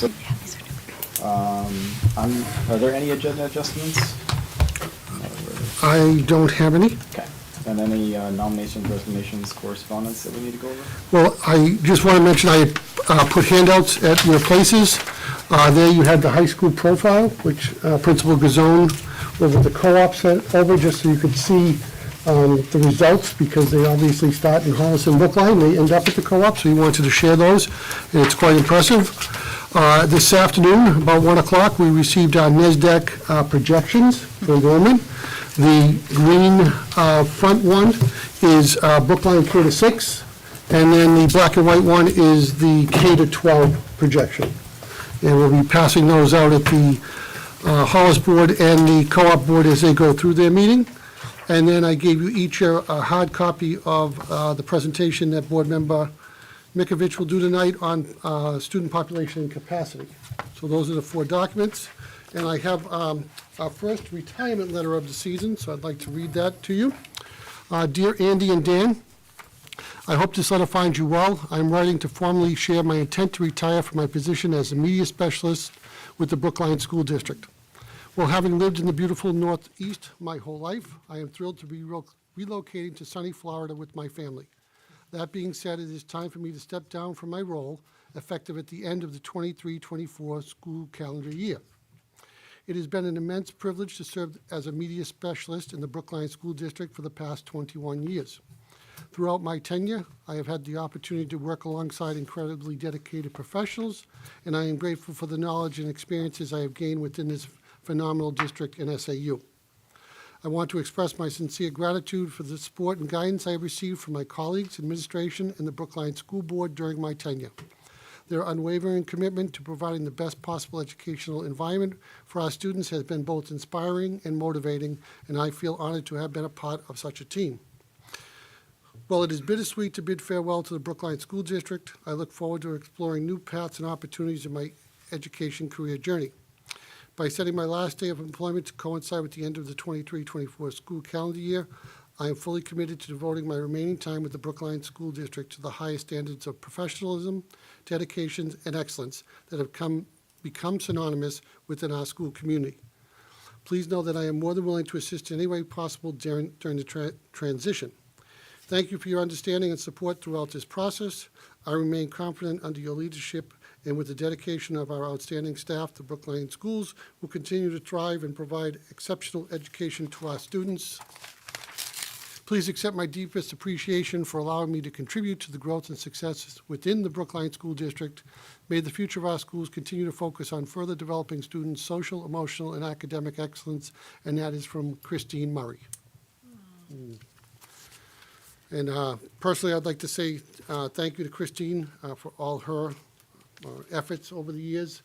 So, are there any agenda adjustments? I don't have any. Okay. And any nominations, resignations, correspondence that we need to go over? Well, I just want to mention I put handouts at your places. There you had the high school profile, which Principal Gazone over the co-op sent over, just so you could see the results, because they obviously start in Hollis and Brookline. They end up at the co-op, so he wanted to share those, and it's quite impressive. This afternoon, about 1 o'clock, we received our NASDAQ projections for enrollment. The green front one is Brookline K to 6, and then the black and white one is the K to 12 projection. And we'll be passing those out at the Hollis board and the co-op board as they go through their meeting. And then I gave you each a hard copy of the presentation that board member Mikovich will do tonight on student population and capacity. So those are the 4 documents. And I have our first retirement letter of the season, so I'd like to read that to you. Dear Andy and Dan, I hope this letter finds you well. I'm writing to formally share my intent to retire from my position as a media specialist with the Brookline School District. Well, having lived in the beautiful Northeast my whole life, I am thrilled to be relocating to sunny Florida with my family. That being said, it is time for me to step down from my role, effective at the end of the 23-24 school calendar year. It has been an immense privilege to serve as a media specialist in the Brookline School District for the past 21 years. Throughout my tenure, I have had the opportunity to work alongside incredibly dedicated professionals, and I am grateful for the knowledge and experiences I have gained within this phenomenal district and SAU. I want to express my sincere gratitude for the support and guidance I have received from my colleagues, administration, and the Brookline School Board during my tenure. Their unwavering commitment to providing the best possible educational environment for our students has been both inspiring and motivating, and I feel honored to have been a part of such a team. While it is bittersweet to bid farewell to the Brookline School District, I look forward to exploring new paths and opportunities in my education career journey. By setting my last day of employment to coincide with the end of the 23-24 school calendar year, I am fully committed to devoting my remaining time with the Brookline School District to the highest standards of professionalism, dedication, and excellence that have become synonymous within our school community. Please know that I am more than willing to assist in any way possible during the transition. Thank you for your understanding and support throughout this process. I remain confident under your leadership and with the dedication of our outstanding staff, the Brookline Schools will continue to thrive and provide exceptional education to our students. Please accept my deepest appreciation for allowing me to contribute to the growth and successes within the Brookline School District. May the future of our schools continue to focus on further developing students' social, emotional, and academic excellence, and that is from Christine Murray. And personally, I'd like to say thank you to Christine for all her efforts over the years.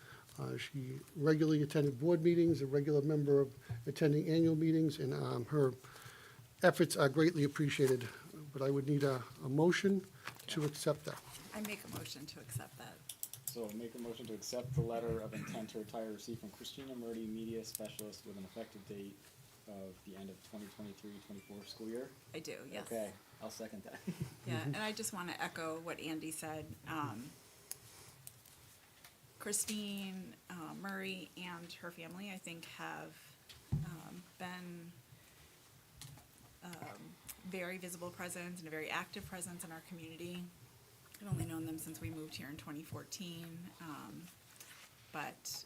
She regularly attended board meetings, a regular member of attending annual meetings, and her efforts are greatly appreciated. But I would need a motion to accept that. I make a motion to accept that. So make a motion to accept the letter of intent to retire received from Christina Murdy, Media Specialist, with an effective date of the end of 2023-24 school year? I do, yes. Okay, I'll second that. Yeah, and I just want to echo what Andy said. Christine Murray and her family, I think, have been very visible presence and a very active presence in our community. I've only known them since we moved here in 2014, but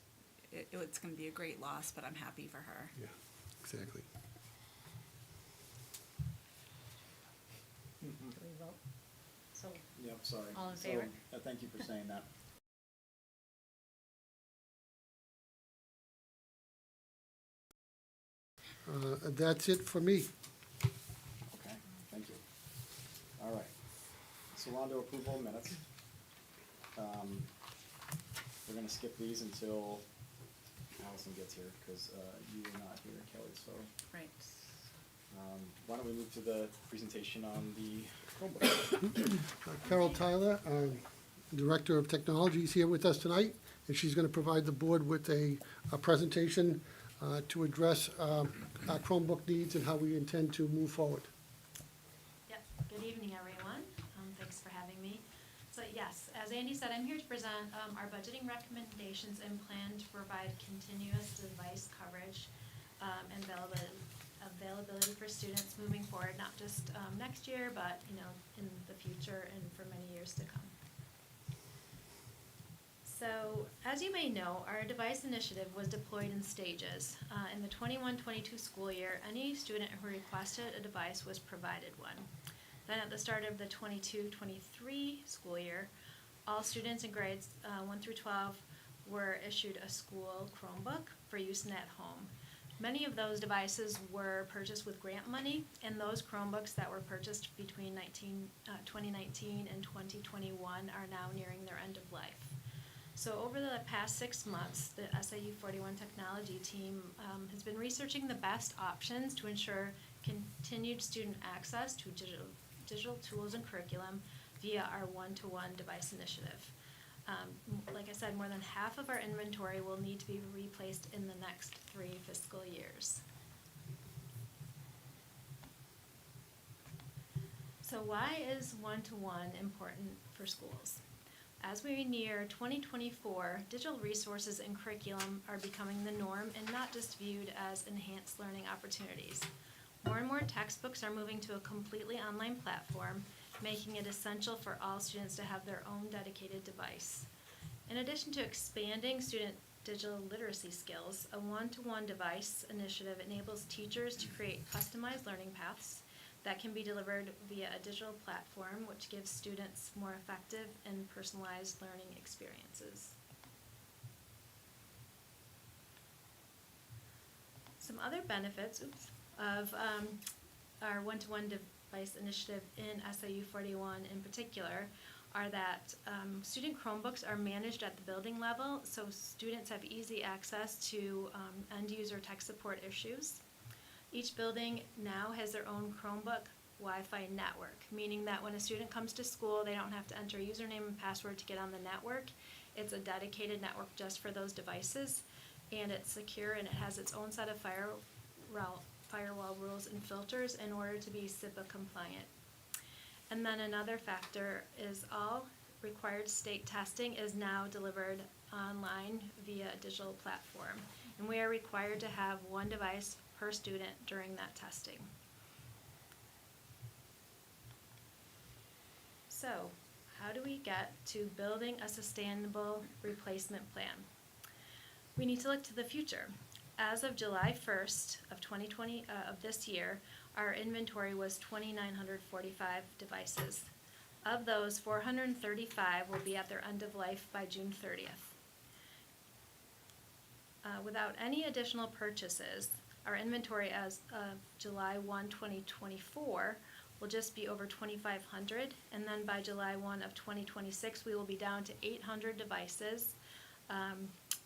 it's going to be a great loss, but I'm happy for her. Yeah, exactly. Do we vote? So, Yep, sorry. All in favor? So, thank you for saying that. That's it for me. Okay, thank you. All right. So we're on to approval of minutes. We're going to skip these until Allison gets here, because you were not here, Kelly, so. Right. Why don't we move to the presentation on the Chromebook? Carol Tyler, Director of Technology, is here with us tonight, and she's going to provide the board with a presentation to address our Chromebook needs and how we intend to move forward. yep, good evening, everyone. Thanks for having me. So yes, as Andy said, I'm here to present our budgeting recommendations and plan to provide continuous device coverage and availability for students moving forward, not just next year, but in the future and for many years to come. So, as you may know, our device initiative was deployed in stages. In the 21-22 school year, any student who requested a device was provided one. Then at the start of the 22-23 school year, all students in grades 1 through 12 were issued a school Chromebook for use at home. Many of those devices were purchased with grant money, and those Chromebooks that were purchased between 2019 and 2021 are now nearing their end of life. So over the past 6 months, the SIU 41 technology team has been researching the best options to ensure continued student access to digital tools and curriculum via our one-to-one device initiative. Like I said, more than half of our inventory will need to be replaced in the next 3 fiscal years. So why is one-to-one important for schools? As we near 2024, digital resources and curriculum are becoming the norm and not just viewed as enhanced learning opportunities. More and more textbooks are moving to a completely online platform, making it essential for all students to have their own dedicated device. In addition to expanding student digital literacy skills, a one-to-one device initiative enables teachers to create customized learning paths that can be delivered via a digital platform, which gives students more effective and personalized learning experiences. Some other benefits of our one-to-one device initiative in SIU 41 in particular are that student Chromebooks are managed at the building level, so students have easy access to end-user tech support issues. Each building now has their own Chromebook Wi-Fi network, meaning that when a student comes to school, they don't have to enter a username and password to get on the network. It's a dedicated network just for those devices, and it's secure, and it has its own set of firewall rules and filters in order to be SIPA compliant. And then another factor is all required state testing is now delivered online via a digital platform, and we are required to have one device per student during that testing. So, how do we get to building a sustainable replacement plan? We need to look to the future. As of July 1st of 2020 of this year, our inventory was 2,945 devices. Of those, 435 will be at their end of life by June 30th. Without any additional purchases, our inventory as of July 1, 2024 will just be over 2,500, and then by July 1 of 2026 we will be down to 800 devices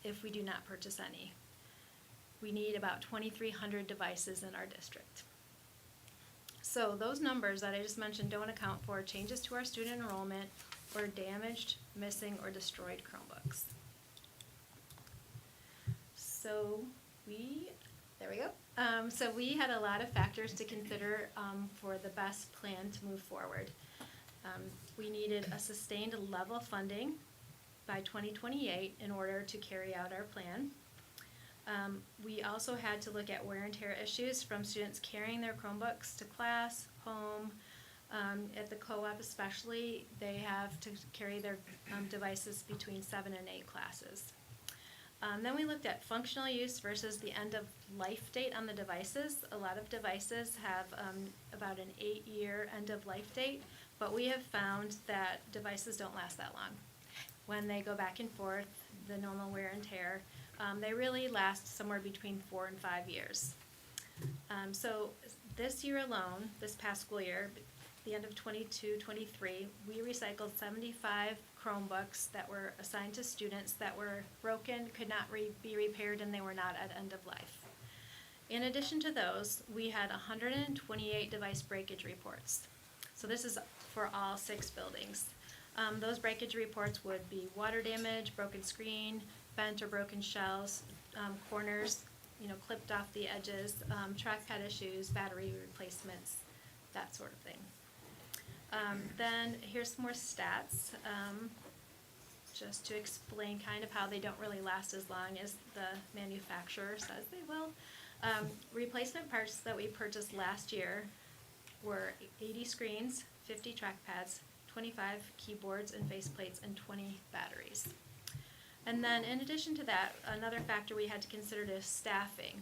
if we do not purchase any. We need about 2,300 devices in our district. So those numbers that I just mentioned don't account for changes to our student enrollment or damaged, missing, or destroyed Chromebooks. So there we go. So we had a lot of factors to consider for the best plan to move forward. We needed a sustained level funding by 2028 in order to carry out our plan. We also had to look at wear and tear issues from students carrying their Chromebooks to class, home. At the co-op especially, they have to carry their devices between 7 and 8 classes. Then we looked at functional use versus the end of life date on the devices. A lot of devices have about an 8-year end of life date, but we have found that devices don't last that long. When they go back and forth, the normal wear and tear, they really last somewhere between 4 and 5 years. So this year alone, this past school year, the end of 22-23, we recycled 75 Chromebooks that were assigned to students that were broken, could not be repaired, and they were not at end of life. In addition to those, we had 128 device breakage reports. So this is for all 6 buildings. Those breakage reports would be water damage, broken screen, bent or broken shells, corners, clipped off the edges, trackpad issues, battery replacements, that sort of thing. Then here's some more stats, just to explain kind of how they don't really last as long as the manufacturer says they will. Replacement parts that we purchased last year were 80 screens, 50 trackpads, 25 keyboards and faceplates, and 20 batteries. And then in addition to that, another factor we had to consider is staffing.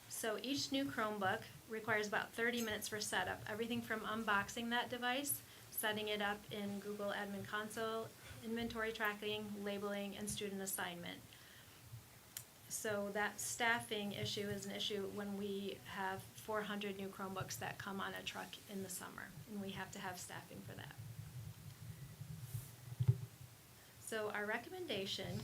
So each new Chromebook requires about 30 minutes for setup, everything from unboxing that device, setting it up in Google Admin Console, inventory tracking, labeling, and student assignment. So that staffing issue is an issue when we have 400 new Chromebooks that come on a truck in the summer, and we have to have staffing for that. So our recommendation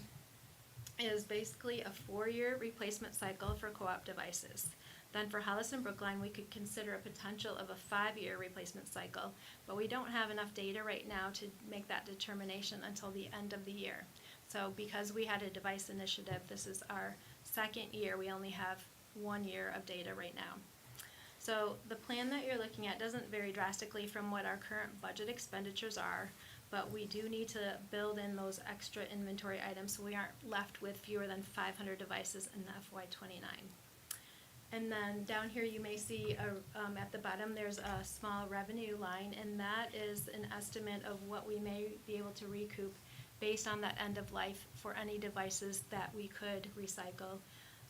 is basically a 4-year replacement cycle for co-op devices. Then for Hollis and Brookline, we could consider a potential of a 5-year replacement cycle, but we don't have enough data right now to make that determination until the end of the year. So because we had a device initiative, this is our 2nd year, we only have 1 year of data right now. So the plan that you're looking at doesn't vary drastically from what our current budget expenditures are, but we do need to build in those extra inventory items so we aren't left with fewer than 500 devices in FY29. And then down here you may see at the bottom there's a small revenue line, and that is an estimate of what we may be able to recoup based on that end of life for any devices that we could recycle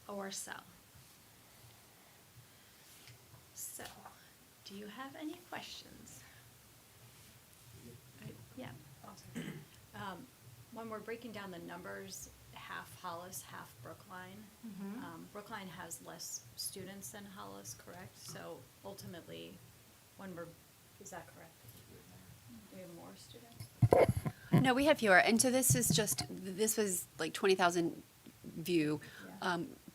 or sell. So, do you have any questions? Yeah. When we're breaking down the numbers, half Hollis, half Brookline, Brookline has less students than Hollis, correct? So ultimately, is that correct? We have more students? No, we have fewer, and so this was like 20,000 view,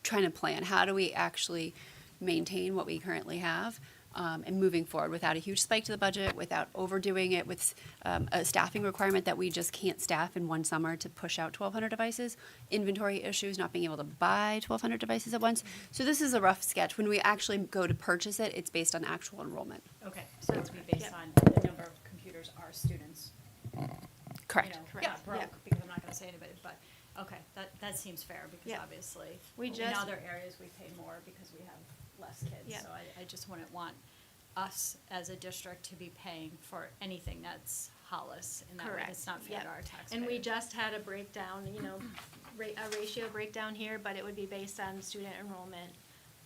trying to plan, how do we actually maintain what we currently have, and moving forward without a huge spike to the budget, without overdoing it with a staffing requirement that we just can't staff in one summer to push out 1,200 devices, inventory issues, not being able to buy 1,200 devices at once. So this is a rough sketch. When we actually go to purchase it, it's based on actual enrollment. Okay, so it's be based on the number of computers our students, Correct. you know, Correct. not broke, Yeah. because I'm not gonna say anybody, but, okay, that seems fair, because Yeah. obviously, We in just- other areas, we pay more because we have less kids. Yeah. So I just wouldn't want us as a district to be paying for anything that's Hollis in that way. Correct. It's not fair Yep. to our taxpayers. And we just had a breakdown, a ratio breakdown here, but it would be based on student enrollment,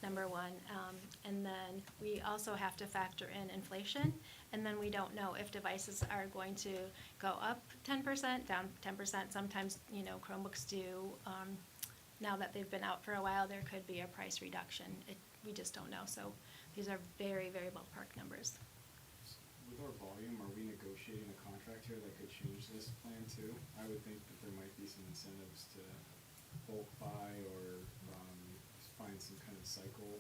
number one. And then we also have to factor in inflation, and then we don't know if devices are going to go up 10%, down 10%. Sometimes, Chromebooks do. Now that they've been out for a while, there could be a price reduction. We just don't know. So these are very, very ballpark numbers. With our volume, are we negotiating a contract here that could change this plan too? I would think that there might be some incentives to bulk buy or find some kind of cycle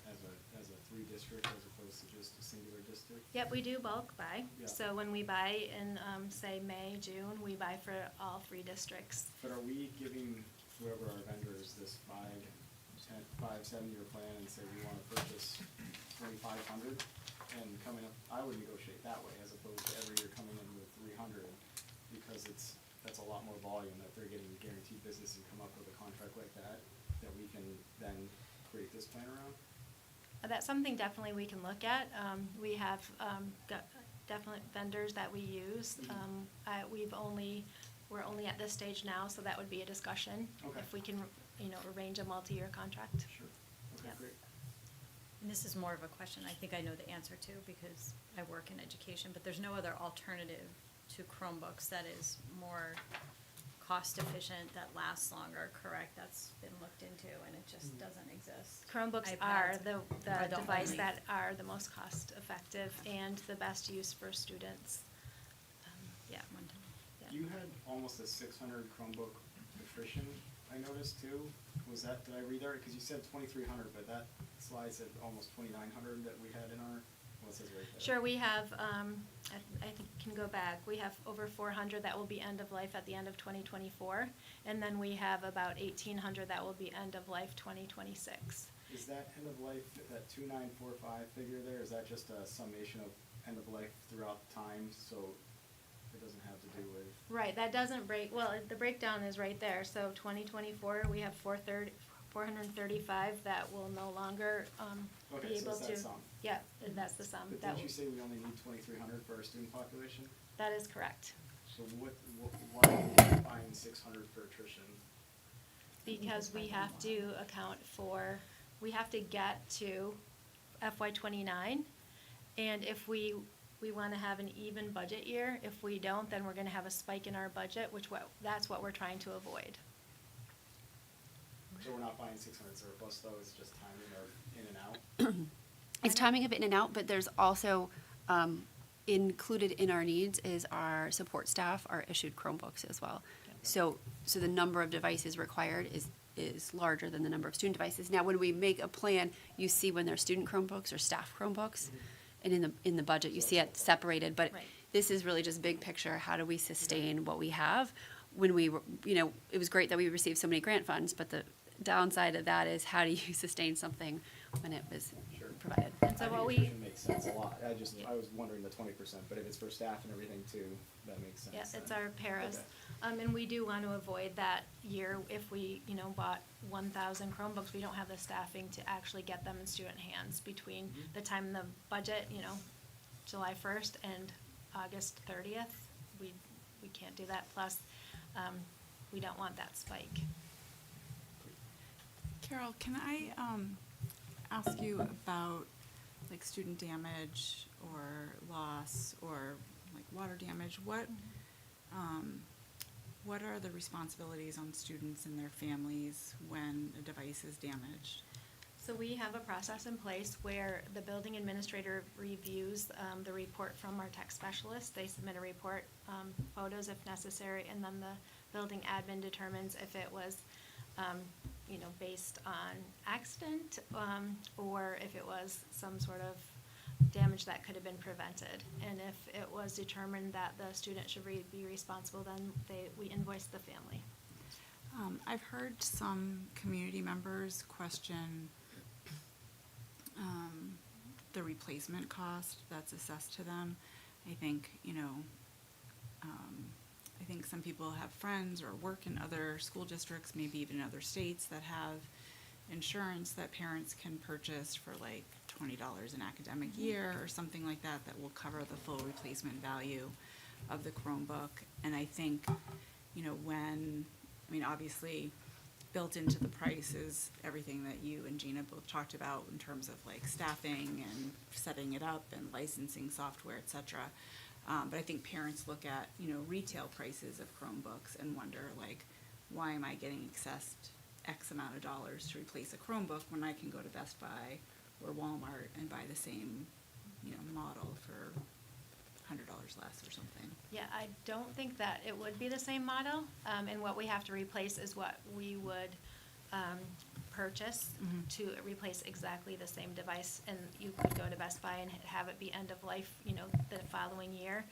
as a 3-district as opposed to just a singular district. Yep, we do bulk buy. Yeah. So when we buy in, say, May, June, we buy for all 3 districts. But are we giving whoever our vendor is this 7-year plan and say we want to purchase 2,500 and coming up, I would negotiate that way as opposed to every year coming in with 300 because that's a lot more volume that they're getting guaranteed business and come up with a contract like that we can then create this plan around. That's something definitely we can look at. We have got definite vendors that we use. We're only at this stage now, so that would be a discussion. Okay. If we can, arrange a multi-year contract. Sure. Okay, Yep. great. And this is more of a question, I think I know the answer to, because I work in education, but there's no other alternative to Chromebooks that is more cost efficient, that lasts longer, correct? That's been looked into, and it just doesn't exist. Chromebooks are iPads the are the device only- that are the most cost-effective and the best use for students. Yeah. One time. Yeah. You had almost a 600 Chromebook attrition, I noticed too. Did I read that right? Because you said 2,300, but that slide said almost 2,900 that we had in our, well, it says right there. Sure, we have, I think can go back, we have over 400 that will be end of life at the end of 2024, and then we have about 1,800 that will be end of life 2026. Is that end of life, that 2,945 figure there, is that just a summation of end of life throughout time, so it doesn't have to do with, Right, that doesn't break, well, the breakdown is right there, so 2024, we have 435 that will no longer, be okay, so able it's to. that sum. Yeah, that's the sum. But That didn't you will- say we only need 2,300 for our student population? That is correct, So why are we buying 600 for attrition? because we have to account for, we have to get to FY '29, and if we wanna have an even budget year, if we don't, then we're gonna have a spike in our budget, that's what we're trying to avoid. So we're not buying 600 surplus though, it's just timing of in and out? It's timing of in and out, but there's also, included in our needs is our support staff are issued Chromebooks as well. So the number of devices required is larger than the number of student devices. Now, when we make a plan, you see when they're student Chromebooks or staff Chromebooks, and in the budget, you see it separated, but Right. this is really just big picture, how do we sustain what we have? When we were, it was great that we received so many grant funds, but the downside of that is how do you sustain something when it was Sure. provided? And so I what think we. attrition makes sense a lot. I was wondering the 20%, but if it's for staff and everything too, that makes sense. Yeah, it's then. our paras. Okay. And we do want to avoid that year if we, bought 1,000 Chromebooks, we don't have the staffing to actually get them in student hands between Mm-hmm. the time the budget, July 1st and August 30th. We can't do that. Plus, we don't want that spike. Carol, can I ask you about like student damage or loss or like water damage? What are the responsibilities on students and their families when a device is damaged? So we have a process in place where the building administrator reviews the report from our tech specialist. They submit a report, photos if necessary, and then the building admin determines if it was, based on accident, or if it was some sort of damage that could have been prevented. And if it was determined that the student should be responsible, then we invoice the family. I've heard some community members question the replacement cost that's assessed to them. I think, I think some people have friends or work in other school districts, maybe even in other states, that have insurance that parents can purchase for like $20 an academic year or something like that, that will cover the full replacement value of the Chromebook. And I think, obviously, built into the price is everything that you and Gina both talked about in terms of like staffing and setting it up and licensing software, et cetera. But I think parents look at, retail prices of Chromebooks and wonder like, why am I getting X amount of dollars to replace a Chromebook when I can go to Best Buy or Walmart and buy the same, model for $100 less or something? Yeah, I don't think that it would be the same model, and what we have to replace is what we would purchase Mhm. to replace exactly the same device, and you could go to Best Buy and have it be end of life, the following year.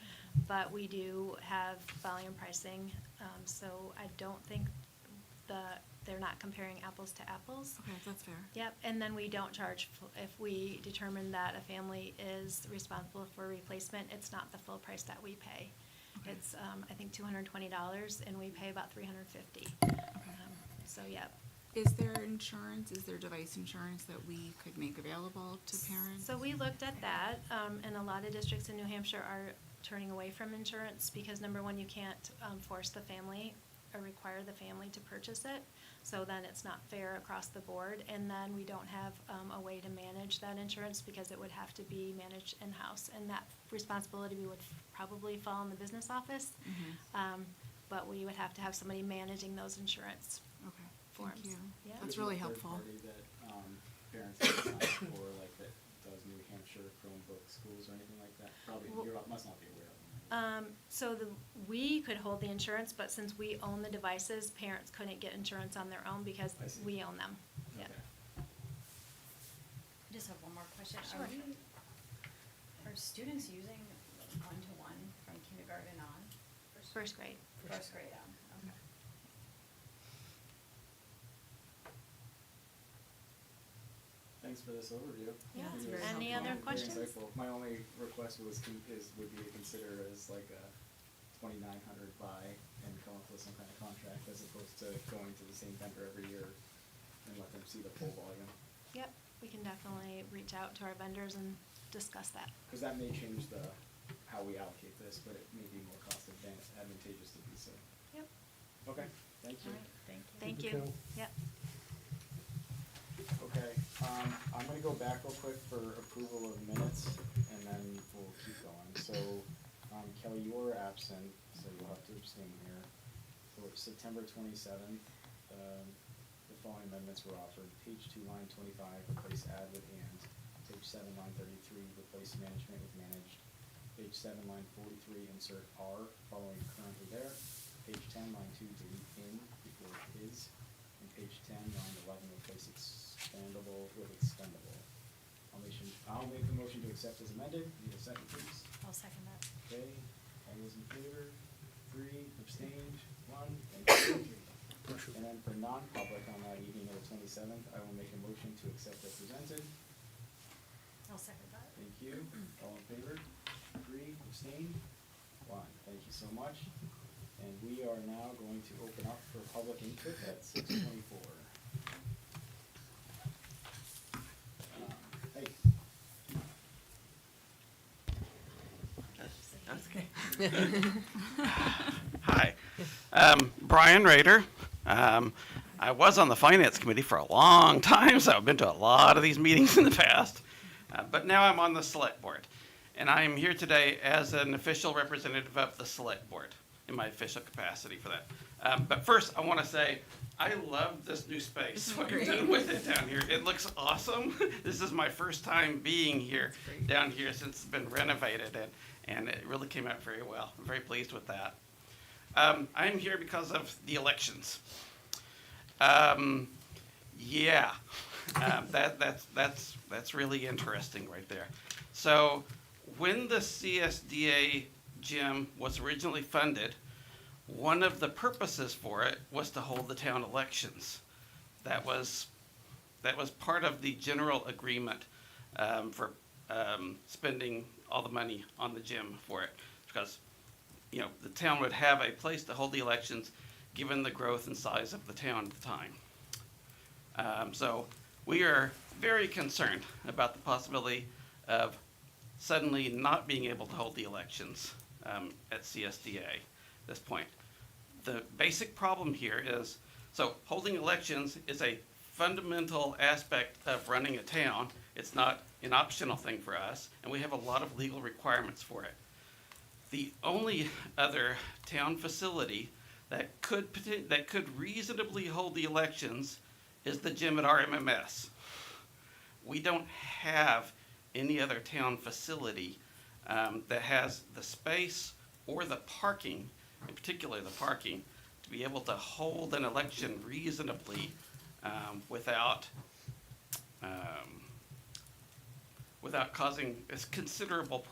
But we do have volume pricing, so I don't think they're not comparing apples to apples. Okay, that's fair. Yep, and then we don't charge, if we determine that a family is responsible for replacement, it's not the full price that we pay. Okay. It's, I think, $220, and we pay about $350. So, yep. Is there insurance, is there device insurance that we could make available to parents? So we looked at that, and a lot of districts in New Hampshire are turning away from insurance because, number one, you can't force the family or require the family to purchase it. So then it's not fair across the board. And then we don't have a way to manage that insurance because it would have to be managed in-house. And that responsibility would probably fall in the business office. Mhm. But we would have to have somebody managing those insurance Okay, forms. thank you. Yeah. That's Is there really a third helpful. party that parents can sign up for, like that does New Hampshire Chromebook schools or anything like that? Probably, Well- you must not be aware of them. So we could hold the insurance, but since we own the devices, parents couldn't get insurance on their own because I see. we own them. Yeah. Okay. I just have one more question. Sure. Are students using one-to-one from kindergarten on? First grade. First grade on, okay. thanks for this overview. Yeah, It it's was very any helpful. other very questions? insightful. My only request would be to consider as like a 2,900 buy and come up with some kind of contract as opposed to going to the same vendor every year and let them see the full volume. Yep, we can definitely reach out to our vendors and discuss that. Because that may change how we allocate this, but it may be more advantageous to do so. Yep. Okay, thank you. All right. Thank you. Thank you, you. Carol. Yep. Okay, I'm gonna go back real quick for approval of minutes, and then we'll keep going. So, Kelly, you were absent, so you'll have to abstain here. So it's September 27th, the following amendments were offered. Page 2, line 25, replace add with and. Page 7, line 33, replace management with managed. Page 7, line 43, insert R following currently there. Page 10, line 2, delete in before is. And page 10, line 11, replace expandable with expendable. I'll make the motion to accept as amended. Need a second, please? I'll second that. Okay, all those in favor? 3, abstained, 1, thank you. And then for non-public on that evening of the 27th, I will make a motion to accept as presented. I'll second that. Thank you. All in favor? 3, abstained, 1. Thank you so much. And we are now going to open up for public input at 6:24. Hey. Hi, Brian Rader. I was on the Finance Committee for a long time, so I've been to a lot of these meetings in the past. But now I'm on the Select Board. And I am here today as an official representative of the Select Board in my official capacity for that. But first, I want to say, I love this new space, what you're doing with it down here. It looks awesome. This is my first time being here, down here since it's been renovated, and it really came out very well. I'm very pleased with that. I'm here because of the elections. Yeah, that's really interesting right there. So when the CSDA gym was originally funded, one of the purposes for it was to hold the town elections. That was part of the general agreement for spending all the money on the gym for it, because the town would have a place to hold the elections given the growth and size of the town at the time. So we are very concerned about the possibility of suddenly not being able to hold the elections at CSDA at this point. The basic problem here is, so holding elections is a fundamental aspect of running a town. It's not an optional thing for us, and we have a lot of legal requirements for it. The only other town facility that could reasonably hold the elections is the gym at RMMS. We don't have any other town facility that has the space or the parking, in particular the parking, to be able to hold an election reasonably without causing considerable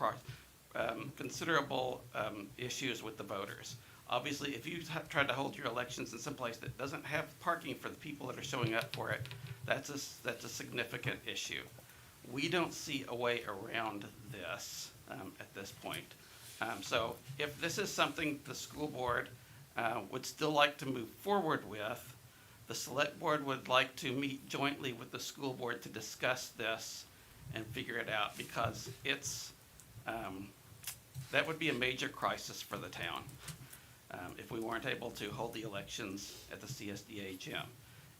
issues with the voters. Obviously, if you try to hold your elections in some place that doesn't have parking for the people that are showing up for it, that's a significant issue. We don't see a way around this at this point. So if this is something the school board would still like to move forward with, the select board would like to meet jointly with the school board to discuss this and figure it out, because it's that would be a major crisis for the town if we weren't able to hold the elections at the CSDA gym.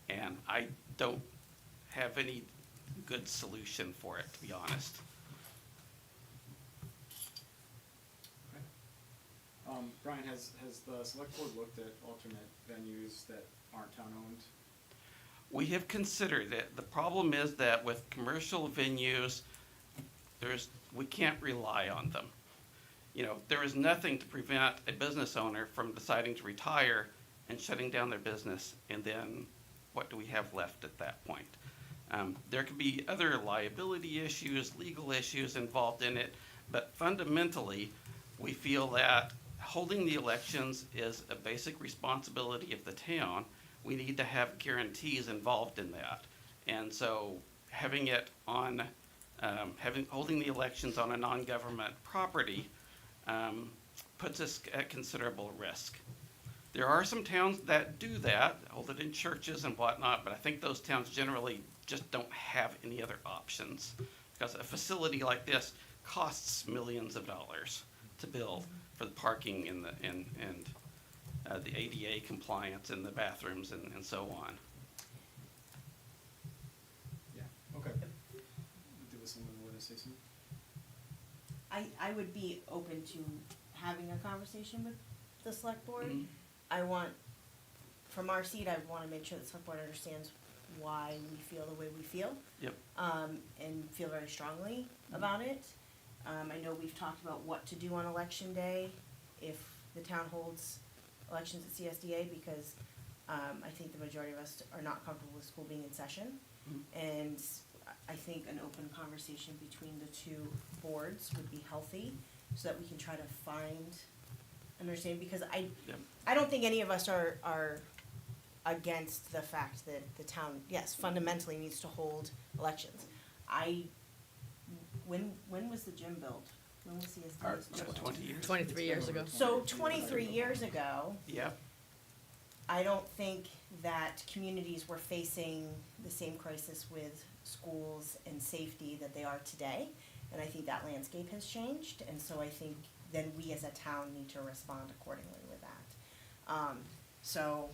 And I don't have any good solution for it, to be honest. Brian, has the select board looked at alternate venues that aren't town-owned? We have considered it. The problem is that with commercial venues, we can't rely on them. There is nothing to prevent a business owner from deciding to retire and shutting down their business, and then what do we have left at that point? There could be other liability issues, legal issues involved in it, but fundamentally, we feel that holding the elections is a basic responsibility of the town. We need to have guarantees involved in that. And so having it on, holding the elections on a non-government property puts us at considerable risk. There are some towns that do that, hold it in churches and whatnot, but I think those towns generally just don't have any other options. Because a facility like this costs millions of dollars to build for the parking and the ADA compliance and the bathrooms and so on. Yeah, okay. There was someone who wanted to say something? I would be open to having a conversation with the select board. Mhm. I want, from our seat, I wanna make sure the select board understands why we feel the way we feel. Yep. And feel very strongly about it. I know we've talked about what to do on election day if the town holds elections at CSDA, because, I think the majority of us are not comfortable with school being in session. And I think an open conversation between the two boards would be healthy, so that we can try to find understanding, because Yep. I don't think any of us are against the fact that the town, yes, fundamentally needs to hold elections. When was the gym built? When was CSD? 20 years. 23 years ago. So 23 years ago, Yeah. I don't think that communities were facing the same crisis with schools and safety that they are today. And I think that landscape has changed, and so I think then we as a town need to respond accordingly with that. So,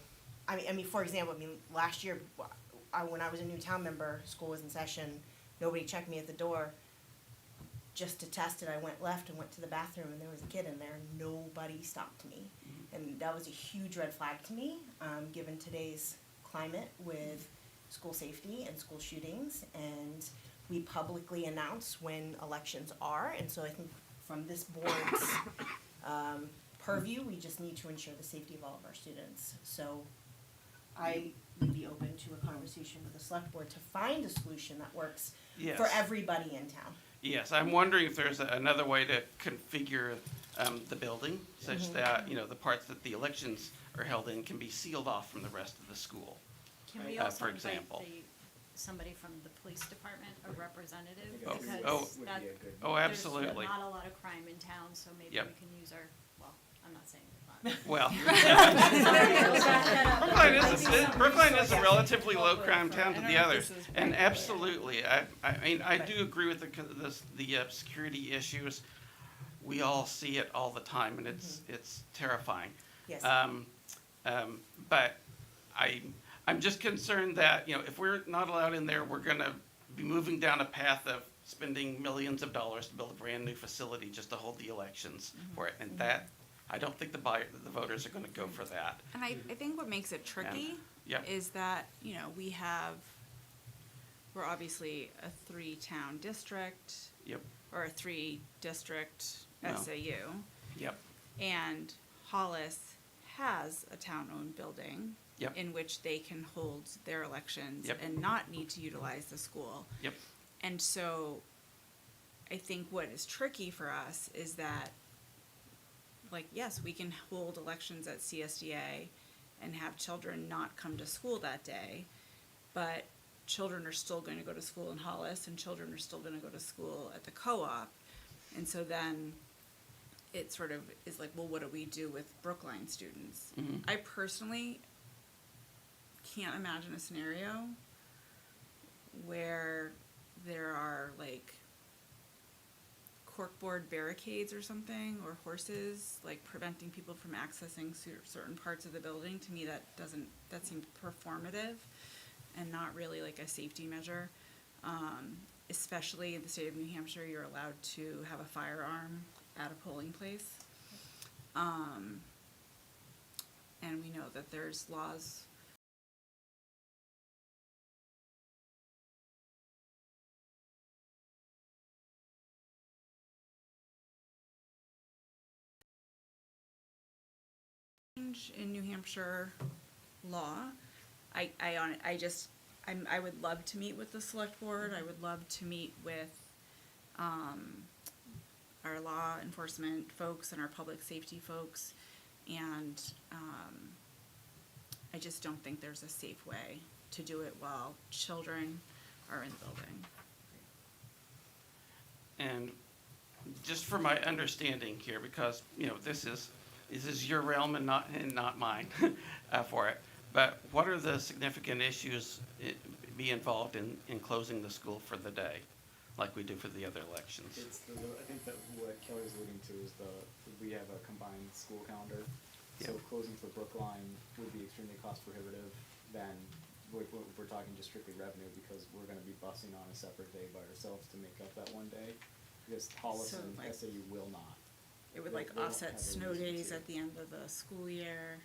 I mean, for example, last year, when I was a new town member, school was in session, nobody checked me at the door. Just to test it, I went left and went to the bathroom, and there was a kid in there, nobody stopped me. And that was a huge red flag to me, given today's climate with school safety and school shootings. And we publicly announce when elections are, and so I think from this board's purview, we just need to ensure the safety of all of our students. So I would be open to a conversation with the select board to find a solution that works Yes. for everybody in town. Yes, I'm wondering if there's another way to configure the building such that, the parts that the elections are held in can be sealed off from the rest of the school. Can we for also invite example. somebody from the police department, a representative? I think Because would that, be a good. Oh, absolutely. there's not a lot of crime in town, so maybe Yep. we can use our, well, I'm not saying we're not. Well, Brookline Brookline is a relatively low-crime town to the others. And absolutely, I mean, I do agree with the security issues. We all see it all the time, and it's terrifying. Yes. But I'm just concerned that, if we're not allowed in there, we're gonna be moving down a path of spending millions of dollars to build a brand-new facility just to hold the elections for it. And that, I don't think the voters are gonna go for that. And I think what makes it tricky Yep. is that, we're obviously a 3-town district. Yep. Or a 3-district No. SAU. Yep. And Hollis has a town-owned building. Yep. In which they can hold their elections. Yep. And not need to utilize the school. Yep. And so, I think what is tricky for us is that, yes, we can hold elections at CSDA and have children not come to school that day, but children are still going to go to school in Hollis, and children are still going to go to school at the co-op. And so then, it sort of is well, what do we do with Brookline students? Mhm. I personally can't imagine a scenario where there are corkboard barricades or something, or horses preventing people from accessing certain parts of the building. To me, that seems performative and not really a safety measure. Especially in the state of New Hampshire, you're allowed to have a firearm at a polling place. And we know that there's laws in New Hampshire law. I would love to meet with the select board. I would love to meet with our law enforcement folks and our public safety folks. And I just don't think there's a safe way to do it while children are in the building. And just for my understanding here, because, you know, this is your realm and not mine for it, but what are the significant issues be involved in closing the school for the day, like we do for the other elections? It's I think that what Kelly's alluding to is we have a combined school calendar. So Yeah. closing for Brookline would be extremely cost prohibitive than, we're talking just strictly revenue, because we're gonna be busing on a separate day by ourselves to make up that one day. Because Hollis So, and like, SAU will not. It would They- like they don't offset have a snow reason days to. at the end of the school year.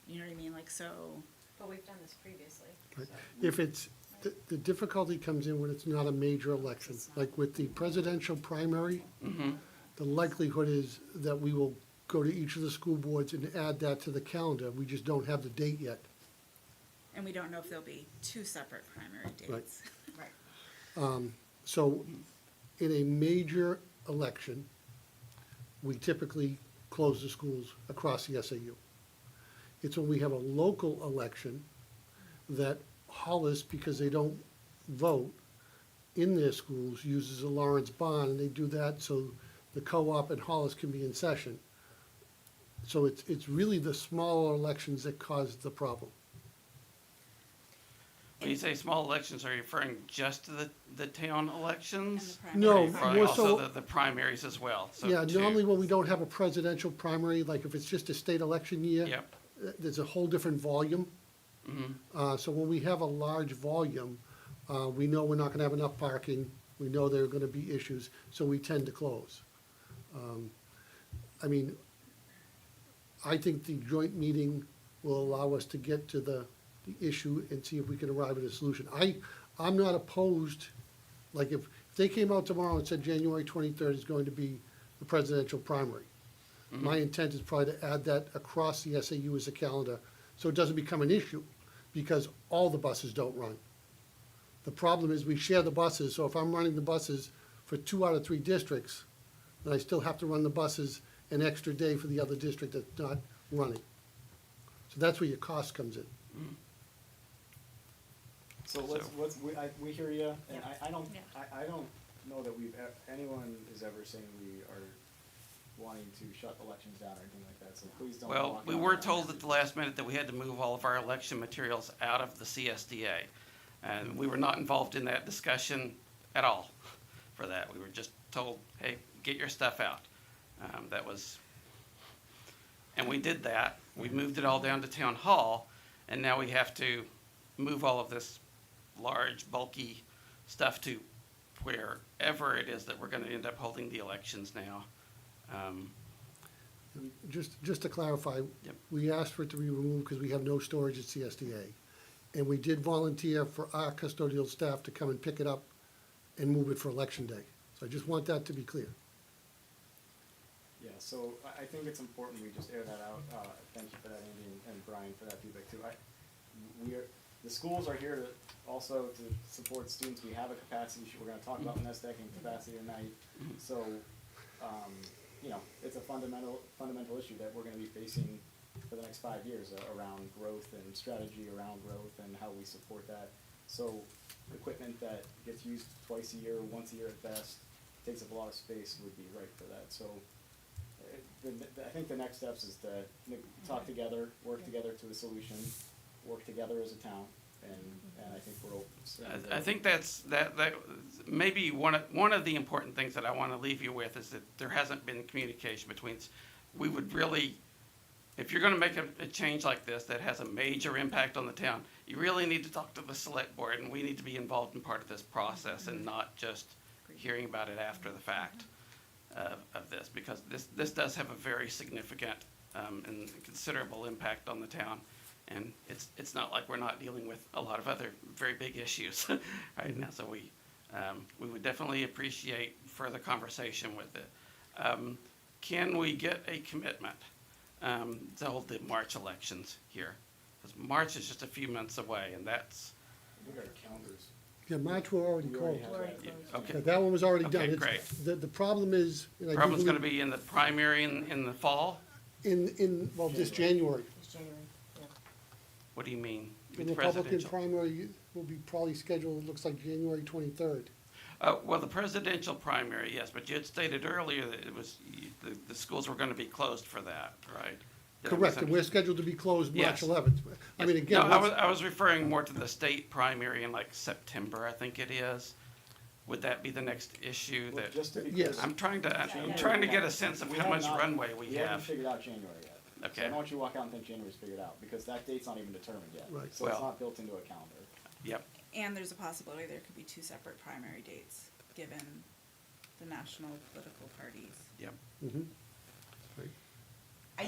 You know what I mean? Like, so, But we've done this previously. Right. If it's, the difficulty comes in when it's not a major election. Like with the presidential primary, the likelihood is that we will go to each of the school boards and add that to the calendar. We just don't have the date yet. and we don't know if there'll be two separate primary Right. dates. So in a major election, we typically close the schools across the SAU. It's when we have a local election that Hollis, because they don't vote in their schools, uses a Lawrence bond, and they do that so the co-op and Hollis can be in session. So it's really the smaller elections that cause the problem. When you say small elections, are you referring just to the town elections? And the No, Or primary. more also so- the primaries as well? So Yeah, two. normally when we don't have a presidential primary, like if it's just a state election year. Yep. There's a whole different volume. Mhm. So when we have a large volume, we know we're not gonna have enough parking, we know there are gonna be issues, so we tend to close. I mean, I think the joint meeting will allow us to get to the issue and see if we can arrive at a solution. I'm not opposed, like if they came out tomorrow and said January 23rd is going to be the presidential primary, my intent is probably to add that across the SAU as a calendar, so it doesn't become an issue, because all the buses don't run. The problem is we share the buses, so if I'm running the buses for 2 out of 3 districts, then I still have to run the buses an extra day for the other district that's not running. So that's where your cost comes in. So we hear you, and I don't know that anyone is ever saying we are wanting to shut elections down or anything like that, so please don't. Well, walk we on were that. told at the last minute that we had to move all of our election materials out of the CSDA. And we were not involved in that discussion at all for that. We were just told, hey, get your stuff out. That was, and we did that. We moved it all down to town hall, and now we have to move all of this large, bulky stuff to wherever it is that we're gonna end up holding the elections now. Just to clarify, Yep. we asked for it to be removed because we have no storage at CSDA. And we did volunteer for our custodial staff to come and pick it up and move it for election day. So I just want that to be clear. Yeah, so I think it's important we just air that out. Thank you for that, Andy, and Brian for that feedback too. The schools are here to also to support students. We have a capacity issue. We're gonna talk about NESDEC and capacity tonight. So, it's a fundamental issue that we're gonna be facing for the next 5 years around growth and strategy around growth and how we support that. So equipment that gets used twice a year, once a year at best, takes up a lot of space would be right for that. So I think the next steps is to talk together, work together to a solution, work together as a town, and I think we're open. I think that maybe one of the important things that I want to leave you with is that there hasn't been communication between, we would really, if you're going to make a change like this that has a major impact on the town, you really need to talk to the select board, and we need to be involved in part of this process and not just hearing about it after the fact of this, because this does have a very significant and considerable impact on the town. And it's not like we're not dealing with a lot of other very big issues right now. So we would definitely appreciate further conversation with it. Can we get a commitment to hold the March elections here? Because March is just a few months away, and that's, Look at our calendars. Yeah, March we're already We already closed. have that. okay. Yeah, that one was already Okay, done. It's- great. The problem is, and I do Problem's going to believe be in the primary in the fall? well, this January. It's January, yeah. What do you mean? The the Republican presidential. primary will be probably scheduled, it looks like January 23rd. Well, the presidential primary, yes, but you had stated earlier that it was, the schools were gonna be closed for that, right? Did I Correct, and we're misunderstand? scheduled to be closed March Yes. 11th. I mean, again, No, I let's- was referring more to the state primary in like September, I think it is. Would that be the next issue Well, that, just to be Yes. clear, I'm trying to January, get a sense of we how have much not- runway we We haven't have. figured out January yet. So Okay. I don't want you to walk out and think January's figured out, because that date's not even determined yet. Right. So it's Well- not built into a calendar. Yep, And there's a possibility there could be two separate primary dates, given the national political parties. yep. Mhm. Right. I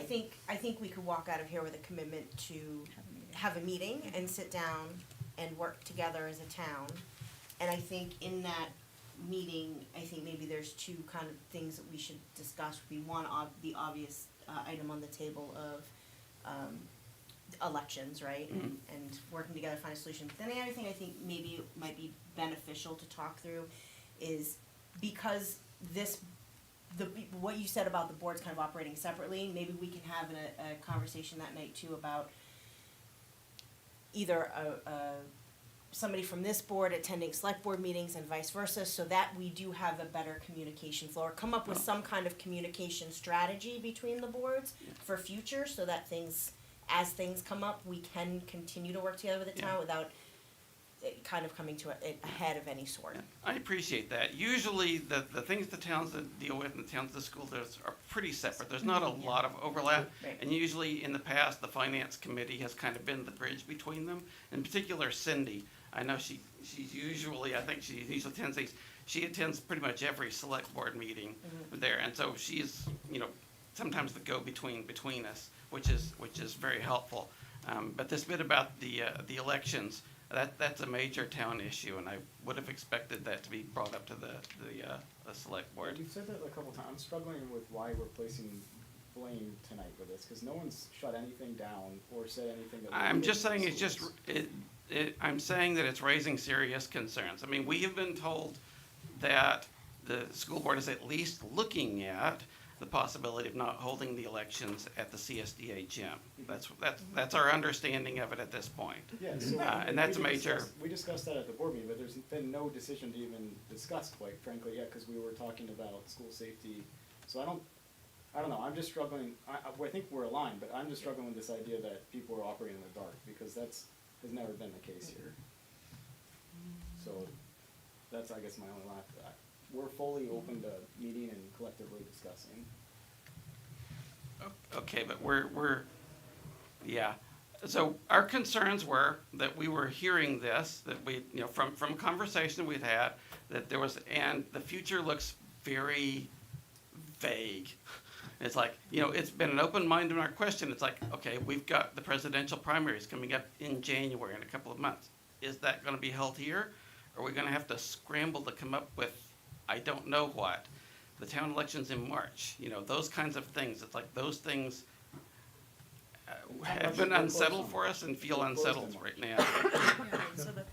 think we could walk out of here with a commitment to Have a meeting. have a meeting and sit down and work together as a town. And I think in that meeting, I think maybe there's two kind of things that we should discuss. Would be one, the obvious item on the table of elections, right? And working together to find a solution. But then the other thing I think maybe might be beneficial to talk through is because what you said about the boards kind of operating separately, maybe we can have a conversation that night too about either somebody from this board attending select board meetings and vice versa, so that we do have a better communication flow, or come up with some kind of communication strategy between the boards for future, so that as things come up, we can continue to work together with the town Yeah. without it kind of coming to a head of any sort. I appreciate that. Usually, the things the towns that deal with and the towns that school does are pretty separate. There's not a lot of overlap. Right. And usually, in the past, the finance committee has kind of been the bridge between them. In particular, Cindy, I know she's usually, I think she usually attends these, she attends pretty much every select board meeting there. And so she's, sometimes the go-between between us, which is very helpful. But this bit about the elections, that's a major town issue, and I would have expected that to be brought up to the select board. You've said that a couple times. I'm struggling with why we're placing blame tonight with this, because no one's shut anything down or said anything that. I'm just saying it's schools. just, I'm saying that it's raising serious concerns. I mean, we have been told that the school board is at least looking at the possibility of not holding the elections at the CSDA gym. That's our understanding of it at this point. Yeah, so. And that's we major. We discussed that at the board meeting, but there's been no decision to even discuss, quite frankly, yet, because we were talking about school safety. So I don't know, I'm just struggling, I think we're aligned, but I'm just struggling with this idea that people are operating in the dark, because has never been the case here. So, that's, I guess, my only line to that. We're fully open to meeting and collectively discussing. Okay, but yeah. So our concerns were that we were hearing this, that we, from a conversation we'd had, that there was, and the future looks very vague. It's like, it's been an open mind in our question. It's like, okay, we've got the presidential primaries coming up in January in a couple of months. Is that gonna be held here? Are we gonna have to scramble to come up with, I don't know what? The town elections in March, those kinds of things. It's like those things have been unsettled for us and feel unsettled right now. Yeah, so the,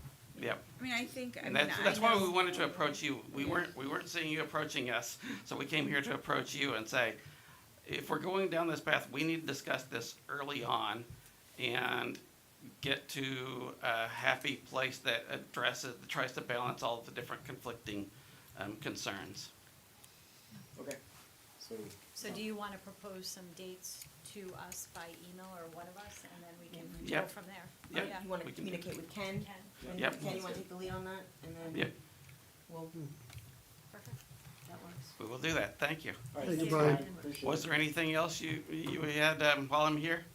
Yep. I mean, I think, And that's why we wanted to approach you. We weren't seeing you approaching us, so we came here to approach you and say, if we're going down this path, we need to discuss this early on and get to a happy place that tries to balance all of the different conflicting concerns. Okay, so do you want to propose some dates to us by email or one of us, and then we can go Yep. from there? Yep. Yeah. You wanna We can do communicate with Ken? Ken. And Yep. Ken, you wanna take the lead on that, and then Yep, we'll, Perfect. that works. we will do that. Thank you. all right, Thank you, thanks, Brian. Appreciate Was it. there anything else you had while I'm here?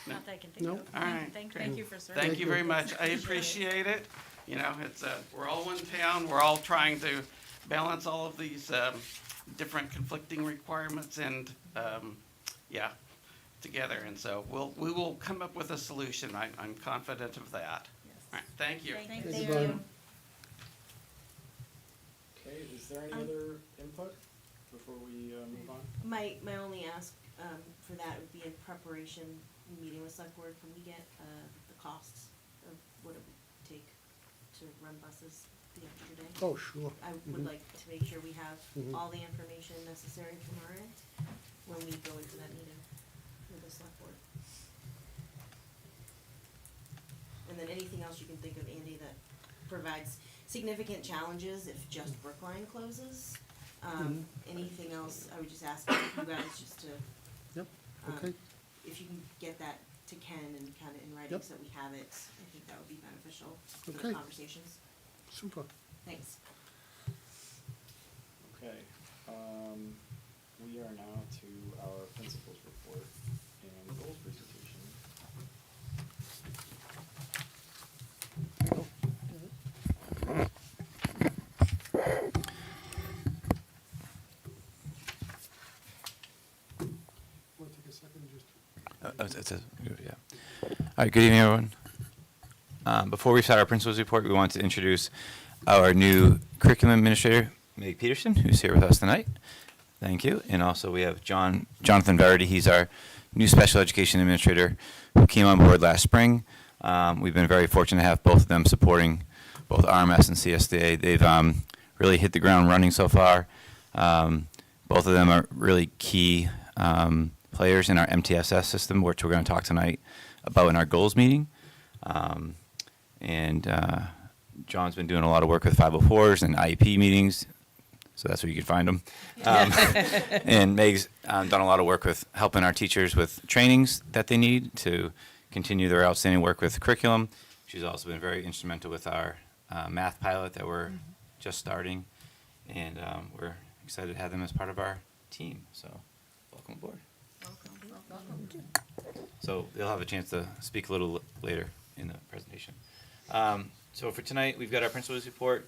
No. Not that I can think No. of. All right, Thank great. you for serving. Thank you very much. I appreciate it. It's, we're all one town. We're all trying to balance all of these different conflicting requirements and, together. And so we will come up with a solution. I'm confident of that. All right, thank you. Thank Thank you, Brian. Okay, is there any other input before we move on? My only ask, for that would be in preparation, meeting with select board, can we get, the costs of what it would take to run buses the extra day? Oh, sure. I would like to make sure we have Mhm. all the information necessary from our end when we go into that meeting with the select board. anything else you can think of, Andy, that provides significant challenges if just Brookline closes? Anything else, I would just ask you guys just to, Yep, um, okay. if you can get that to Ken and kind of in writing Yep. so that we have it, I think that would be beneficial for Okay. the conversations. Super. Thanks. Okay, we are now to our principal's report and goals presentation. Want to take a second just Yeah. All right, good evening, everyone. Before we start our principal's report, we want to introduce our new curriculum administrator, Meg Peterson, who's here with us tonight. Thank you. And also we have Jonathan Verity. He's our new special education administrator who came on board last spring. We've been very fortunate to have both of them supporting both RMS and CSDA. They've really hit the ground running so far. Both of them are really key players in our MTSS system, which we're going to talk tonight about in our goals meeting. John's been doing a lot of work with 504s and IEP meetings, so that's where you can find them. And Meg's done a lot of work with helping our teachers with trainings that they need to continue their outstanding work with curriculum. She's also been very instrumental with our math pilot that we're just starting, and we're excited to have them as part of our team. So, welcome aboard. So they'll have a chance to speak a little later in the presentation. So for tonight, we've got our principal's report.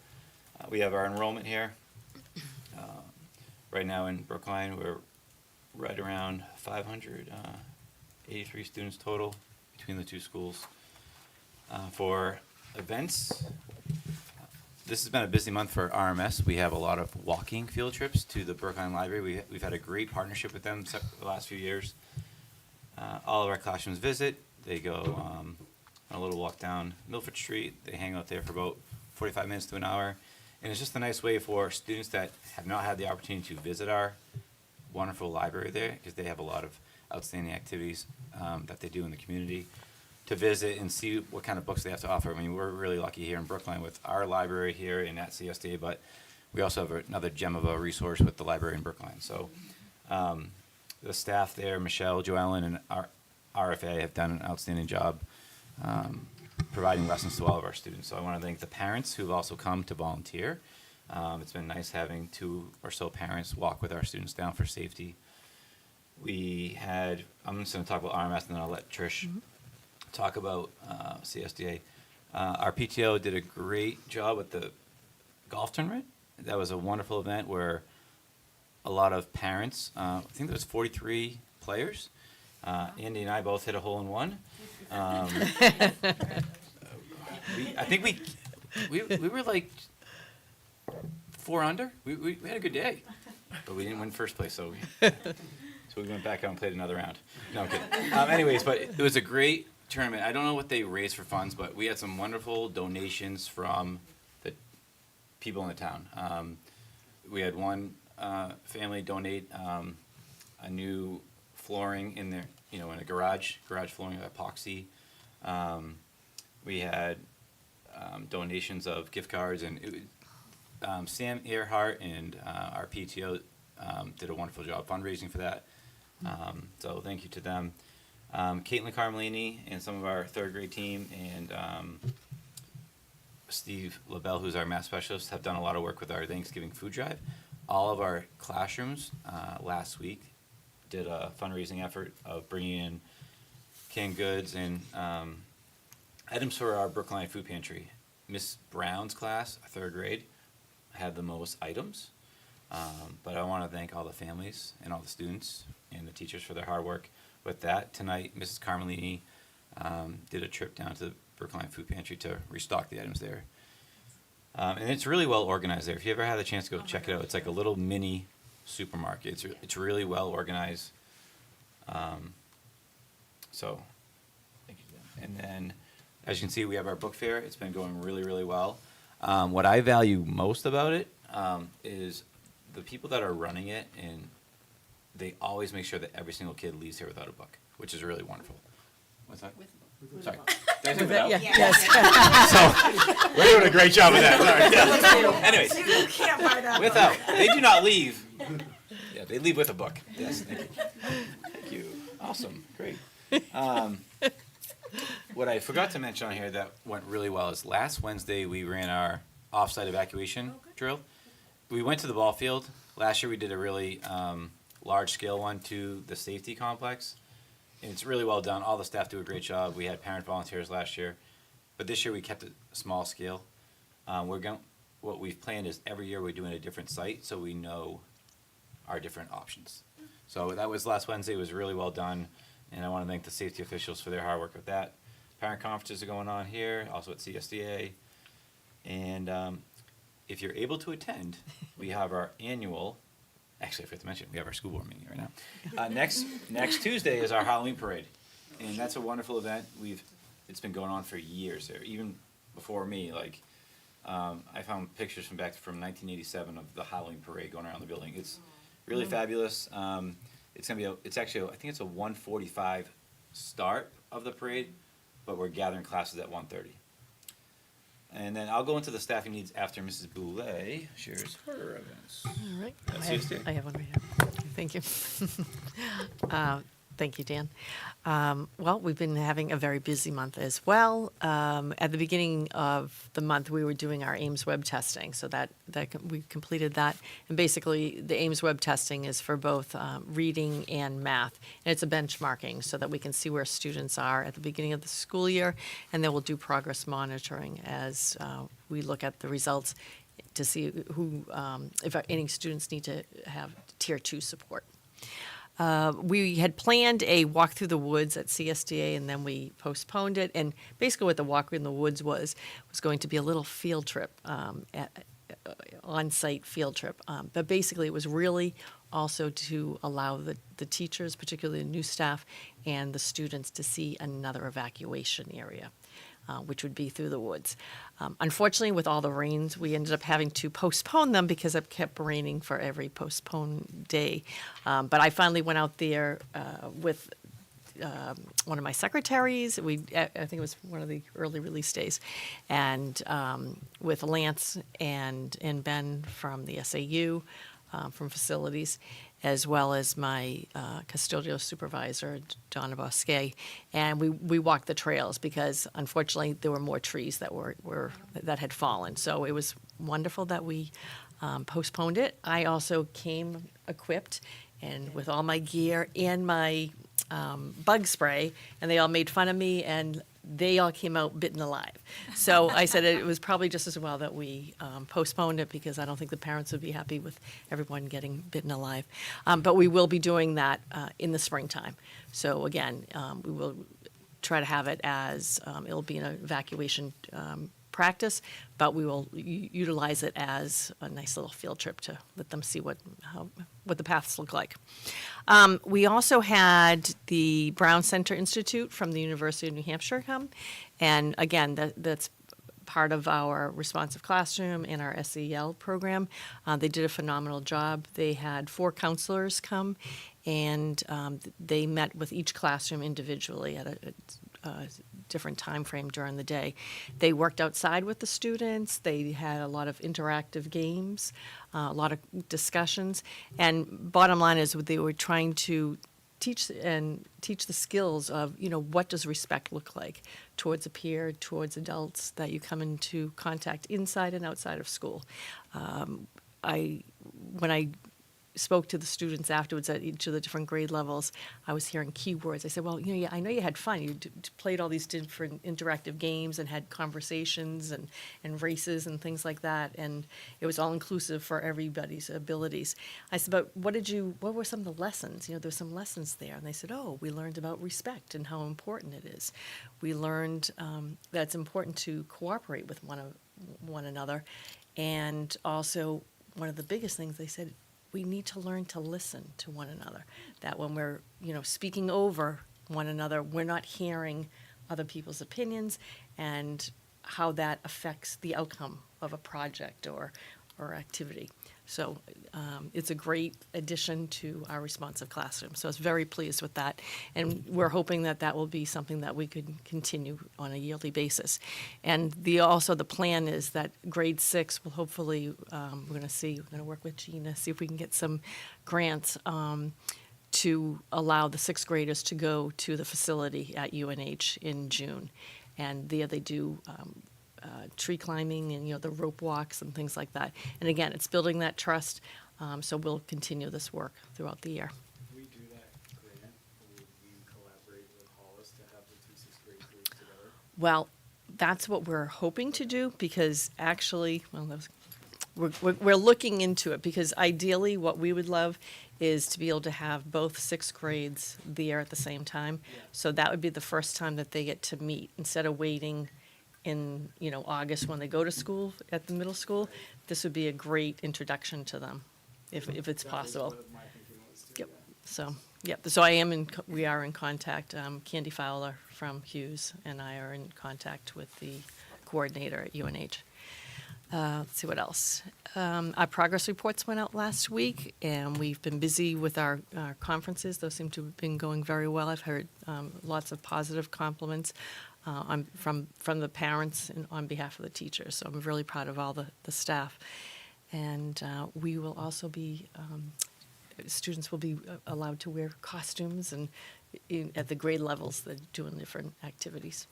We have our enrollment here. Right now in Brookline, we're right around 583 students total between the two schools. For events, this has been a busy month for RMS. We have a lot of walking field trips to the Brookline Library. We've had a great partnership with them the last few years. All of our classrooms visit. They go on a little walk down Milford Street. They hang out there for about 45 minutes to an hour. And it's just a nice way for students that have not had the opportunity to visit our wonderful library there, because they have a lot of outstanding activities that they do in the community, to visit and see what kind of books they have to offer. I mean, we're really lucky here in Brookline with our library here and at CSD, but we also have another gem of a resource with the library in Brookline. So the staff there, Michelle, Joellen, and our RFA have done an outstanding job providing lessons to all of our students. So I want to thank the parents who've also come to volunteer. It's been nice having 2 or so parents walk with our students down for safety. I'm just going to talk about RMS and then I'll let Trish talk about CSDA. Our PTO did a great job with the golf tournament. That was a wonderful event where a lot of parents, I think there was 43 players. Andy and I both hit a hole in one. I think we were like 4 under. We had a good day, but we didn't win first place, so we went back out and played another round. No, I'm kidding. Anyways, but it was a great tournament. I don't know what they raised for funds, but we had some wonderful donations from the people in the town. We had one family donate a new flooring in their, in a garage flooring with epoxy. We had donations of gift cards, and Sam Earhart and our PTO did a wonderful job fundraising for that. So thank you to them. Caitlin Carmelini and some of our 3rd grade team and Steve LaBelle, who's our math specialist, have done a lot of work with our Thanksgiving food drive. All of our classrooms last week did a fundraising effort of bringing in canned goods and items for our Brookline food pantry. Miss Brown's class, 3rd grade, had the most items, but I want to thank all the families and all the students and the teachers for their hard work with that. Tonight, Mrs. Carmelini did a trip down to the Brookline food pantry to restock the items there. And it's really well organized there. If you ever had a chance to go check it out, it's like a little mini supermarket. It's really well organized. So, thank you. And then, as you can see, we have our book fair. It's been going really, really well. What I value most about it is the people that are running it, and they always make sure that every single kid leaves here without a book, which is really wonderful. What's that? Sorry. Did I say without? Yeah, yes. So, we're doing a great job of that. Sorry. Anyways, You can't buy that. without, they do not leave. Yeah, they leave with a book. Yes, thank you. Thank you. Awesome, great. What I forgot to mention on here that went really well is last Wednesday we ran our off-site evacuation drill. We went to the ball field. Last year we did a really large-scale one to the safety complex. And it's really well done. All the staff do a great job. We had parent volunteers last year. But this year we kept it small scale. What we've planned is every year we're doing a different site so we know our different options. So that was last Wednesday. It was really well done. And I want to thank the safety officials for their hard work with that. Parent conferences are going on here, also at CSDA. And if you're able to attend, we have our annual, actually I forgot to mention, we have our school board meeting right now. Next Tuesday is our Halloween parade. And that's a wonderful event. It's been going on for years there, even before me. I found pictures from 1987 of the Halloween parade going around the building. It's really fabulous. It's gonna be it's actually I think it's a 1:45 start of the parade, but we're gathering classes at 1:30. And then I'll go into the staffing needs after Mrs. Boulay shares her events. All right. That's you, I have one right here. Thank you. Thank you, Dan. Well, we've been having a very busy month as well. At the beginning of the month, we were doing our Ames web testing, so we completed that. And basically, the Ames web testing is for both reading and math, and it's a benchmarking so that we can see where students are at the beginning of the school year, and then we'll do progress monitoring as we look at the results to see if any students need to have Tier 2 support. We had planned a walk through the woods at CSDA, and then we postponed it. And basically what the walk in the woods was going to be a little field trip, on-site field trip. But basically it was really also to allow the teachers, particularly the new staff, and the students to see another evacuation area. Which would be through the woods. Unfortunately, with all the rains, we ended up having to postpone them because it kept raining for every postponed day. But I finally went out there with one of my secretaries. I think it was one of the early release days, and with Lance and Ben from the SAU, from facilities, as well as my custodial supervisor, Donna Bosquet, and we walked the trails because unfortunately there were more trees that had fallen. So it was wonderful that we postponed it. I also came equipped and with all my gear and my bug spray, and they all made fun of me, and they all came out bitten alive. So I said it was probably just as well that we postponed it because I don't think the parents would be happy with everyone getting bitten alive. But we will be doing that in the springtime. So again, we will try to have it as, it'll be an evacuation practice, but we will utilize it as a nice little field trip to let them see what the paths look like. We also had the Brown Center Institute from the University of New Hampshire come, and again, that's part of our responsive classroom and our SEL program. They did a phenomenal job. They had 4 counselors come, and they met with each classroom individually at a different time frame during the day. They worked outside with the students. They had a lot of interactive games, a lot of discussions, and bottom line is they were trying to teach the skills of, what does respect look like towards a peer, towards adults that you come into contact inside and outside of school. When I spoke to the students afterwards at each of the different grade levels, I was hearing keywords. I said, well, I know you had fun. You played all these different interactive games and had conversations and races and things like that, and it was all inclusive for everybody's abilities. I said, but what were some of the lessons? There were some lessons there. And they said, we learned about respect and how important it is. We learned that it's important to cooperate with one another. And also, one of the biggest things they said, we need to learn to listen to one another. That when we're, speaking over one another, we're not hearing other people's opinions and how that affects the outcome of a project or or activity. So it's a great addition to our responsive classroom. So I was very pleased with that. And we're hoping that that will be something that we could continue on a yearly basis. And also the plan is that grade 6 will hopefully, we're going to work with Gina, see if we can get some grants to allow the 6th graders to go to the facility at UNH in June. And there they do tree climbing and, the rope walks and things like that. And again, it's building that trust, so we'll continue this work throughout the year. If we do that grant, would we collaborate with Hollis to have the 2 6th grade groups together? Well, that's what we're hoping to do, because actually, we're looking into it, because ideally, what we would love is to be able to have both 6th grades there at the same time. Yeah. So that would be the first time that they get to meet, instead of waiting in, August when they go to school at the middle school. This would be a great introduction to them, if it's That was possible. what my thinking was too, Yep. yeah. So, we are in contact. Candy Fowler from Hughes and I are in contact with the coordinator at UNH. Let's see what else. Our progress reports went out last week, and we've been busy with our conferences. Those seem to have been going very well. I've heard lots of positive compliments from the parents and on behalf of the teachers. So I'm really proud of all the staff. And we will also be, students will be allowed to wear costumes and at the grade levels, they're doing different activities.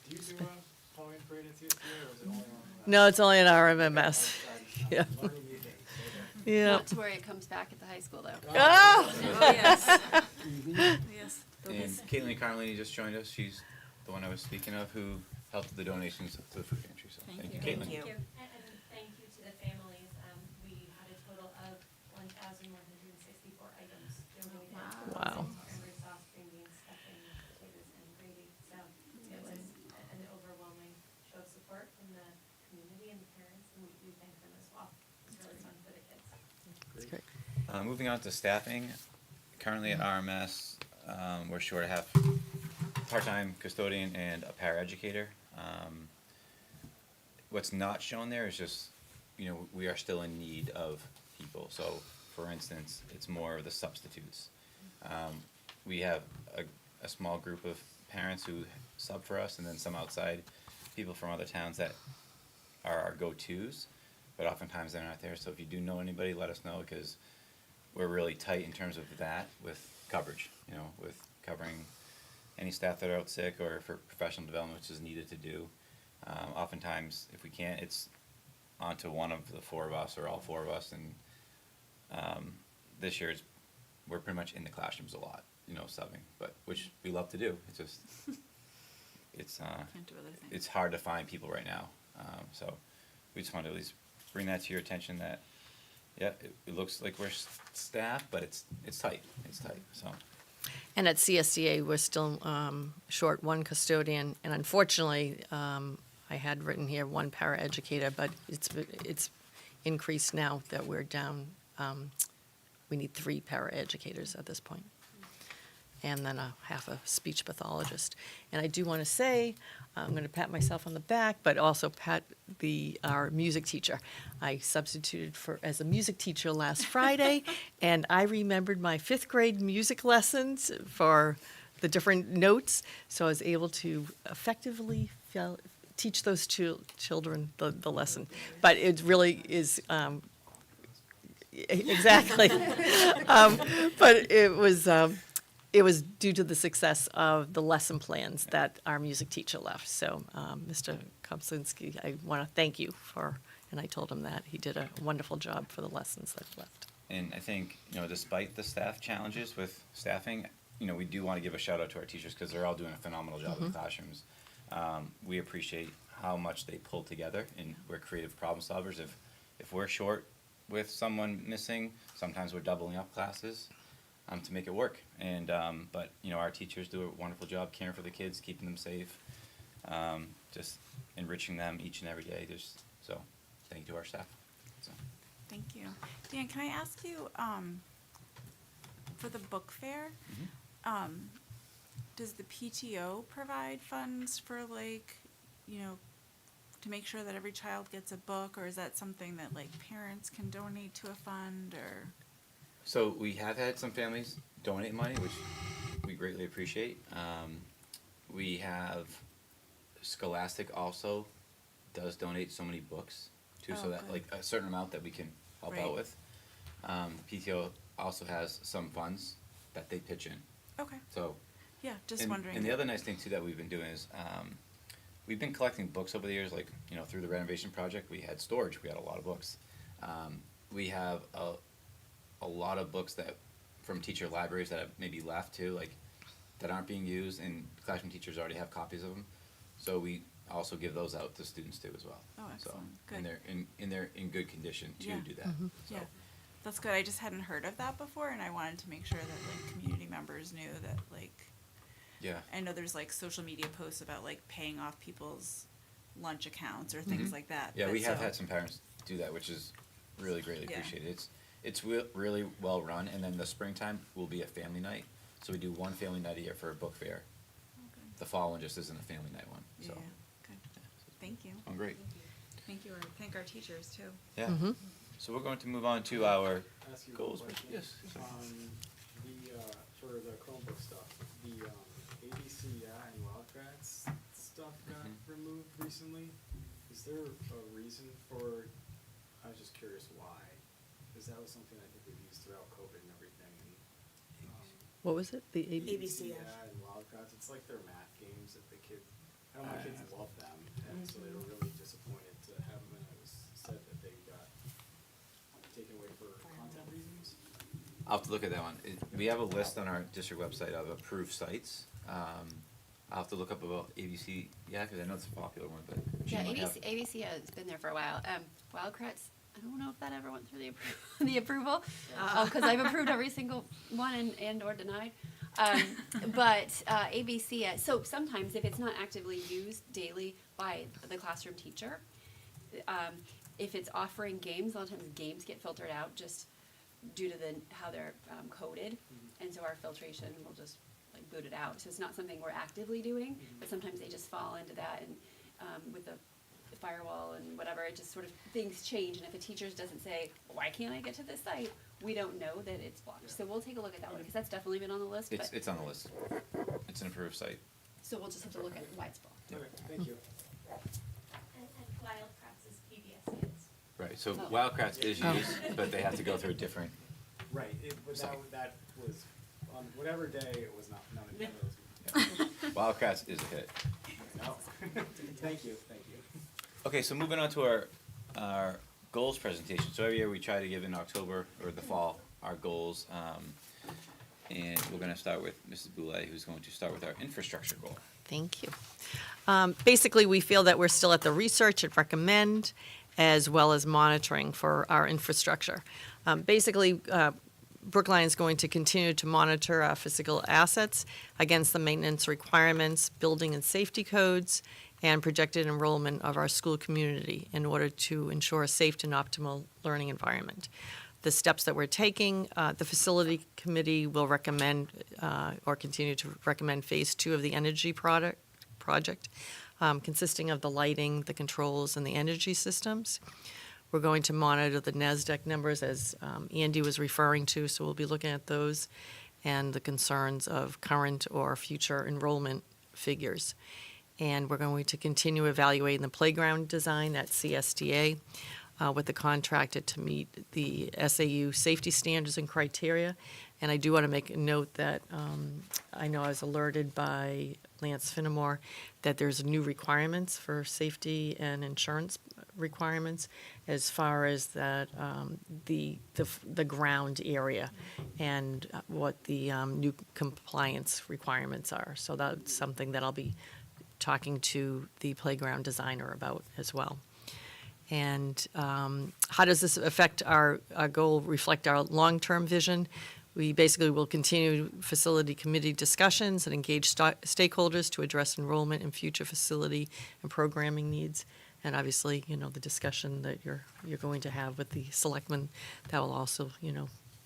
Do you do a Halloween parade at CSDA, or is it only on? No, it's only an RMMS. Yeah. I'm learning new things, okay. Yeah. Not to worry, it comes back at the high school, though. Oh! Oh, yes. Yes. And Caitlin Carlini just joined us. She's the one I was speaking of who helped with the donations to the food pantry. So thank you, Caitlin. Thank you. And thank you to the families. We had a total of 1,164 items donated. Wow. Cranberry sauce, green beans, stuffing, potatoes, and gravy. So it was an overwhelming show of support from the community and the parents, and we thank them as well. It's really fun for the kids. That's great. Moving on to staffing. Currently at RMS, we're short of half part-time custodian and a paraeducator. What's not shown there is just, we are still in need of people. So, for instance, it's more of the substitutes. We have a small group of parents who sub for us, and then some outside people from other towns that are our go-tos, but oftentimes they're not there. So if you do know anybody, let us know, because we're really tight in terms of that with coverage, with covering any staff that are out sick or for professional development, which is needed to do. Oftentimes, if we can't, it's onto one of the 4 of us or all 4 of us. And this year, we're pretty much in the classrooms a lot, subbing, but which we love to do. It's just, Can't do other things. it's hard to find people right now. So we just wanted to at least bring that to your attention that, yeah, it looks like we're staffed, but it's tight. It's tight. So. And at CSDA, we're still short 1 custodian, and unfortunately, I had written here 1 paraeducator, but it's increased now that we're down. We need 3 paraeducators at this point, and then half a speech pathologist. And I do want to say, I'm going to pat myself on the back, but also pat our music teacher. I substituted as a music teacher last Friday, and I remembered my 5th grade music lessons for the different notes, so I was able to effectively teach those children the lesson. But it really is exactly. But it was due to the success of the lesson plans that our music teacher left. So, Mr. Kopsinski, I want to thank you and I told him that. He did a wonderful job for the lessons that left. And I think, despite the staff challenges with staffing, we do want to give a shout out to our teachers, because they're all doing a phenomenal job in the classrooms. We appreciate how much they pull together, and we're creative problem solvers. If we're short with someone missing, sometimes we're doubling up classes to make it work. And but our teachers do a wonderful job caring for the kids, keeping them safe, just enriching them each and every day. So thank you to our staff. So. Thank you. Dan, can I ask you, for the book fair, does the PTO provide funds for to make sure that every child gets a book, or is that something that like parents can donate to a fund, or? So we have had some families donate money, which we greatly appreciate. We have Scholastic also does donate so many books too, Oh, so that good. like a certain amount that we can help Right. out with. PTO also has some funds that they pitch in. Okay, So yeah, just and, wondering. And the other nice thing too that we've been doing is we've been collecting books over the years, like, you know, through the renovation project. We had storage. We had a lot of books. We have a lot of books that from teacher libraries that have maybe left too, like that aren't being used, and classroom teachers already have copies of them. So we also give those out to students too as well. Oh, So, excellent. and Good. they're in good condition to Yeah. do that. So. Yeah, that's good. I just hadn't heard of that before, and I wanted to make sure that like community members knew that like. Yeah. I know there's like social media posts about like paying off people's lunch accounts or things Mhm. like that. Yeah, but we have so- had some parents do that, which is really greatly Yeah. appreciated. It's really well run, and then the springtime will be a family night. So we do one family night a year for a book fair. Okay. The fall one just isn't a family night one. Yeah, So good. Thank you. I'm great. Thank you, or thank our teachers too. Yeah. Mhm. So we're going to move on to our Ask you one goals. question. Yes. For the Chromebook stuff, the ABC and Wildcrats stuff got Mhm. removed recently. Is there a reason for, I was just curious why, because that was something I think we've used throughout COVID and everything, and, What was it? The ABC and Wildcrats, it's like their math games that the kids, I know my kids love them, and so they were really disappointed to have them, and it was said that they got taken away for content reasons. I'll have to look at that one. We have a list on our district website of approved sites. I'll have to look up about ABC, yeah, because I know it's a popular one, but. she Yeah, might have- ABC has been there for a while. Wildcrats, I don't know if that ever went through the the approval, because I've approved every single one and or denied. But ABC, so sometimes if it's not actively used daily by the classroom teacher, if it's offering games, a lot of times games get filtered out just due to how they're coded, and so our filtration will just like boot it out. So it's not something we're actively doing, but sometimes they just fall into that, and with the firewall and whatever, it just sort of, things change, and if a teacher doesn't say, why can't I get to this site, we don't know that it's blocked. So we'll take a look at that one, because that's definitely been on the list, but, It's on the list. It's an approved site. so we'll just have to look at why it's blocked. Okay, thank you. And Wildcrats is PBS kids. Right, so Oh. Wildcrats is used, but they have to go through a different, Right, but Site. that was, on whatever day, it was not, none of those. yeah. Wildcrats is a hit. No, thank you. Okay, so moving on to our goals presentation. So every year we try to give in October or the fall our goals. And we're gonna start with Mrs. Boulay, who's going to start with our infrastructure goal. Thank you. Basically, we feel that we're still at the research and recommend, as well as monitoring for our infrastructure. Basically, Brookline is going to continue to monitor our physical assets against the maintenance requirements, building and safety codes, and projected enrollment of our school community in order to ensure a safe and optimal learning environment. The steps that we're taking, the facility committee will recommend or continue to recommend phase 2 of the energy project, consisting of the lighting, the controls, and the energy systems. We're going to monitor the NASDAQ numbers, as Andy was referring to, so we'll be looking at those and the concerns of current or future enrollment figures. And we're going to continue evaluating the playground design at CSDA with the contractor to meet the SAU safety standards and criteria. And I do want to make a note that I know I was alerted by Lance Finnemore that there's new requirements for safety and insurance requirements as far as that the ground area and what the new compliance requirements are. So that's something that I'll be talking to the playground designer about as well. And how does this affect our goal, reflect our long-term vision? We basically will continue facility committee discussions and engage stakeholders to address enrollment and future facility and programming needs. And obviously, the discussion that you're going to have with the selectmen, that will also,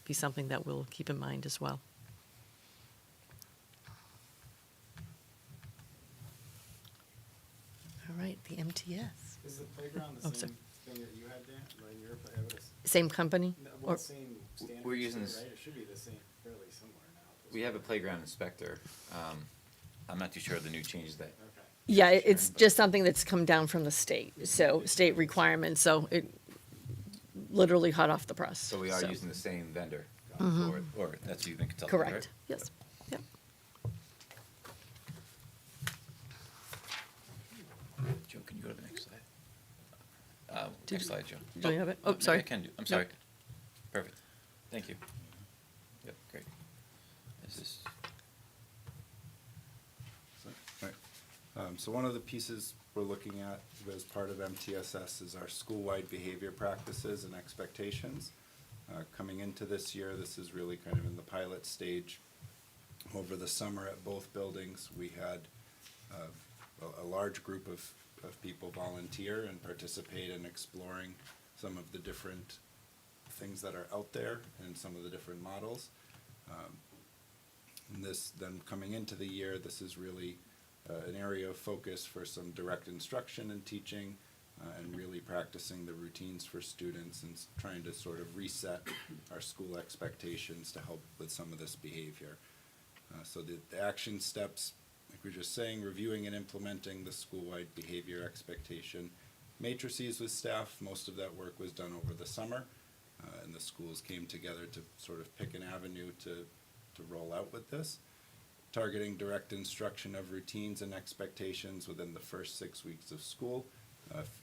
be something that we'll keep in mind as well. All right. The MTS. Is the playground Oh, the sorry. same thing that you had, Dan, right, in your, I would Same company? well, Or- same standards, We're using too, this- right? It should be the same, fairly similar now. We have a playground inspector. I'm not too sure of the new changes that. Okay. Yeah, Sharon, it's but- just something that's come down from the state, so state requirements, so it literally hot off the press. So we are using the same vendor going forward, or that's who you've been consulting, right? Correct, yes, yep. Joe, can you go to the next slide? Did Next you- slide, Joe. do you have it? Oh, maybe sorry. I can do, I'm No. sorry. Perfect. Thank you. Yep, great. This is, Right. So one of the pieces we're looking at as part of MTSS is our school-wide behavior practices and expectations. Coming into this year, this is really kind of in the pilot stage. Over the summer at both buildings, we had a large group of people volunteer and participate in exploring some of the different things that are out there and some of the different models. And this, then coming into the year, this is really an area of focus for some direct instruction and teaching, and really practicing the routines for students and trying to sort of reset our school expectations to help with some of this behavior. So the action steps, like we were just saying, reviewing and implementing the school-wide behavior expectation matrices with staff. Most of that work was done over the summer, and the schools came together to sort of pick an avenue to roll out with this. Targeting direct instruction of routines and expectations within the first 6 weeks of school.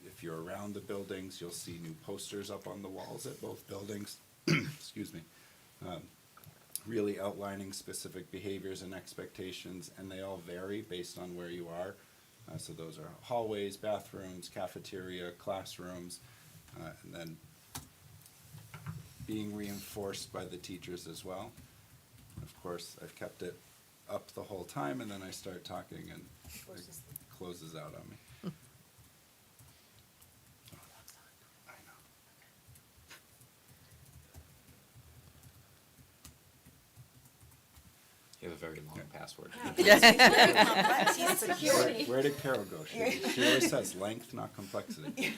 If you're around the buildings, you'll see new posters up on the walls at both buildings. Excuse me. Really outlining specific behaviors and expectations, and they all vary based on where you are. So those are hallways, bathrooms, cafeteria, classrooms, and then being reinforced by the teachers as well. Of course, I've kept it up the whole time, and then I start talking and it closes out on me. I know. you have a very long password. He's secure. Where did Carol go? She always says length, not complexity.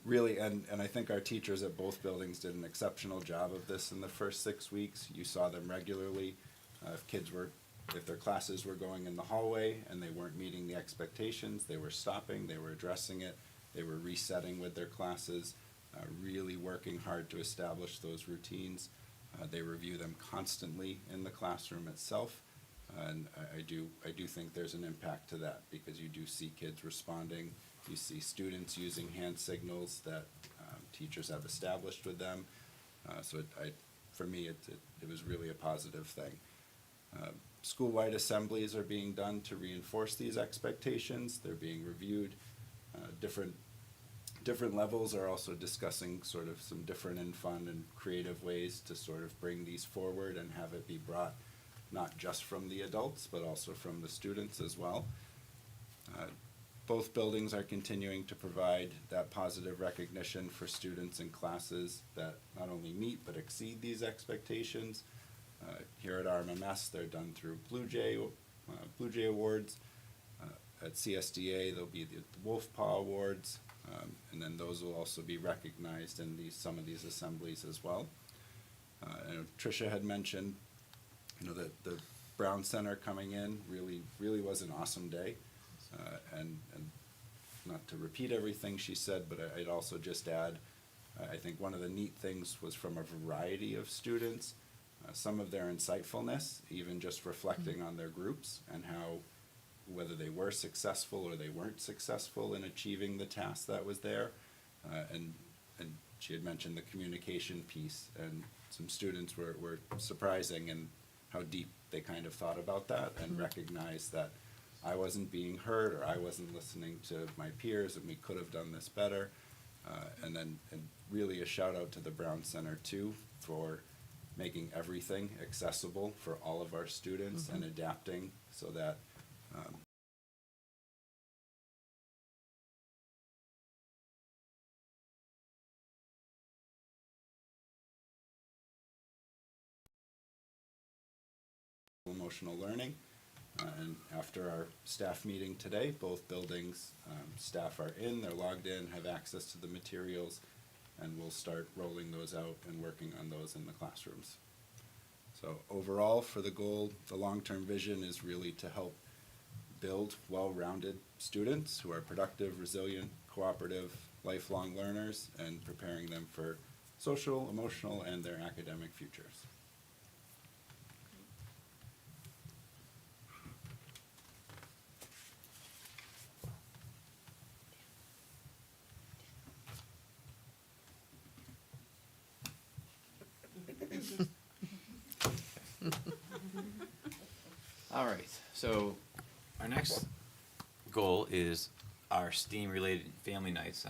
Really, and I think our teachers at both buildings did an exceptional job of this in the first 6 weeks. You saw them regularly. If their classes were going in the hallway and they weren't meeting the expectations, they were stopping, they were addressing it, they were resetting with their classes, really working hard to establish those routines. They review them constantly in the classroom itself, and I do think there's an impact to that, because you do see kids responding, you see students using hand signals that teachers have established with them. For me, it was really a positive thing. School-wide assemblies are being done to reinforce these expectations. They're being reviewed. Different levels are also discussing sort of some different and fun and creative ways to sort of bring these forward and have it be brought not just from the adults, but also from the students as well. Both buildings are continuing to provide that positive recognition for students in classes that not only meet but exceed these expectations. Here at RMMS, they're done through Blue Jay Awards. At CSDA, there'll be the Wolf Paw Awards, and then those will also be recognized in some of these assemblies as well. And Tricia had mentioned, that the Brown Center coming in really was an awesome day. And not to repeat everything she said, but I'd also just add, I think one of the neat things was from a variety of students, some of their insightfulness, even just reflecting on their groups and how, whether they were successful or they weren't successful in achieving the task that was there. And she had mentioned the communication piece, and some students were surprising in how deep they kind of thought about that and recognized that I wasn't being heard, or I wasn't listening to my peers, and we could have done this better. And really a shout out to the Brown Center too for making everything accessible for all of our students and adapting so that emotional learning. And after our staff meeting today, both buildings, staff are in, they're logged in, have access to the materials, and we'll start rolling those out and working on those in the classrooms. So overall, for the goal, the long-term vision is really to help build well-rounded students who are productive, resilient, cooperative, lifelong learners, and preparing them for social, emotional, and their academic futures. All right, so our next goal is our STEAM-related family nights.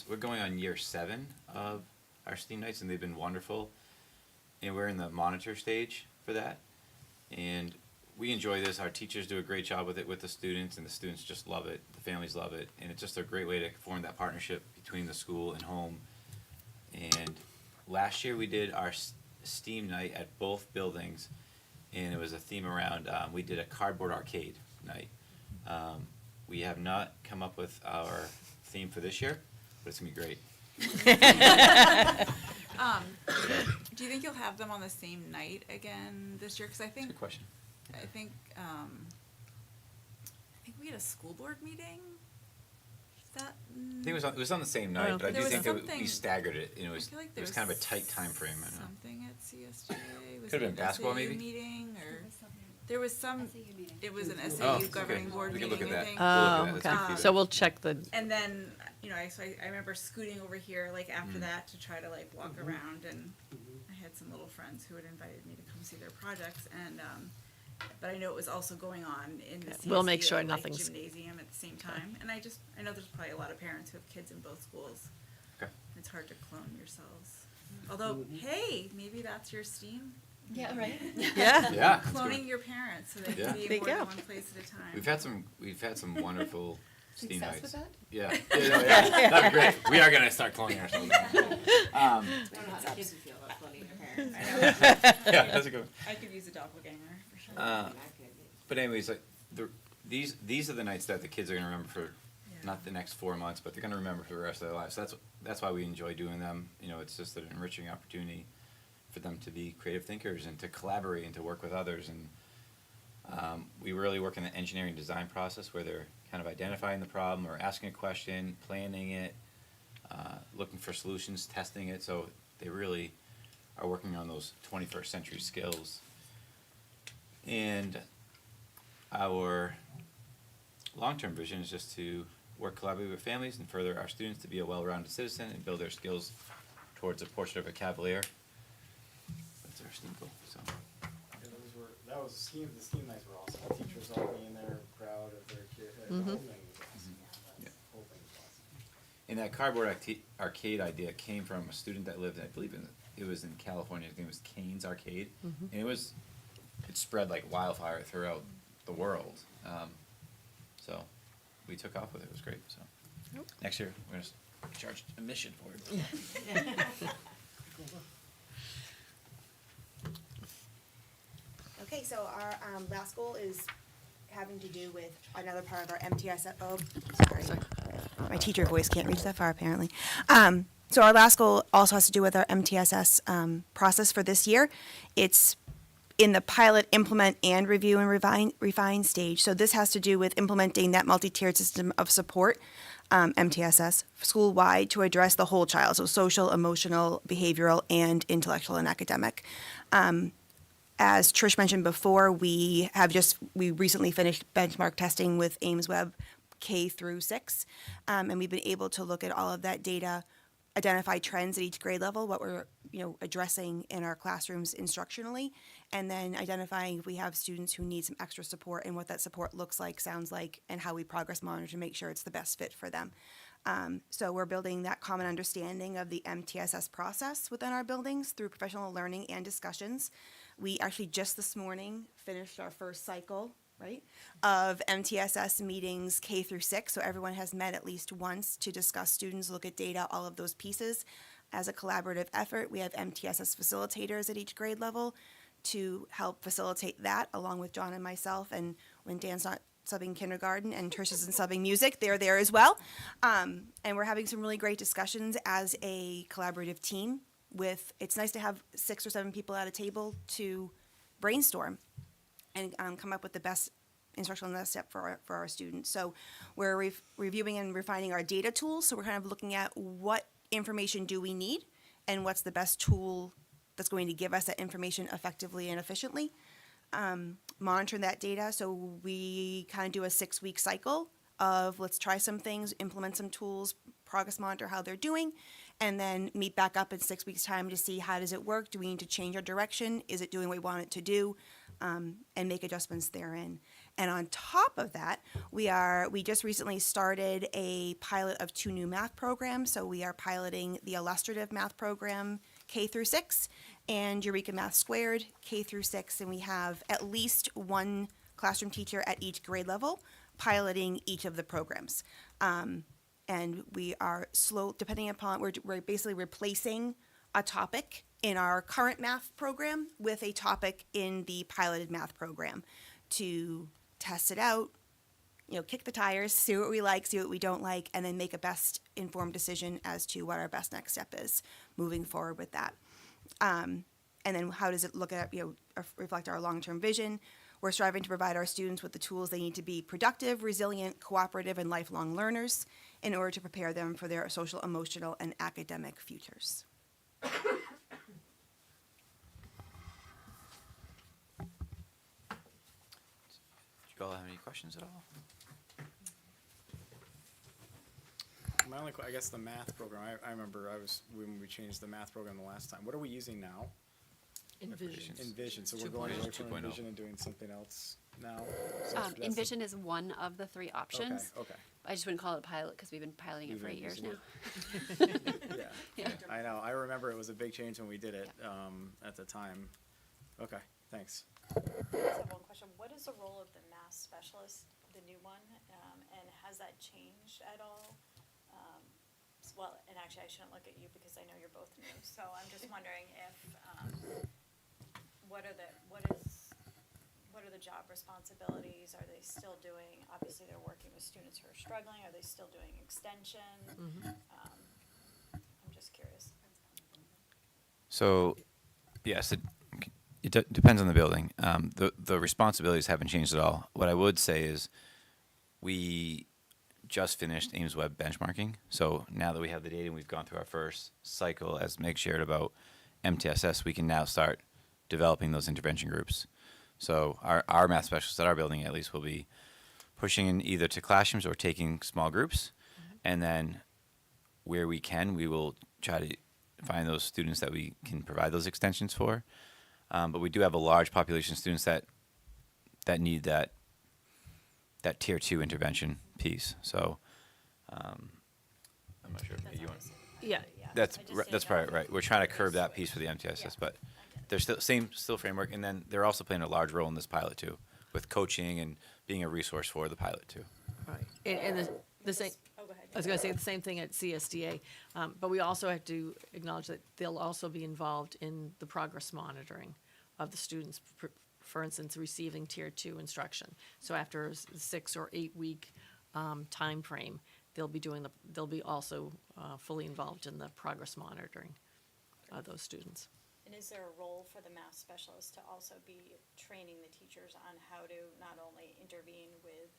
We're going on year 7 of our STEAM nights, and they've been wonderful. And we're in the monitor stage for that. And we enjoy this. Our teachers do a great job with it with the students, and the students just love it. The families love it. And it's just a great way to form that partnership between the school and home. And last year we did our STEAM night at both buildings, and it was a theme around, we did a cardboard arcade night. We have not come up with our theme for this year, but it's gonna be great. Do you think you'll have them on the same night again this year? Because I think Good question. I think we had a school board meeting. Is that? I think it was on the same night, but I There do was think that we something- staggered it. You know, I feel like it there was kind of a tight time frame. I don't know. Something at CSJ. Was Could've it been an basketball, SAU maybe? meeting or there was some. It was an Oh, SAU okay. governing board We meeting. can look at I that. think. We'll look at Oh, that. That's okay. good feedback. So we'll check the, And then, I remember scooting over here like after that to try to like walk around, and I had some little friends who had invited me to come see their projects, and but I know it was also going on in the We'll make CSU, sure like, nothing's- gymnasium at the same time, and I know there's probably a lot of parents who have kids in both schools. Okay. It's hard to clone yourselves. Although, hey, maybe that's your STEAM. Yeah, right. yeah. Yeah. that's Cloning good. your parents so they Yeah. can be There in you more than go. one place at a time. We've had some wonderful STEAM Success nights. with that? Yeah. Yeah, that'd be great. We are gonna start cloning ourselves. I don't know how the kids would feel about cloning their parents. Yeah, that's a good one. I could use a doppelganger for sure. But anyways, like these are the nights that the kids are gonna remember for not the next 4 months, but they're gonna remember for the rest of their lives. So that's why we enjoy doing them. You know, it's just an enriching opportunity for them to be creative thinkers and to collaborate and to work with others. And we really work in the engineering design process where they're kind of identifying the problem or asking a question, planning it, looking for solutions, testing it. So they really are working on those 21st century skills. And our long-term vision is just to work collaboratively with families and further our students to be a well-rounded citizen and build their skills towards a portrait of a cavalier. That's our STEAM goal, so. Yeah, the STEAM nights were awesome. The teachers all being there, proud of their kid. The whole thing was awesome. Yeah. The whole thing was awesome. And that cardboard arcade idea came from a student that lived, I believe, it was in California. His name was Kane's Arcade, and it spread like wildfire throughout the world. So we took off with it. It was great. So next year we're gonna charge admission for it. Okay, so our last goal is having to do with another part of our MTS. Oh, sorry. My teacher voice can't reach that far, apparently. So our last goal also has to do with our MTSS process for this year. It's in the pilot, implement, and review and refine stage. So this has to do with implementing that multi-tiered system of support, MTSS, school-wide to address the whole child, so social, emotional, behavioral, and intellectual and academic. As Trish mentioned before, we recently finished benchmark testing with Ames Web K through 6, and we've been able to look at all of that data, identify trends at each grade level, what we're addressing in our classrooms instructionally, and then identifying if we have students who need some extra support and what that support looks like, sounds like, and how we progress monitor to make sure it's the best fit for them. So we're building that common understanding of the MTSS process within our buildings through professional learning and discussions. We actually just this morning finished our first cycle, right, of MTSS meetings K through 6. So everyone has met at least once to discuss students, look at data, all of those pieces. As a collaborative effort, we have MTSS facilitators at each grade level to help facilitate that along with John and myself. And when Dan's not subbing kindergarten and Trish isn't subbing music, they're there as well. And we're having some really great discussions as a collaborative team it's nice to have 6 or 7 people at a table to brainstorm and come up with the best instructional next step for our students. So we're reviewing and refining our data tools. So we're kind of looking at what information do we need and what's the best tool that's going to give us that information effectively and efficiently. Monitoring that data. So we kind of do a 6-week cycle of let's try some things, implement some tools, progress monitor how they're doing, and then meet back up in 6 weeks' time to see how does it work. Do we need to change our direction? Is it doing what we want it to do? And make adjustments therein. And on top of that, we just recently started a pilot of 2 new math programs. So we are piloting the illustrative math program K through 6 and Eureka Math Squared K through 6, and we have at least 1 classroom teacher at each grade level piloting each of the programs. And we are depending upon, we're basically replacing a topic in our current math program with a topic in the piloted math program to test it out, kick the tires, see what we like, see what we don't like, and then make a best informed decision as to what our best next step is moving forward with that. And then how does it reflect our long-term vision? We're striving to provide our students with the tools they need to be productive, resilient, cooperative, and lifelong learners in order to prepare them for their social, emotional, and academic futures. Do you all have any questions at all? My only, I guess the math program, I remember when we changed the math program the last time. What are we using now? Envision. Envision, so we're 2.0. going away from 2.0. Envision and doing something else now? Envision is one of the 3 options. Okay. I just wouldn't call it a pilot because we've been piloting it for 8 years now. Yeah, Yeah. I know. I remember it was a big change when we did it at the time. Okay, thanks. I just have one question. What is the role of the math specialist, the new one, and has that changed at all? Well, and actually, I shouldn't look at you because I know you're both new. So I'm just wondering if what are the job responsibilities? Are they still doing? Obviously, they're working with students who are struggling. Are they still doing extension? I'm just curious. So, yes, it depends on the building. The responsibilities haven't changed at all. What I would say is we just finished Ames Web benchmarking. So now that we have the data and we've gone through our first cycle, as Meg shared about MTSS, we can now start developing those intervention groups. So our math specialists at our building at least will be pushing in either to classrooms or taking small groups. And then where we can, we will try to find those students that we can provide those extensions for. But we do have a large population of students that need that tier 2 intervention piece. So I'm not sure. That's You want? obviously Yeah. That's I just right, didn't that's know probably if right. it We're trying to was curb that like- piece for the MTSS, Yeah. but Okay. they're still framework, and then they're also playing a large role in this pilot too, with coaching and being a resource for the pilot too. Right. And the same, Oh, go ahead. I was going to say the same thing at CSDA, but we also have to acknowledge that they'll also be involved in the progress monitoring of the students, for instance, receiving tier 2 instruction. So after a 6 or 8 week time frame, they'll be also fully involved in the progress monitoring of those students. And is there a role for the math specialist to also be training the teachers on how to not only intervene with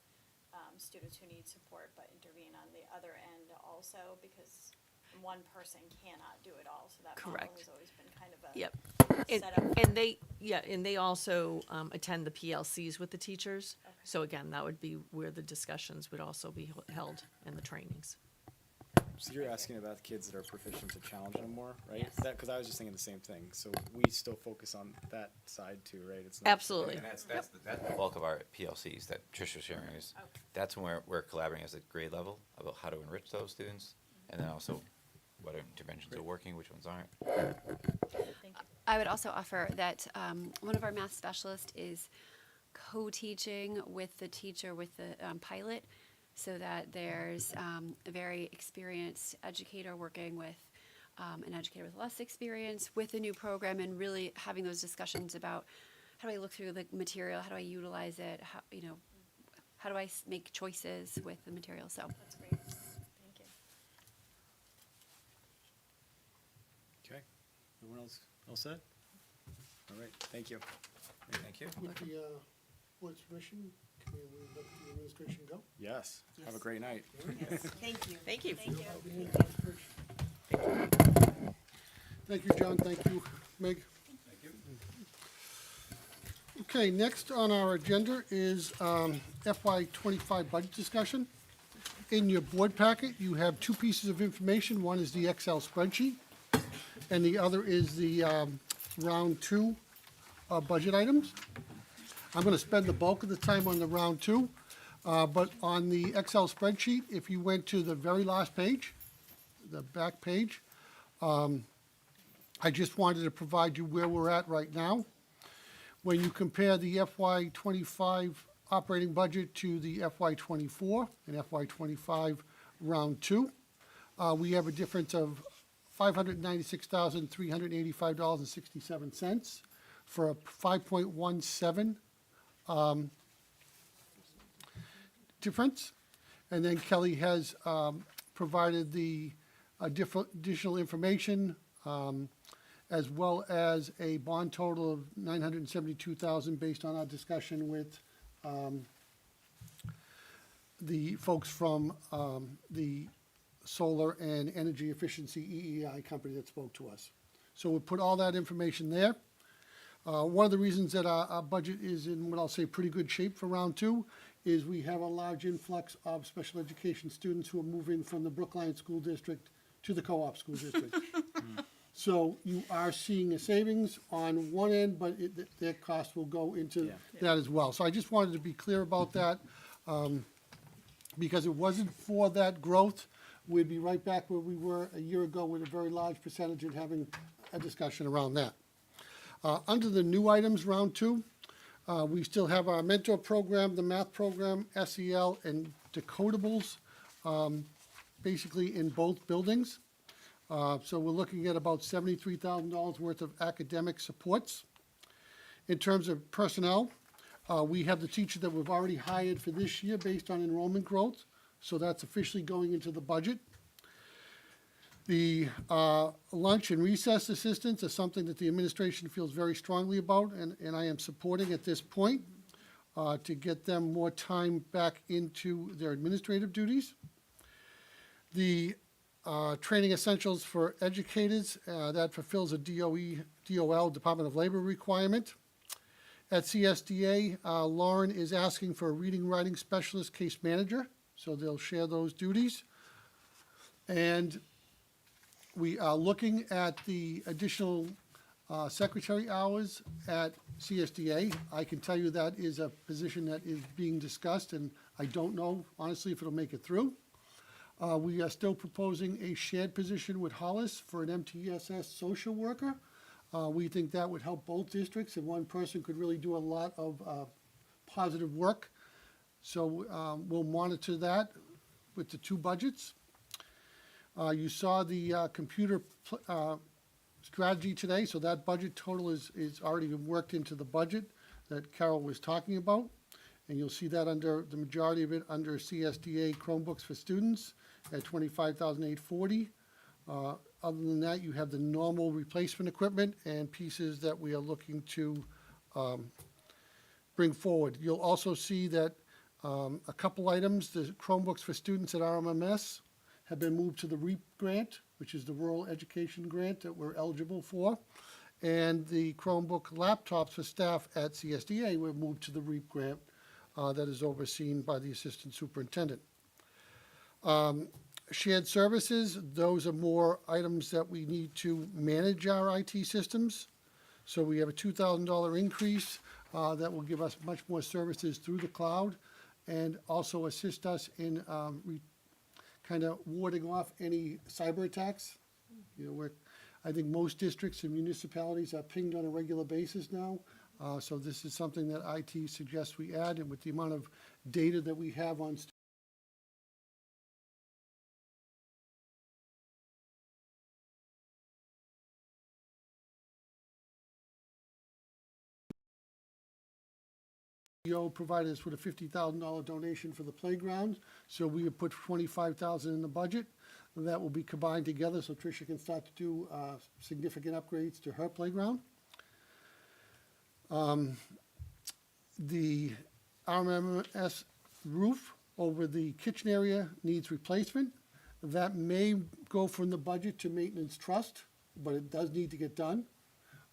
students who need support, but intervene on the other end also? Because one person cannot do it all, so that model Correct. has always been kind of a Yep. setup. And they also attend the PLCs with the teachers. Okay. So again, that would be where the discussions would also be held in the trainings. So you're asking about the kids that are proficient to challenge them more, right? Yes. Because I was just thinking the same thing. So we still focus on that side too, right? It's not Absolutely. And that's the bulk of our PLCs that Trish was sharing is, Okay. that's when we're collaborating as a grade level about how to enrich those students, and then also what interventions are working, which ones aren't. Thank you. I would also offer that one of our math specialists is co-teaching with the teacher with the pilot, so that there's a very experienced educator working with an educator with less experience with the new program, and really having those discussions about how do I look through the material, how do I utilize it, how, how do I make choices with the material, so. That's great. Thank you. Okay. Everyone else all set? All right, thank you. Thank you. With the board's permission, can we let the administration go? Yes, have a Yes. great night. Yes, thank you. Thank you. Thank you. Thank you, John, thank you, Meg. Thank you. Okay, next on our agenda is FY '25 budget discussion. In your board packet, you have two pieces of information. One is the Excel spreadsheet, and the other is the round two budget items. I'm going to spend the bulk of the time on the round two, but on the Excel spreadsheet, if you went to the very last page, the back page, I just wanted to provide you where we're at right now. When you compare the FY '25 operating budget to the FY '24 and FY '25 round two, we have a difference of $596,385.67 for a 5.17 difference. And then Kelly has provided the additional information, as well as a bond total of $972,000 based on our discussion with the folks from the solar and energy efficiency EEI company that spoke to us. So we'll put all that information there. One of the reasons that our budget is in what I'll say pretty good shape for round two is we have a large influx of special education students who are moving from the Brookline School District to the co-op school district. So you are seeing a savings on one end, but their cost will go into that as well. So I just wanted to be clear about that, because it wasn't for that growth, we'd be right back where we were a year ago with a very large percentage and having a discussion around that. Under the new items, round two, we still have our mentor program, the math program, SEL, and decodables, basically in both buildings. So we're looking at about $73,000 worth of academic supports. In terms of personnel, we have the teacher that we've already hired for this year based on enrollment growth, so that's officially going into the budget. The lunch and recess assistants are something that the administration feels very strongly about, and I am supporting at this point to get them more time back into their administrative duties. The training essentials for educators, that fulfills a DOL, Department of Labor requirement. At CSDA, Lauren is asking for a reading writing specialist case manager, so they'll share those duties. And we are looking at the additional secretary hours at CSDA. I can tell you that is a position that is being discussed, and I don't know, honestly, if it'll make it through. We are still proposing a shared position with Hollis for an MTSS social worker. We think that would help both districts, and one person could really do a lot of positive work. So we'll monitor that with the two budgets. You saw the computer strategy today, so that budget total is already been worked into the budget that Carol was talking about. And you'll see that under, the majority of it under CSDA Chromebooks for students at $25,840. Other than that, you have the normal replacement equipment and pieces that we are looking to bring forward. You'll also see that a couple items, the Chromebooks for students at RMMS have been moved to the REAP grant, which is the Rural Education Grant that we're eligible for. And the Chromebook laptops for staff at CSDA were moved to the REAP grant that is overseen by the Assistant Superintendent. Shared services, those are more items that we need to manage our IT systems. So we have a $2,000 increase that will give us much more services through the cloud and also assist us in kind of warding off any cyber attacks. You know, I think most districts and municipalities are pinged on a regular basis now. So this is something that IT suggests we add, and with the amount of data that we have on CEO provided us with a $50,000 donation for the playground, so we have put $25,000 in the budget. That will be combined together, so Tricia can start to do significant upgrades to her playground. The RMS roof over the kitchen area needs replacement. That may go from the budget to maintenance trust, but it does need to get done.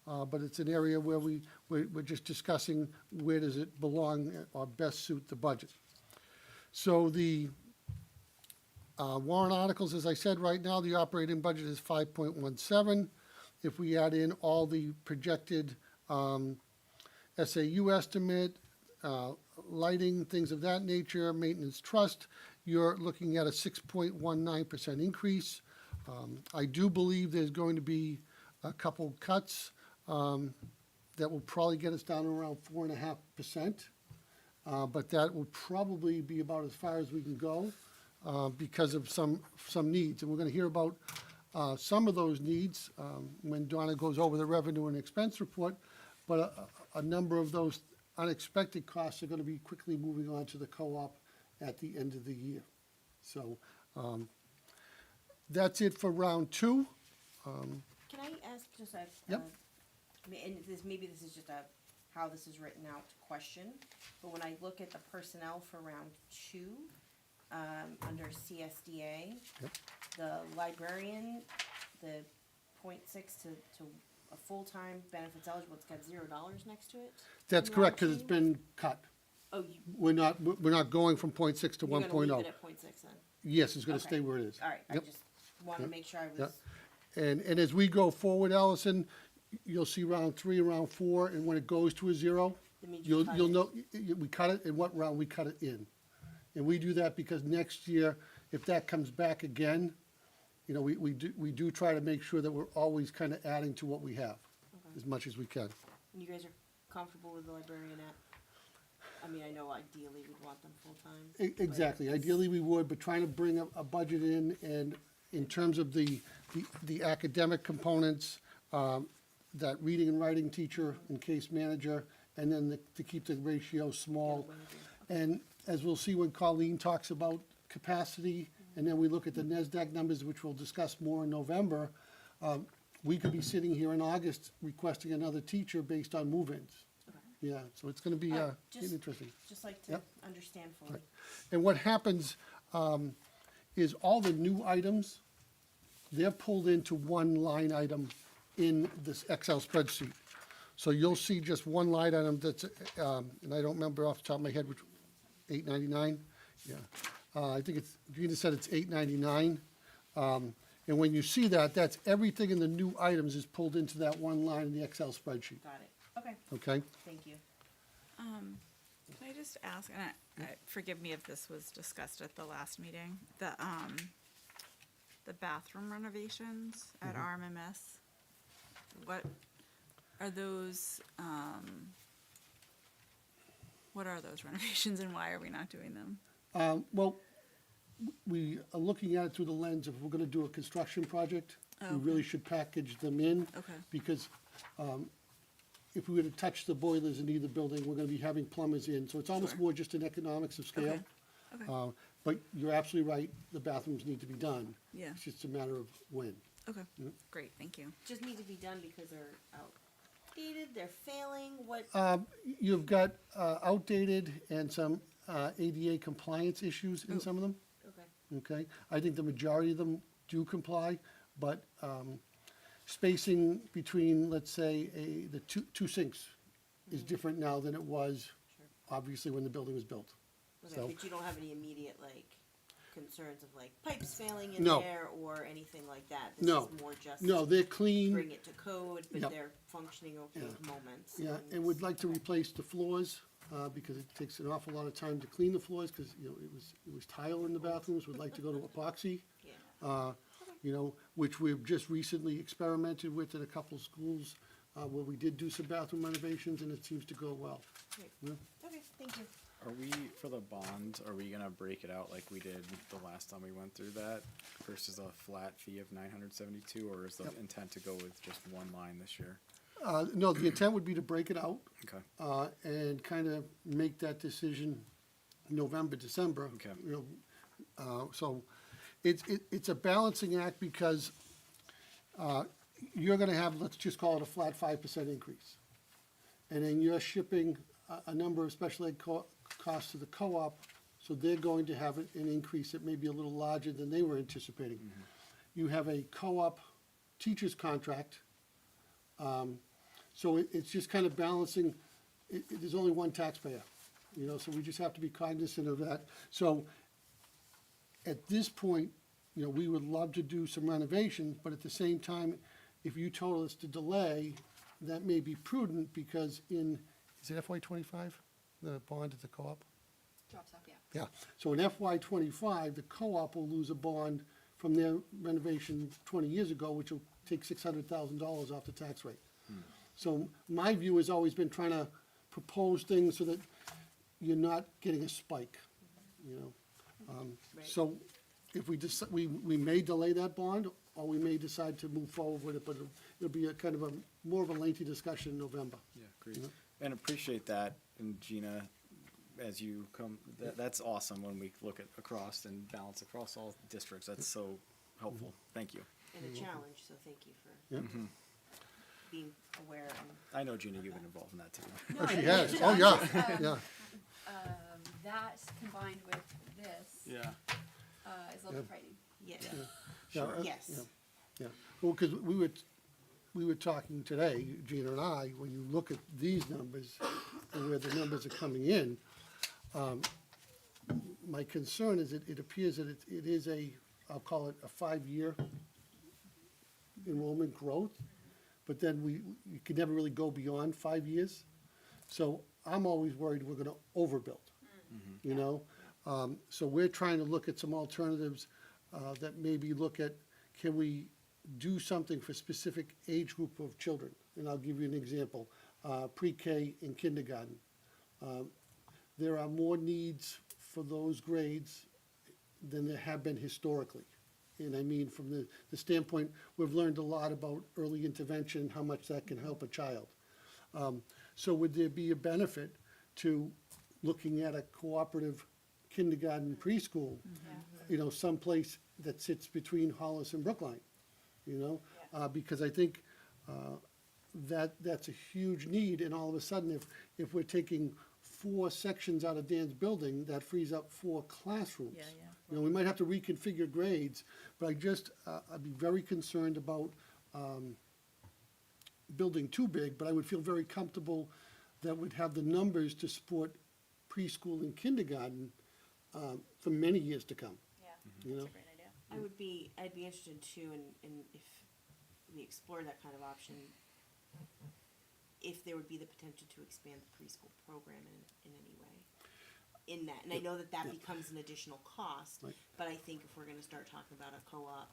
But it's an area where we're just discussing where does it belong or best suit the budget. So the warrant articles, as I said, right now, the operating budget is 5.17. If we add in all the projected SAU estimate, lighting, things of that nature, maintenance trust, you're looking at a 6.19% increase. I do believe there's going to be a couple cuts that will probably get us down around 4.5%. But that will probably be about as far as we can go because of some needs. And we're going to hear about some of those needs when Donna goes over the revenue and expense report. But a number of those unexpected costs are going to be quickly moving on to the co-op at the end of the year. So that's it for round two. Can I ask just a, Yep. and maybe this is just a how this is written out question, but when I look at the personnel for round two, under CSDA, Yep. the librarian, the 0.6 to a full-time benefits eligible, it's got $0 next to it? That's In correct, round because it's two? been cut. Oh, We're not going from 0.6 to you're gonna leave 1.0. it at 0.6 then? Yes, it's going to Okay. stay where it is. All right, I Yep. just wanted to make sure I Yep. was, And as we go forward, Allison, you'll see round three, round four, and when it goes to a zero, That means you you'll cut know, it. we cut it, in what round we cut it in. And we do that because next year, if that comes back again, you know, we do try to make sure that we're always kind of adding to what we have as much as we can. you guys are comfortable with the librarian at? I mean, I know ideally we'd want them full-time. but Exactly, it's- ideally we would, but trying to bring a budget in, and in terms of the academic components, that reading and writing teacher and case manager, and then to keep the ratio small. And as we'll see when Colleen talks about capacity, and then we look at the NESDAQ numbers, which we'll discuss more in November, we could be sitting here in August requesting another teacher based on move-ins. Okay. Yeah, so it's gonna be Just- interesting. Just like to Yep. understand fully. And what happens is all the new items, they're pulled into one line item in this Excel spreadsheet. So you'll see just one line item that's, and I don't remember off the top of my head, which, $8.99? Yeah. I think it's, Gina said it's $8.99. And when you see that, that's everything in the new items is pulled into that one line in the Excel spreadsheet, Got it. Okay, okay? thank you. Can I just ask, and forgive me if this was discussed at the last meeting, the bathroom renovations at RMMS, what are those, what are those renovations and why are we not doing them? Well, we are looking at it through the lens of, if we're gonna do a construction project, we Oh, really should package them in. Okay. Because if we were to touch the boilers in either building, we're gonna be having plumbers in, so it's almost Sure. more just an economics of scale. Okay. Okay. But you're absolutely right, the bathrooms need to be done. Yeah. It's just a matter of when. Okay, Yep. great, thank you. Just need to be done because they're outdated, they're failing, what? You've got outdated and some ADA compliance issues in Ooh. some of them. Okay. Okay, I think the majority of them do comply, but spacing between, let's say, the two sinks is different now than it was, Sure. obviously, when the building was built. Okay, So- but you don't have any immediate, like, concerns of, like, pipes failing in No. there or anything like that? No. This is more just No, they're clean. bring it to code, but Yep. they're functioning okay Yeah. at moments. Yeah, and we'd like to replace the floors, because it takes an awful lot of time to clean the floors, because, you know, it was tile in the bathrooms. We'd like to go to epoxy. Yeah. You know, which we've just recently experimented with at a couple of schools, where we did do some bathroom renovations, and it seems to go well. Great. Yeah. Okay, thank you. Are we, for the bonds, are we gonna break it out like we did the last time we went through that versus a flat fee of 972, or is the Yep. intent to go with just one line this year? No, the intent would be to break it out. Okay. And kind of make that decision November, December. Okay. You know, so it's a balancing act because you're gonna have, let's just call it a flat 5% increase. And then you're shipping a number of special ed costs to the co-op, so they're going to have an increase that may be a little larger than they were anticipating. You have a co-op teacher's contract. So it's just kind of balancing, there's only one taxpayer, you know, so we just have to be cognizant of that. So at this point, you know, we would love to do some renovations, but at the same time, if you told us to delay, that may be prudent because is it FY '25, the bond at the co-op? Drops off, yeah. Yeah, so in FY '25, the co-op will lose a bond from their renovation 20 years ago, which will take $600,000 off the tax rate. So my view has always been trying to propose things so that you're not getting a spike, you know? So if we may delay that bond, or we may decide to move forward with it, but it'll be a kind of more of a lengthy discussion in November. Yeah, great. Yeah. And appreciate that, and Gina, as you come, that's awesome when we look at across and balance across all districts. That's so helpful. Thank you. And a challenge, so thank you for Yeah. being aware and. I know, Gina, you've been involved in that too. Oh, she has, oh, yeah, yeah. That combined with this Yeah. is a little bit frightening. Yeah. Yeah, Yes. Yeah, well, because we were talking today, Gina and I, when you look at these numbers and where the numbers are coming in, my concern is it appears that it is I'll call it a 5-year enrollment growth, but then you can never really go beyond 5 years. So I'm always worried we're gonna overbuild, you know? So we're trying to look at some alternatives that maybe look at, can we do something for specific age group of children? And I'll give you an example, pre-K and kindergarten. There are more needs for those grades than there have been historically. And I mean, from the standpoint, we've learned a lot about early intervention, how much that can help a child. So would there be a benefit to looking at a cooperative kindergarten preschool, you know, someplace that sits between Hollis and Brookline, you know? Because I think that's a huge need, and all of a sudden, if we're taking 4 sections out of Dan's building, that frees up 4 classrooms. Yeah, yeah. You know, we might have to reconfigure grades, but I'd be very concerned about building too big, but I would feel very comfortable that we'd have the numbers to support preschool and kindergarten for many years to come. Yeah, You know? that's a great idea. I'd be interested too, in if we explore that kind of option, if there would be the potential to expand the preschool program in any way. In that, and I know that Yeah. becomes an additional cost, Right. but I think if we're gonna start talking about a co-op,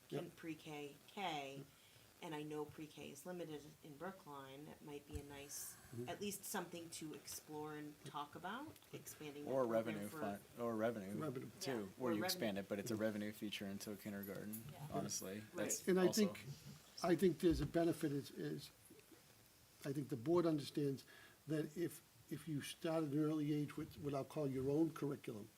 Yep. pre-K, K, and I know pre-K is limited in Brookline, that might be a nice, at least something to explore and talk about, expanding that Or program revenue for. fund, or revenue Revenue. too, Yeah, where or you revenue. expand it, but it's a revenue feature into a kindergarten, Yeah. honestly. That's And I also- think there's a benefit is, I think the board understands that if you start at an early age with what I'll call your own curriculum,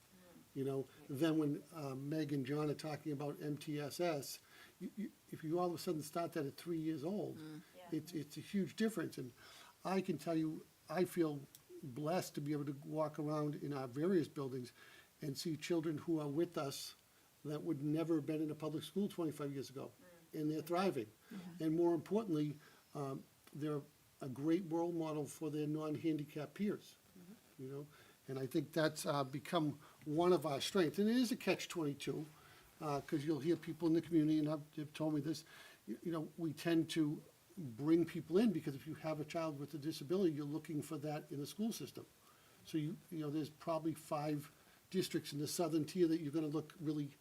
you know, then when Meg and John are talking about MTSS, if you all of a sudden start that at 3 years old, Yeah. it's a huge difference. And I can tell you, I feel blessed to be able to walk around in our various buildings and see children who are with us that would never have been in a public school 25 years ago, and they're thriving. And more importantly, they're a great role model for their non-handicapped peers, you know? And I think that's become one of our strengths. And it is a catch-22, because you'll hear people in the community, and they've told me this, you know, we tend to bring people in, because if you have a child with a disability, you're looking for that in the school system. So you know, there's probably 5 districts in the southern tier that you're gonna look really,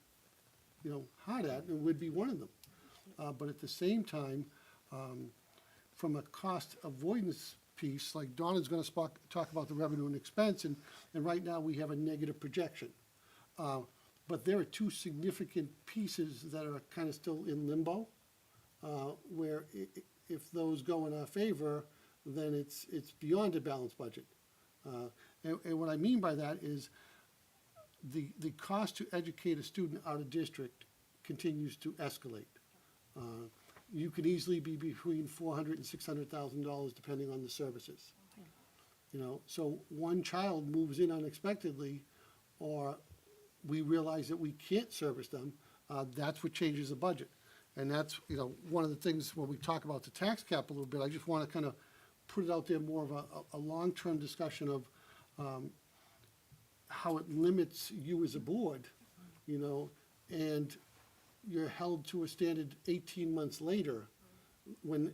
you know, hard at, and we'd be one of them. But at the same time, from a cost avoidance piece, like Donna's gonna talk about the revenue and expense, and right now we have a negative projection. But there are 2 significant pieces that are kind of still in limbo, where if those go in our favor, then it's beyond a balanced budget. And what I mean by that is the cost to educate a student out of district continues to escalate. You could easily be between $400,000 and $600,000 depending on the services. You know, so one child moves in unexpectedly, or we realize that we can't service them, that's what changes the budget. And that's, you know, one of the things when we talk about the tax cap a little bit, I just want to kind of put it out there more of a long-term discussion of how it limits you as a board, you know, and you're held to a standard 18 months later when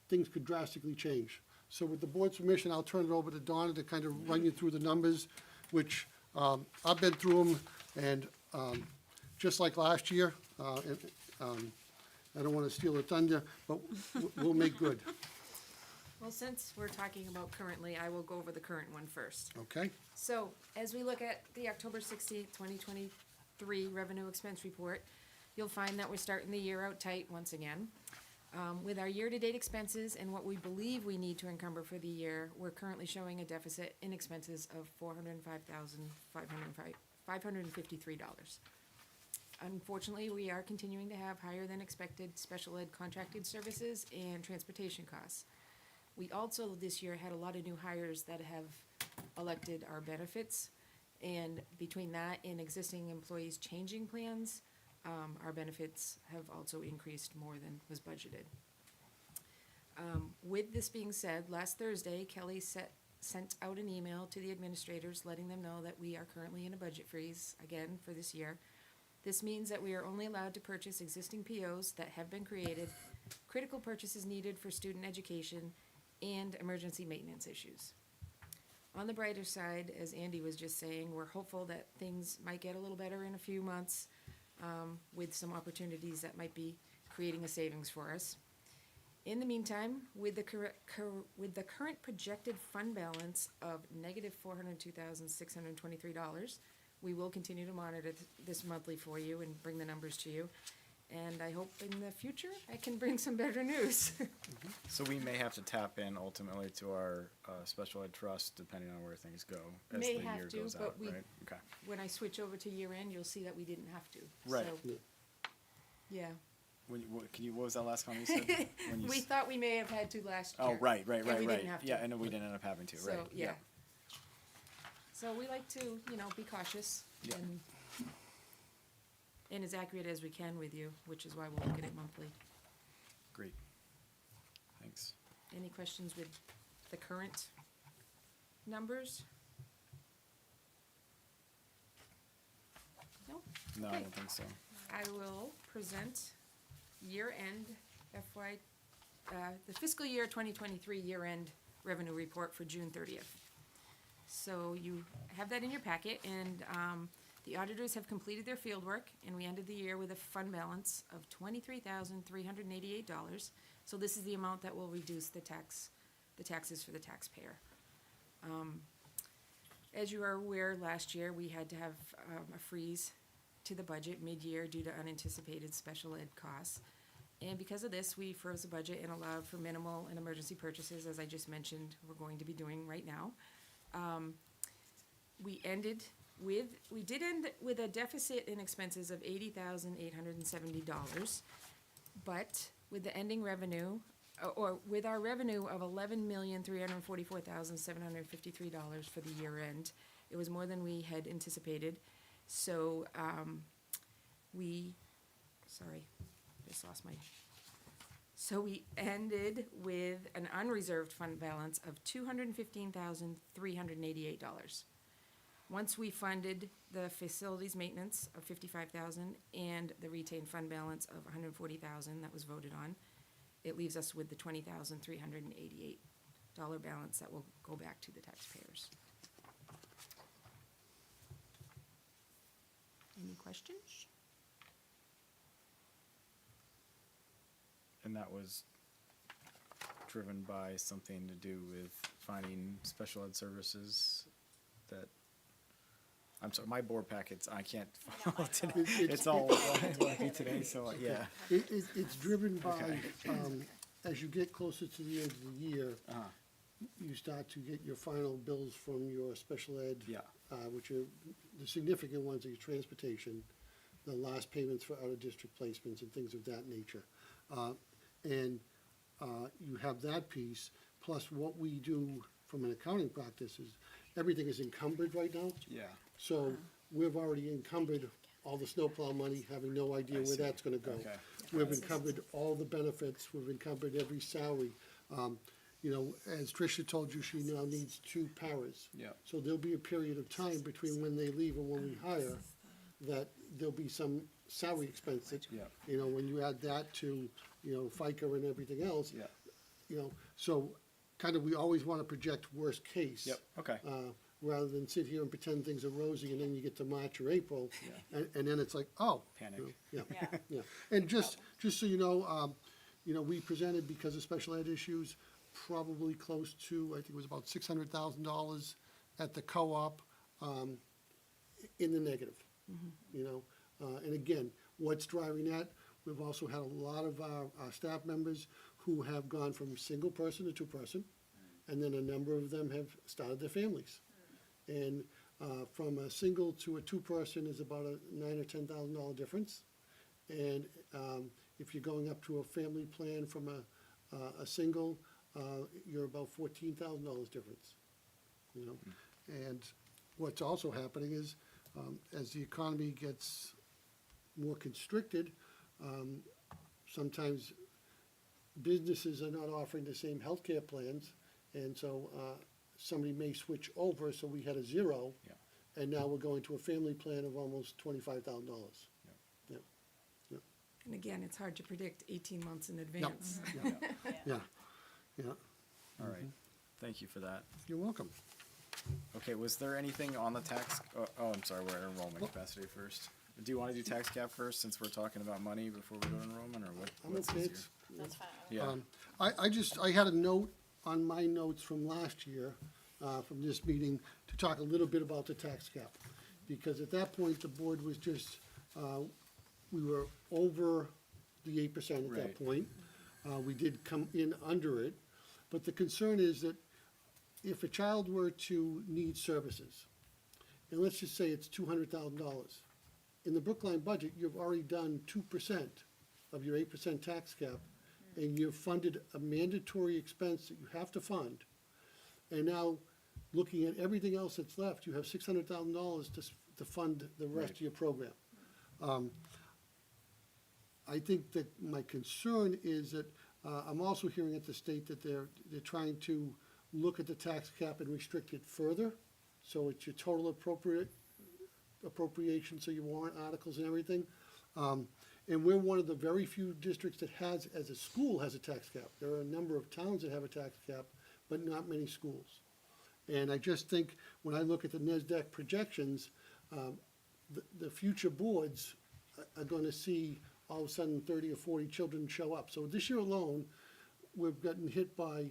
things could drastically change. So with the board's permission, I'll turn it over to Donna to kind of run you through the numbers, which I've been through them, and just like last year, I don't want to steal the thunder, but we'll make good. Well, since we're talking about currently, I will go over the current one first. Okay? So, as we look at the October 16th, 2023 revenue expense report, you'll find that we're starting the year out tight once again. With our year-to-date expenses and what we believe we need to encumber for the year, we're currently showing a deficit in expenses of $405,553. Unfortunately, we are continuing to have higher than expected special ed contracted services and transportation costs. We also this year had a lot of new hires that have elected our benefits, and between that and existing employees changing plans, our benefits have also increased more than was budgeted. With this being said, last Thursday, Kelly sent out an email to the administrators letting them know that we are currently in a budget freeze again for this year. This means that we are only allowed to purchase existing POs that have been created, critical purchases needed for student education, and emergency maintenance issues. On the brighter side, as Andy was just saying, we're hopeful that things might get a little better in a few months, with some opportunities that might be creating a savings for us. In the meantime, with the current projected fund balance of negative $402,623, we will continue to monitor this monthly for you and bring the numbers to you. And I hope in the future I can bring some better news. So we may have to tap in ultimately to our special ed trust depending on where things go as May the have year to, goes but out, we- right? Okay. When I switch over to year end, you'll see that we didn't have to. Right. So, yeah. What was that last comment you said? When you We s- thought we may have had to last year. Oh, right. and we didn't have to. Yeah, and we didn't end up having to, right? So, yeah. So we like to, be cautious Yeah. and as accurate as we can with you, which is why we'll look at it monthly. Great. Thanks. Any questions with the current numbers? No? No, I Okay. don't think so. I will present year-end the fiscal year 2023 year-end revenue report for June 30th. So you have that in your packet, and the auditors have completed their field work, and we ended the year with a fund balance of $23,388. So this is the amount that will reduce the taxes for the taxpayer. As you are aware, last year, we had to have a freeze to the budget mid-year due to unanticipated special ed costs. And because of this, we froze the budget and allowed for minimal and emergency purchases, as I just mentioned, we're going to be doing right now. We did end with a deficit in expenses of $80,870, but with the ending revenue, or with our revenue of $11,344,753 for the year end, it was more than we had anticipated. So, So we ended with an unreserved fund balance of $215,388. Once we funded the facilities maintenance of $55,000 and the retained fund balance of $140,000 that was voted on, it leaves us with the $20,388 balance that will go back to the taxpayers. Any questions? And that was driven by something to do with finding special ed services that, I'm sorry, my board packets, I can't follow today. It's all what I do today, so yeah. It's driven by as you get closer to the end of the year, Uh-huh. you start to get your final bills from your special ed. Yeah. Which are the significant ones are your transportation, the last payments for out-of-district placements and things of that nature. And you have that piece, plus what we do from an accounting practice is, everything is encumbered right now. Yeah. So we've already encumbered all the snowplow money, having no idea I where see. that's gonna go. Okay. We've encumbered all the benefits, we've encumbered every salary. You know, as Tricia told you, she now needs 2 paras. Yeah. So there'll be a period of time between when they leave and when we hire, that there'll be some salary expense that, Yeah. you know, when you add that to, you know, FICA and everything else. Yeah. You know, so kind of, we always wanna project worst case. Yep, okay. Rather than sit here and pretend things are rosy and then you get to March or April, and then it's like, oh. Panic. you know, Yeah, yeah. And just so you know, we presented, because of special ed issues, probably close to, I think it was about $600,000 at the co-op, in the negative. You know, and again, what's driving that? We've also had a lot of our staff members who have gone from single person to 2-person, and then a number of them have started their families. And from a single to a 2-person is about a $9,000 or $10,000 difference. And if you're going up to a family plan from a single, you're about $14,000 difference. You know, and what's also happening is, as the economy gets more constricted, sometimes businesses are not offering the same healthcare plans, and so somebody may switch over. So we had a 0, Yeah. and now we're going to a family plan of almost $25,000. Yeah. Yeah, And again, it's hard to predict 18 months in advance. yeah, yeah, yeah. All right. Thank you for that. You're welcome. Okay, was there anything on the tax, I'm sorry, we're at enrollment capacity first. Do you want to do tax cap first, since we're talking about money before we go to enrollment, or what? I'm what's okay. easier? It's- That's fine. Yeah, I had a note on my notes from last year, from this meeting, to talk a little bit about the tax cap. Because at that point, the board was just, we were over the 8% at that Right. point. We did come in under it, but the concern is that if a child were to need services, and let's just say it's $200,000, in the Brookline budget, you've already done 2% of your 8% tax cap, and you've funded a mandatory expense that you have to fund. And now, looking at everything else that's left, you have $600,000 to fund the rest of your program. I think that my concern is that, I'm also hearing at the state that they're trying to look at the tax cap and restrict it further. So it's your total appropriation, so your warrant articles and everything. And we're one of the very few districts that has, as a school, has a tax cap. There are a number of towns that have a tax cap, but not many schools. And I just think, when I look at the NESDAQ projections, the future boards are gonna see all of a sudden 30 or 40 children show up. So this year alone, we've gotten hit by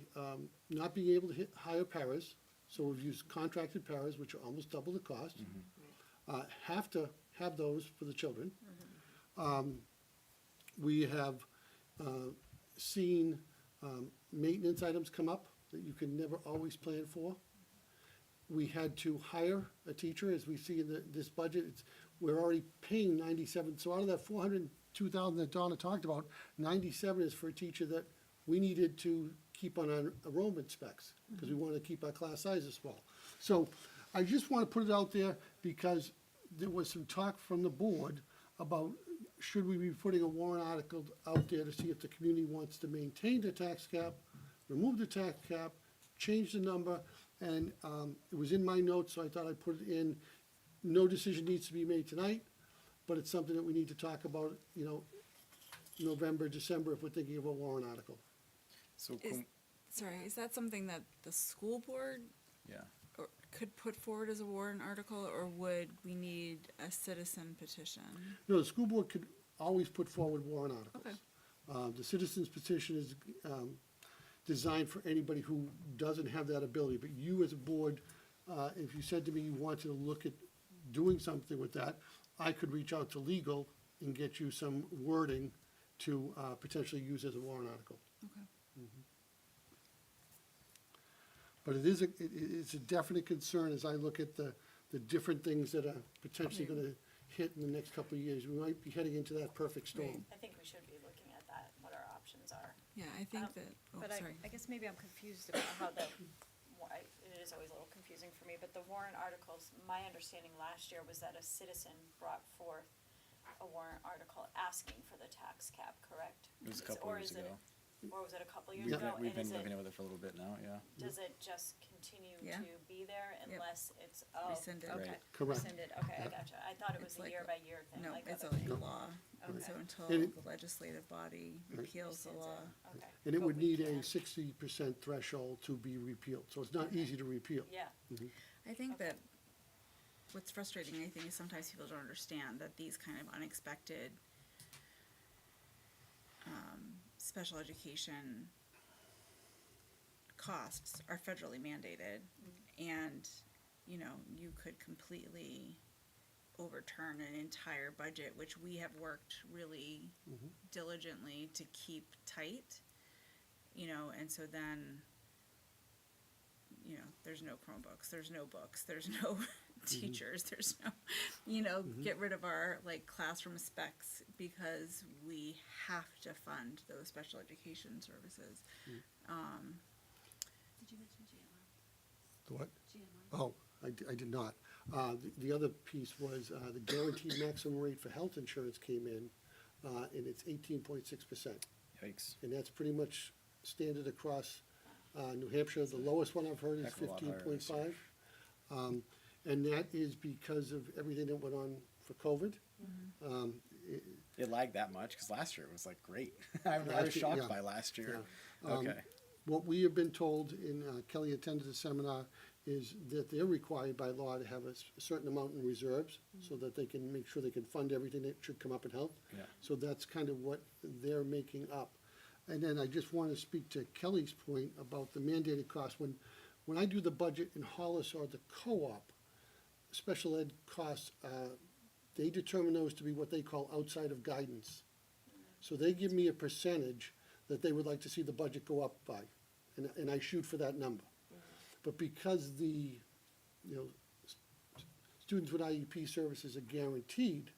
not being able to hire paras. So we've used contracted paras, which are almost double the cost. Have to have those for the children. We have seen maintenance items come up that you can never always plan for. We had to hire a teacher, as we see in this budget. We're already paying 97, so out of that 402,000 that Donna talked about, 97 is for a teacher that we needed to keep on our enrollment specs, because we want to keep our class sizes small. So I just want to put it out there, because there was some talk from the board about, should we be putting a warrant article out there to see if the community wants to maintain the tax cap, remove the tax cap, change the number, and it was in my notes, so I thought I'd put it in. No decision needs to be made tonight, but it's something that we need to talk about, November, December, if we're thinking of a warrant article. so, Sorry, is that something that the school board yeah, could put forward as a warrant article, or would we need a citizen petition? No, the school board could always put forward warrant articles. The citizens petition is designed for anybody who doesn't have that ability, but you as a board, if you said to me you wanted to look at doing something with that, I could reach out to legal and get you some wording to potentially use as a warrant article. Okay. But it's a definite concern as I look at the different things that are potentially gonna hit in the next couple of years. We might be heading into that perfect storm. I think we should be looking at that, what our options are. Yeah, I think that, oh, But sorry. I guess maybe I'm confused about how why, it is always a little confusing for me, but the warrant articles, my understanding last year was that a citizen brought forth a warrant article asking for the tax cap, correct? It was a couple years ago. Or was it a couple years We've ago? been, we've And been is living it, with it for a little bit now, yeah. does it just continue Yeah. to be there Yep. unless it's, oh, Rescinded. okay. Right. Correct. Rescinded, okay, I Yep. gotcha. I thought it was It's a like year by year thing, No, like it's other a things. law, Okay. so until And it- the legislative body Right. repeals the Rescinds law. it, okay. And it But would we need a can- 60% threshold to be repealed, so it's not easy to repeal. Yeah, I think Okay. that what's frustrating, I think, is sometimes people don't understand that these kind of unexpected special education costs are federally mandated, and, you know, you could completely overturn an entire budget, which we have worked really diligently to keep tight, you know, and so then, you know, there's no Chromebooks, there's no books, there's no teachers, there's no, you know, get rid of our, like, classroom specs because we have to fund those special education services. Did you mention GMI? The what? GMI? Oh, I did not. The other piece was the guaranteed maximum rate for health insurance came in, and it's 18.6%. Yikes. And that's pretty much standard across New Hampshire. The lowest one I've heard is Heck of a lot higher this 15.5. And that is because of everything that went on for COVID. It lagged that much, because last year it was like great. I was Last year, shocked yeah. by last year. Yeah. Okay. What we have been told, and Kelly attended the seminar, is that they're required by law to have a certain amount in reserves so that they can make sure they can fund everything that should come up in health. Yeah. So that's kind of what they're making up. And then I just want to speak to Kelly's point about the mandated costs. When I do the budget in Hollis or the co-op, special ed costs, they determine those to be what they call outside of guidance. So they give me a percentage that they would like to see the budget go up by, and I shoot for that number. But because the, students with IEP services are guaranteed,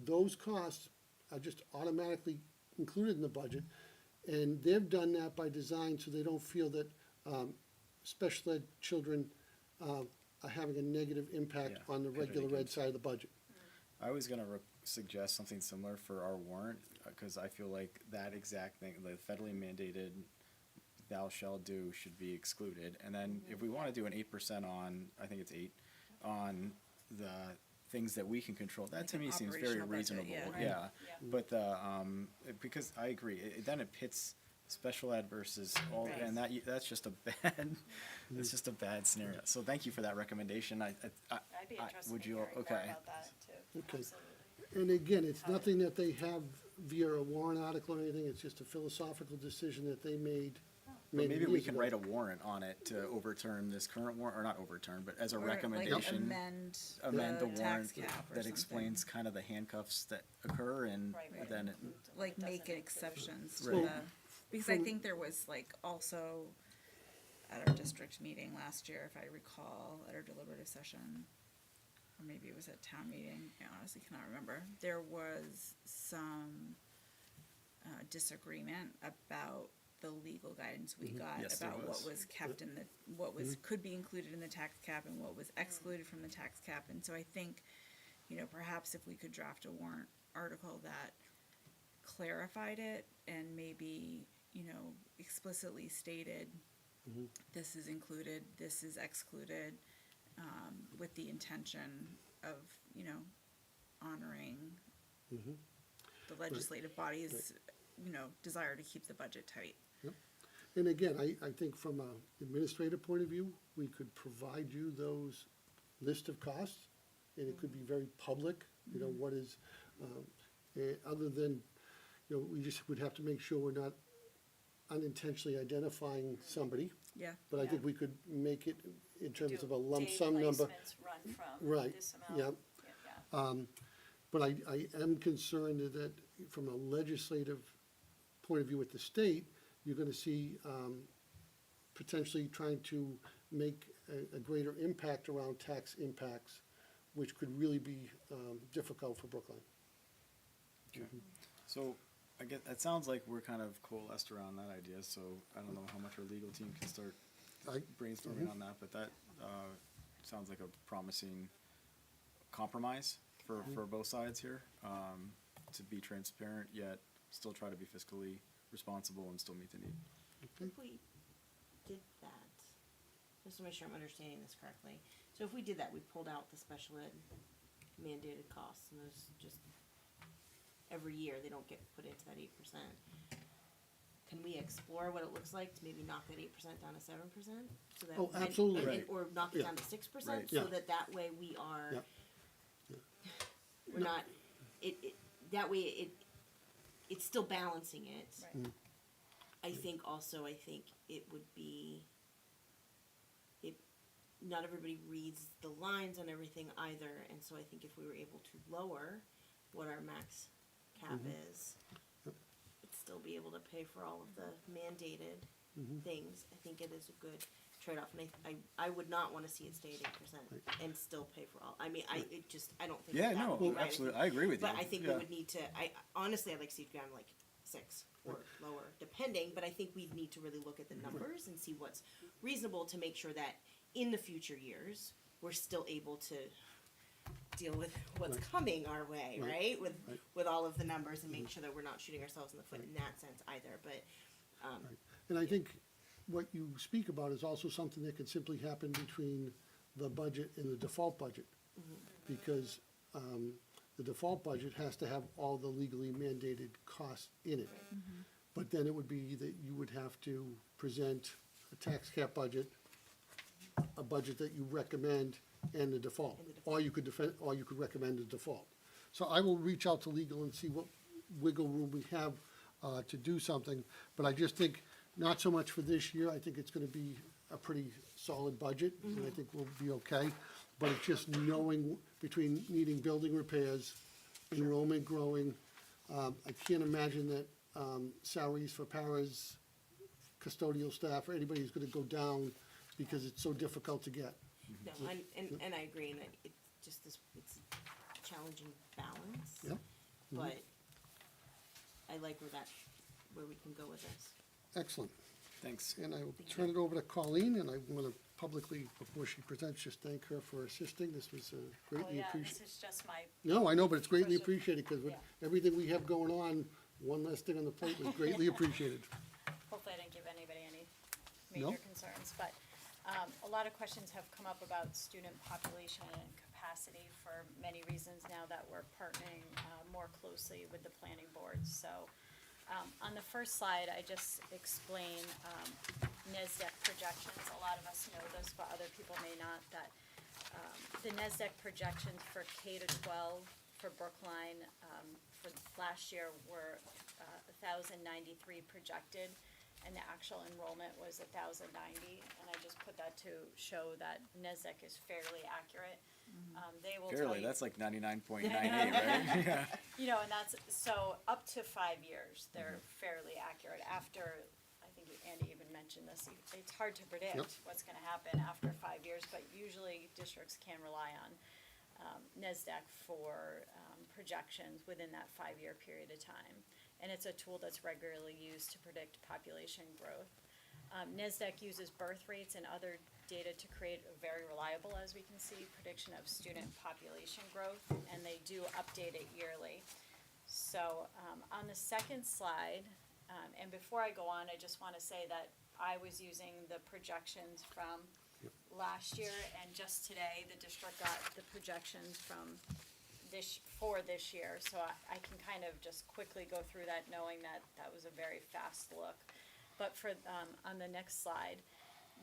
those costs are just automatically included in the budget. And they've done that by design so they don't feel that special ed children are having a negative impact Yeah, on the pitted regular ed against side of the budget. I was gonna suggest something similar for our warrant, because I feel like that exact thing, the federally mandated thou shall do should be excluded. And then if we wanna do an 8% on, I think it's 8, on the things that we can control, that Like to an me seems very operational budget, reasonable, yeah. Right. yeah. Yeah. But because I agree, then it pits special ed versus all, Right. and that's just a bad, it's just a bad scenario. So thank you for that recommendation. I'd be interested would in you- hearing more okay. about that too, Okay. absolutely. And again, it's nothing that they have via a warrant article or anything, it's just a philosophical decision that they made But many maybe we years can ago. write a warrant on it to overturn this current warrant, or not overturn, but as a Or, like, recommendation. amend Amend the tax warrant cap or that something. explains kind of the handcuffs that occur, and Right. then it, Like Doesn't make include- exceptions to Right. the, because I think there was like also at our district meeting last year, if I recall, at our deliberative session, or maybe it was at town meeting, I honestly cannot remember, there was some disagreement about the legal guidance we got Yes, there about was. what was kept in the, what was, could be included in the tax cap and what was excluded from the tax cap. And so I think, perhaps if we could draft a warrant article that clarified it and maybe, explicitly stated, this is included, this is excluded, with the intention of, honoring the legislative body's, desire to keep the budget tight. Yep. And again, I think from an administrative point of view, we could provide you those list of costs, and it could be very public, what is, other than, we just would have to make sure we're not unintentionally identifying somebody. Yeah. But I think Yeah. we could make it in terms Do of a lump day sum number. placements run from Right, this amount. yep. Yeah. But I am concerned that from a legislative point of view with the state, you're gonna see, potentially trying to make a greater impact around tax impacts, which could really be, difficult for Brookline. Okay. So, I get, it sounds like we're kind of coalesced around that idea, so I don't know how much our legal team can start brainstorming on that, but that, sounds like a promising compromise for both sides here, to be transparent, yet still try to be fiscally responsible and still meet the need. If we did that, just to make sure I'm understanding this correctly, so if we did that, we pulled out the special ed mandated costs, and those just, every year, they don't get put into that 8%. Can we explore what it looks like to maybe knock that 8% down to 7%? So that Oh, absolutely. and- Right. Or knock it Yeah. down to 6%, Right. so Yeah. that way we are, Yeah. we're not, that way it's still balancing it. Right. I think it would be, not everybody reads the lines on everything either, and so I think if we were able to lower what our max cap is, it'd still be able to pay for all of the mandated things. I think it is a good trade-off, and I would not wanna see it stay at 8% and still pay for all, I mean, I don't think Yeah, that no, would be right. absolutely, I agree with you. But I think we Yeah. would need to, honestly, I'd like to see it down like 6 or lower, depending, but I think we need to really look at the numbers and see what's reasonable to make sure that in the future years, we're still able to deal with what's coming our way, right? With all of the numbers and make sure that we're not shooting ourselves in the foot in that sense either, but, And I think what you speak about is also something that could simply happen between the budget and the default budget. Because the default budget has to have all the legally mandated costs in it. But then it would be that you would have to present a tax cap budget, a budget that you recommend, and the default. And the default. Or you could recommend a default. So I will reach out to legal and see what wiggle room we have to do something. But I just think, not so much for this year, I think it's gonna be a pretty solid budget, and I think we'll be okay. But it's just knowing between needing building repairs, enrollment growing, I can't imagine that salaries for paras, custodial staff, or anybody is gonna go down because it's so difficult to get. no, and I agree, and it's just this, it's a challenging balance. Yeah. But I like where we can go with this. Excellent. Thanks. And I will turn it over to Colleen, and I want to publicly, before she presents, just thank her for assisting. This was Oh, greatly yeah, appreciated. this is just my, No, I know, but it's greatly Question. appreciated, because with Yeah. everything we have going on, one less thing on the plate was greatly appreciated. hopefully I didn't give anybody any No. major concerns, but a lot of questions have come up about student population and capacity for many reasons now that we're partnering more closely with the planning boards. So on the first slide, I just explain NESDEC projections. A lot of us know this, but other people may not, that the NESDEC projections for K to 12 for Brookline for last year were 1,093 projected, and the actual enrollment was 1,090. And I just put that to show that NESDEC is fairly accurate. They will tell Fairly, you. that's like 99.98, right? Yeah. You know, and that's, so up to 5 years, they're fairly accurate. After, I think Andy even mentioned this, it's hard to predict Yep. what's gonna happen after 5 years, but usually districts can rely on NESDEC for projections within that 5-year period of time. And it's a tool that's regularly used to predict population growth. NESDEC uses birth rates and other data to create a very reliable, as we can see, prediction of student population growth, and they do update it yearly. So on the second slide, and before I go on, I just want to say that I was using the projections from last year, and just today, the district got the projections from for this year. So I can kind of just quickly go through that, knowing that that was a very fast look. But for, on the next slide,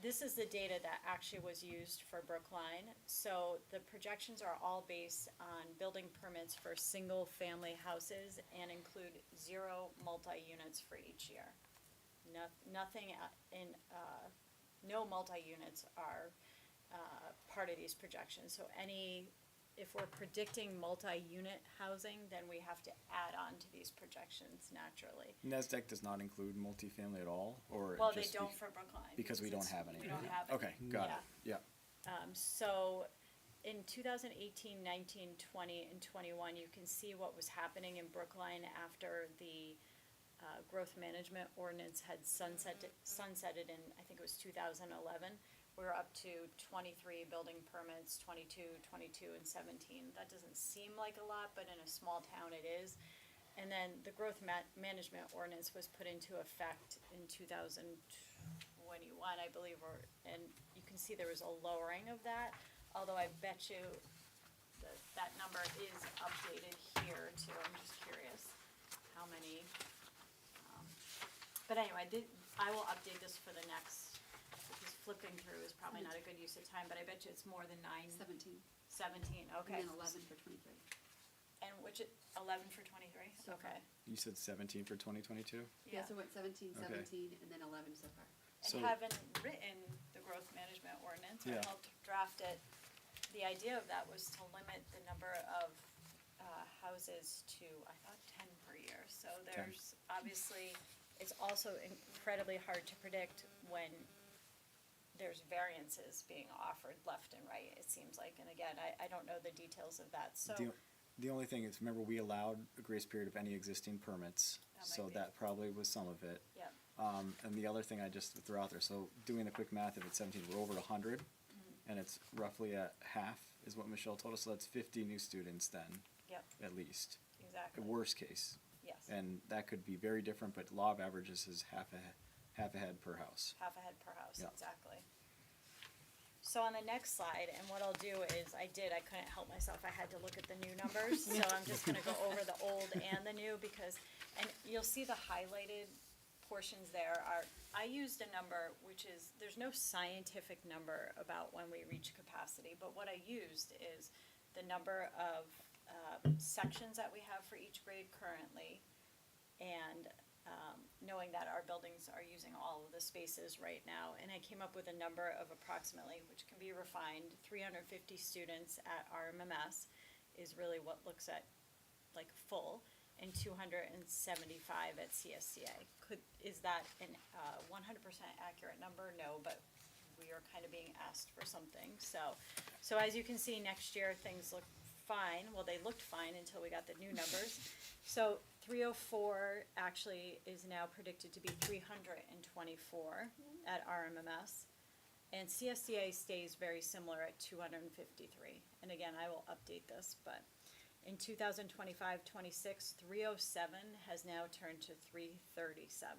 this is the data that actually was used for Brookline. So the projections are all based on building permits for single-family houses and include 0 multi-units for each year. Nothing no multi-units are part of these projections. So any if we're predicting multi-unit housing, then we have to add on to these projections naturally. NASDAQ does not include multifamily at all, or Well, they just don't for Brookline. because we don't it's- have any. We don't have any. Okay, got it. Yeah. So in 2018, 19, 20, and 21, you can see what was happening in Brookline after the growth management ordinance had sunsetted in, I think it was 2011. We were up to 23 building permits, 22, and 17. That doesn't seem like a lot, but in a small town it is. And then the growth management ordinance was put into effect in 2021, I believe, and you can see there was a lowering of that, although I bet you that number is updated here too. I'm just curious how many. But anyway, I will update this for the next, because flipping through is probably not a good use of time, but I bet you it's more than 17. 17, okay. And then 11 for 23. And which, 11 for 23? So far. Okay. You said 17 for 2022? Yeah, so what, 17, Okay. 17, and then 11 so far. So- And having written the growth management ordinance, I Yeah. helped draft it. The idea of that was to limit the number of houses to, I thought, 10 per year. So there's, obviously, it's also incredibly hard to predict when there's variances being offered left and right, it seems like. And again, I don't know the details of that, so. The only thing is, remember, we allowed a grace period of any existing permits, That might so be. that probably was some of it. Yeah. And the other thing I just threw out there, so doing the quick math, if it's 17, we're over 100, and it's roughly at half, is what Michelle told us, so that's 50 new students then, Yep, at least. exactly. Worst case. Yes. And that could be very different, but law of averages is half a head per house. Half a head per house, Yeah. exactly. So on the next slide, and what I'll do is, I couldn't help myself, I had to look at the new numbers, so I'm just gonna go over the old and the new, because, and you'll see the highlighted portions there are, I used a number which is, there's no scientific number about when we reach capacity, but what I used is the number of sections that we have for each grade currently, and knowing that our buildings are using all of the spaces right now. And I came up with a number of approximately, which can be refined, 350 students at RMMS is really what looks at like full, and 275 at CSCA. Is that an 100% accurate number? No, but we are kind of being asked for something. So as you can see, next year, things look fine. Well, they looked fine until we got the new numbers. So 304 actually is now predicted to be 324 at RMMS. And CSCA stays very similar at 253. And again, I will update this, but in 2025-26, 307 has now turned to 337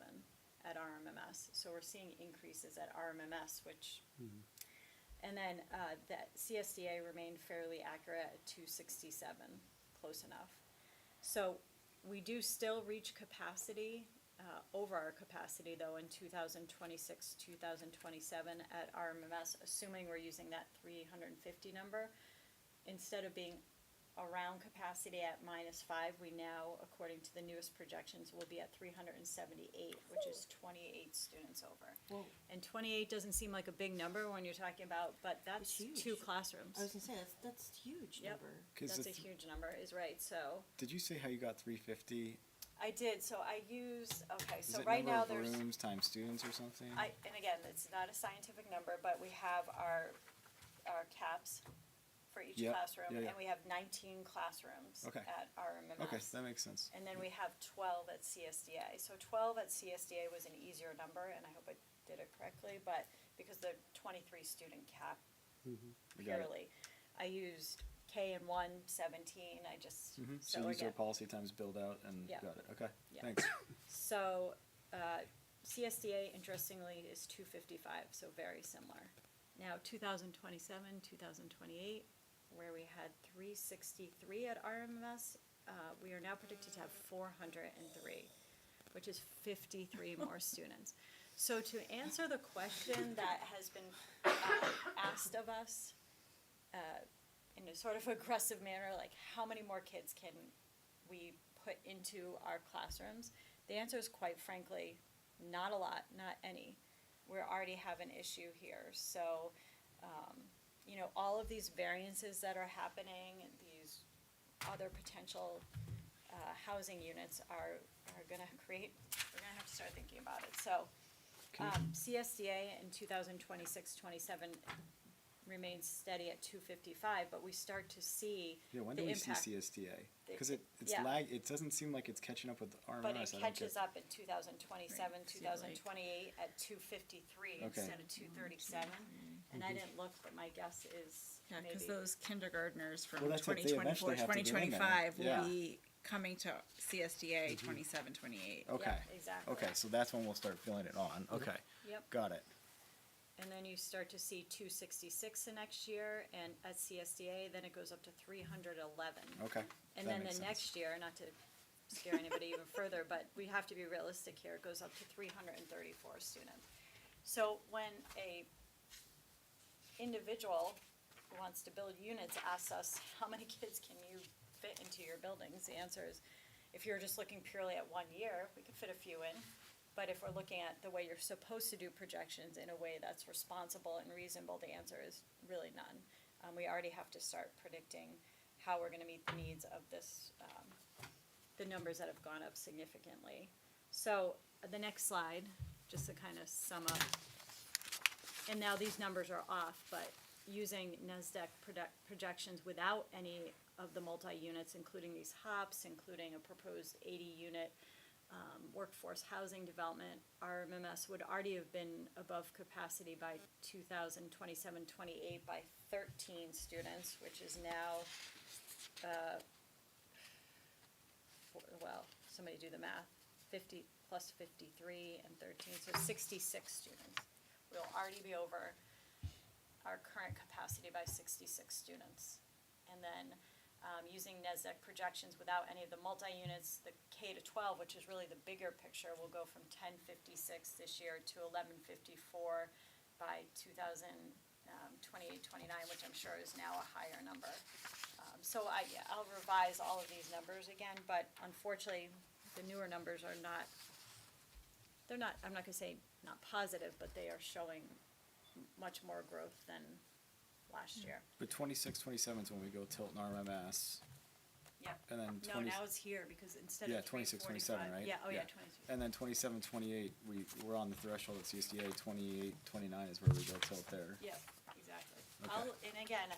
at RMMS. So we're seeing increases at RMMS, which, and then that CSDA remained fairly accurate at 267, close enough. So we do still reach capacity, over our capacity though in 2026, 2027 at RMMS, assuming we're using that 350 number. Instead of being around capacity at -5, we now, according to the newest projections, will be at 378, which is 28 students over. Whoa. And 28 doesn't seem like a big number when you're talking about, but that's huge. 2 classrooms. I was gonna say, that's huge Yep. number. 'Cause That's a it's- huge number, is right, so. Did you say how you got 350? I did, so I used, okay, Is so it right now number of there's. rooms times students or something? And again, it's not a scientific number, but we have our caps for each Yep, classroom, yeah, yeah. and we have 19 classrooms Okay. at RMMS. Okay, that makes sense. And then we have 12 at CSDA. So 12 at CSDA was an easier number, and I hope I did it correctly, but because the 23 student cap I got it. purely, I used K and 1, 17, I just, Mhm. so So use our again. policy times build out and Yeah. got it, okay, Yeah. thanks. So, CSDA interestingly is 255, so very similar. Now, 2027, 2028, where we had 363 at RMMS, we are now predicted to have 403, which is 53 more students. So to answer the question that has been asked of us in a sort of aggressive manner, like how many more kids can we put into our classrooms? The answer is quite frankly, not a lot, not any. We already have an issue here, so all of these variances that are happening, and these other potential housing units are gonna create, we're gonna have to start thinking about it. So, CSDA in 2026-27 remains steady at 255, but we start to see Yeah, when the do we see impact. CSDA? Because The- it's yeah. it doesn't seem like it's catching up with RMS. But it I don't catches get- up in 2027, Right. 2028 at 253 Okay. instead of 237. And I didn't look, but my guess is Yeah, maybe. because those kindergartners from Well, that's it. They 2024, eventually have to get in there. 2025 Yeah. will be coming to CSDA 27, 28. Okay. exactly. Okay, so that's when we'll start feeling it on. Okay. Yep. Got it. And then you start to see 266 the next year, and at CSDA, then it goes up to 311. Okay. And That then the makes sense. next year, not to scare anybody even further, but we have to be realistic here, it goes up to 334 students. So when a individual who wants to build units asks us, how many kids can you fit into your buildings? The answer is, if you're just looking purely at 1 year, we could fit a few in. But if we're looking at the way you're supposed to do projections in a way that's responsible and reasonable, the answer is really none. We already have to start predicting how we're gonna meet the needs of this, the numbers that have gone up significantly. So, the next slide, just to kind of sum up. And now these numbers are off, but using NESDEC projections without any of the multi-units, including these HOPs, including a proposed 80-unit workforce housing development, our MMS would already have been above capacity by 2027-28 by 13 students, which is now, somebody do the math, 50 plus 53 and 13, so 66 students. We'll already be over our current capacity by 66 students. And then using NESDEC projections without any of the multi-units, the K to 12, which is really the bigger picture, will go from 1056 this year to 1154 by 2028-29, which I'm sure is now a higher number. So I'll revise all of these numbers again, but unfortunately, the newer numbers are not, I'm not gonna say not positive, but they are showing much more growth than last year. But 26, 27 is when we go tilt in RMS. Yep. And then No, 20 now it's here, because instead Yeah, of 26, 345. 27, right? Yeah, oh yeah, 26. And then 27, 28, we're on the threshold at CSDA. 28, 29 is where we go tilt there. Yep, exactly. Okay. And again,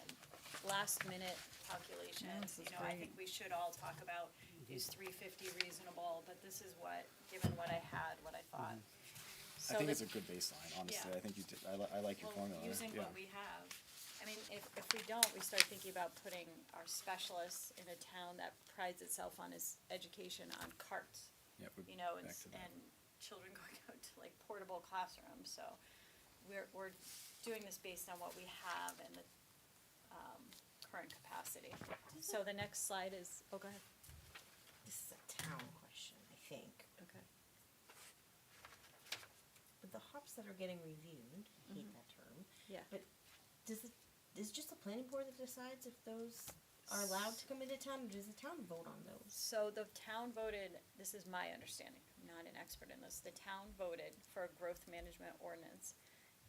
last minute calculations, this is I great. think we should all talk about, is 350 reasonable, but this is what, given what I had, what I thought. I think it's a good baseline, honestly. Yeah. I think you did, I like your Well, formula. using Yeah. what we have, I mean, if we don't, we start thinking about putting our specialists in a town that prides itself on its education on carts. Yeah, we're You know, back and, to that. and children going out to like portable classrooms, so we're doing this based on what we have and the, current capacity. So the next slide is, oh, go ahead. This is a town question, I think. Okay. With the hops that are getting reviewed, I hate that term. Yeah. But is it just the planning board that decides if those are allowed to come into town, or does the town vote on those? So the town voted, this is my understanding, I'm not an expert in this, the town voted for a growth management ordinance,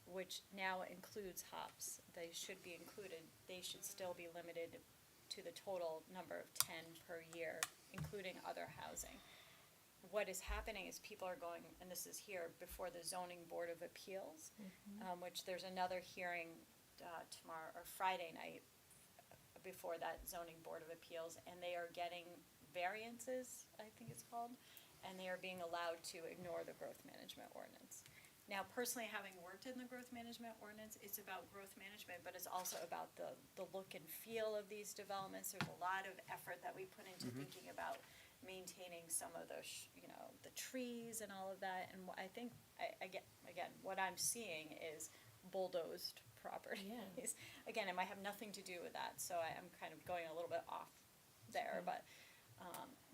which now includes hops. They should be included, they should still be limited to the total number of 10 per year, including other housing. What is happening is people are going, and this is here, before the zoning board of appeals, which there's another hearing tomorrow, or Friday night, before that zoning board of appeals, and they are getting variances, I think it's called, and they are being allowed to ignore the growth management ordinance. Now, personally, having worked in the growth management ordinance, it's about growth management, but it's also about the look and feel of these developments. There's a lot of effort that we put into thinking about maintaining some of the, the trees and all of that, and I think, I get, again, what I'm seeing is bulldozed properties. Yeah. Again, it might have nothing to do with that, so I'm kind of going a little bit off there, but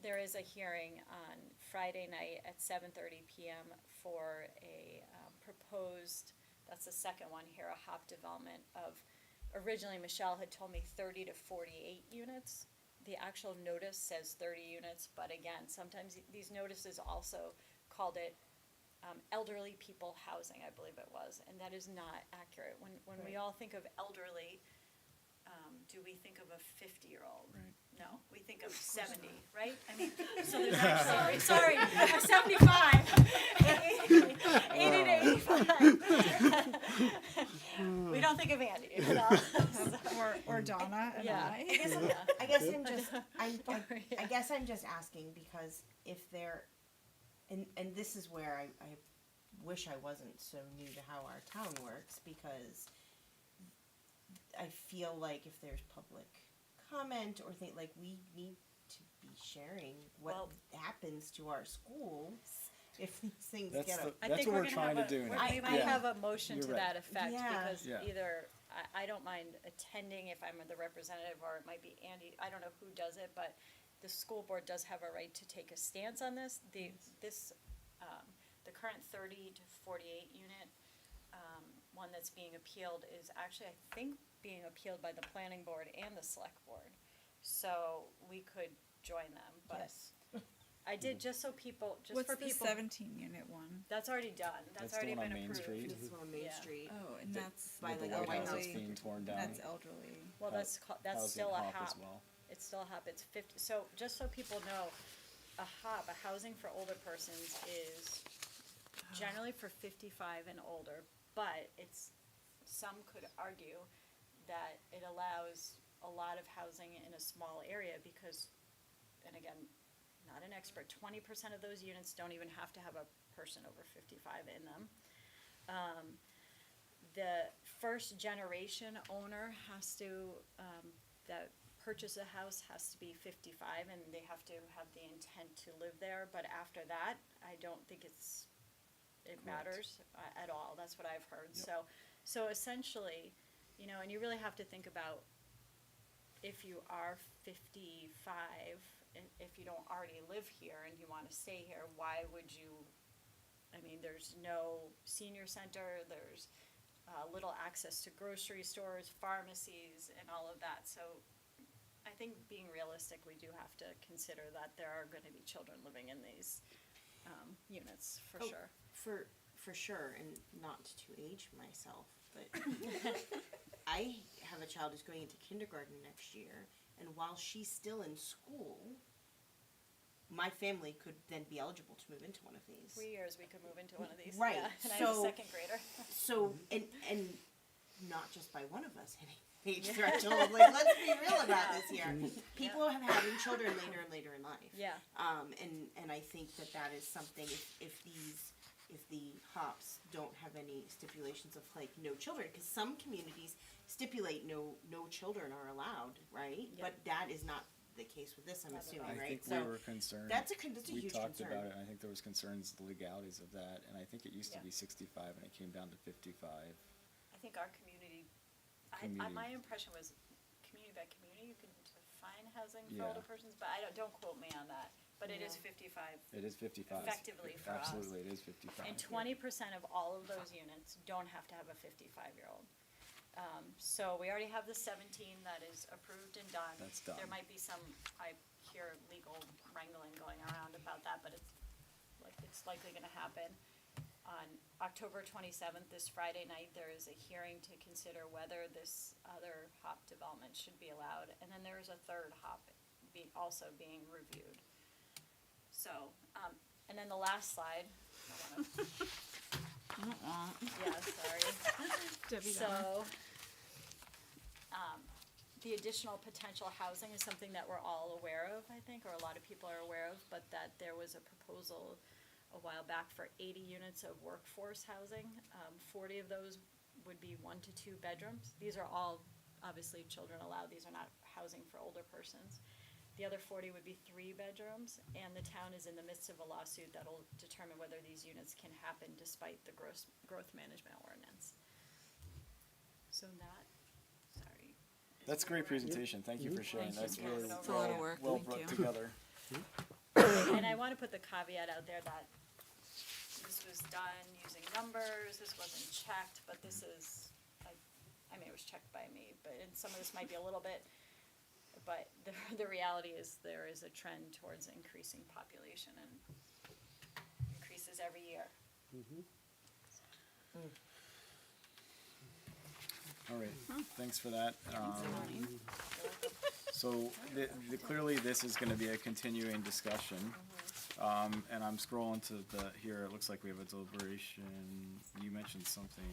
there is a hearing on Friday night at 7:30 PM for a proposed, that's the second one here, a HOP development of, originally Michelle had told me 30 to 48 units. The actual notice says 30 units, but again, sometimes these notices also called it elderly people housing, I believe it was, and that is not accurate. When we all think of elderly, do we think of a 50-year-old? Right. No, we think of 70, right? I mean, so there's actually, sorry, 75, 80 to 85. We don't think of Andy, you know? Or Donna and Yeah. I. I guess I'm just, I Yeah. guess I'm just asking because if they're, and this is where I wish I wasn't so new to how our town works, because I feel like if there's public comment or thing, like, we need to be sharing what Well- happens to our schools if these things That's get the- a. I That's think what we're we're gonna trying have to do now. We might Yeah. have a motion to You're right. that effect, Yeah. because Yeah. either, I don't mind attending if I'm the representative, or it might be Andy, I don't know who does it, but the school board does have a right to take a stance on this. The current 30 to 48 unit, one that's being appealed is actually, I think, being appealed by the planning board and the select board. So we could join them, but Yes. I did, just so people, just What's for the people. 17-unit one? That's already done, that's That's the already one on been Main approved. Street. This is on Main Yeah. Street. Oh, and that's by With the like White House elderly. being torn down. That's elderly. Well, that's, that's Housing still a hop as hop. well. It's still a hop, it's 50, so just so people know, a hop, a housing for older persons, is generally for 55 and older, but it's, some could argue that it allows a lot of housing in a small area because, and again, not an expert, 20% of those units don't even have to have a person over 55 in them. The first generation owner has to, that purchase a house has to be 55, and they have to have the intent to live there, but after that, I don't think it matters at all, that's what I've heard, Yep. so essentially, you know, and you really have to think about, if you are 55, and if you don't already live here and you wanna stay here, why would you, I mean, there's no senior center, there's little access to grocery stores, pharmacies, and all of that, so I think being realistic, we do have to consider that there are gonna be children living in these, units, for Oh, sure. For sure, and not to age myself, but I have a child who's going into kindergarten next year, and while she's still in school, my family could then be eligible to move into one of these. 3 years, we could move into one of these, Right, yeah, and I have a so- second grader. So, and not just by one of us hitting age threshold, like, let's be real about this here. People have having children later and later in life. Yeah. And I think that is something, if the hops don't have any stipulations of like no children, because some communities stipulate no children are allowed, right? Yeah. But that is not the case with this, I'm Not at assuming, all. I right? think we were concerned. that's a huge concern. We talked about it, and I think there was concerns, the legalities of that, and I think it used to Yeah. be 65, and it came down to 55. I think our community, Community. my impression was, community by community, you can define housing for Yeah. older persons, but don't quote me on that, but it is Yeah. 55. It is 55. Effectively for us. Absolutely, it is 55. And 20% of all of those units don't have to have a 55-year-old. So we already have the 17 that is approved and done. That's done. There might be some, I hear legal wrangling going around about that, but it's likely gonna happen. On October 27th, this Friday night, there is a hearing to consider whether this other hop development should be allowed. And then there is a third hop also being reviewed. So, and then the last slide, I wanna, yeah, sorry. So, the additional potential housing is something that we're all aware of, I think, or a lot of people are aware of, but that there was a proposal a while back for 80 units of workforce housing. 40 of those would be 1 to 2 bedrooms. These are all, obviously, children allowed, these are not housing for older persons. The other 40 would be 3 bedrooms, and the town is in the midst of a lawsuit that'll determine whether these units can happen despite the growth management ordinance. So sorry. is That's a where great we're at. presentation, thank you for sharing, Thank that's you. really It's a lot of well, work. well Thank brought you. together. And I wanna put the caveat out there that this was done using numbers, this wasn't checked, but this is, I mean, it was checked by me, and some of this might be a little bit, but the reality is there is a trend towards increasing population and increases every year. All right, thanks for that. So clearly this is gonna be a continuing discussion. And I'm scrolling to here, it looks like we have a deliberation, you mentioned something.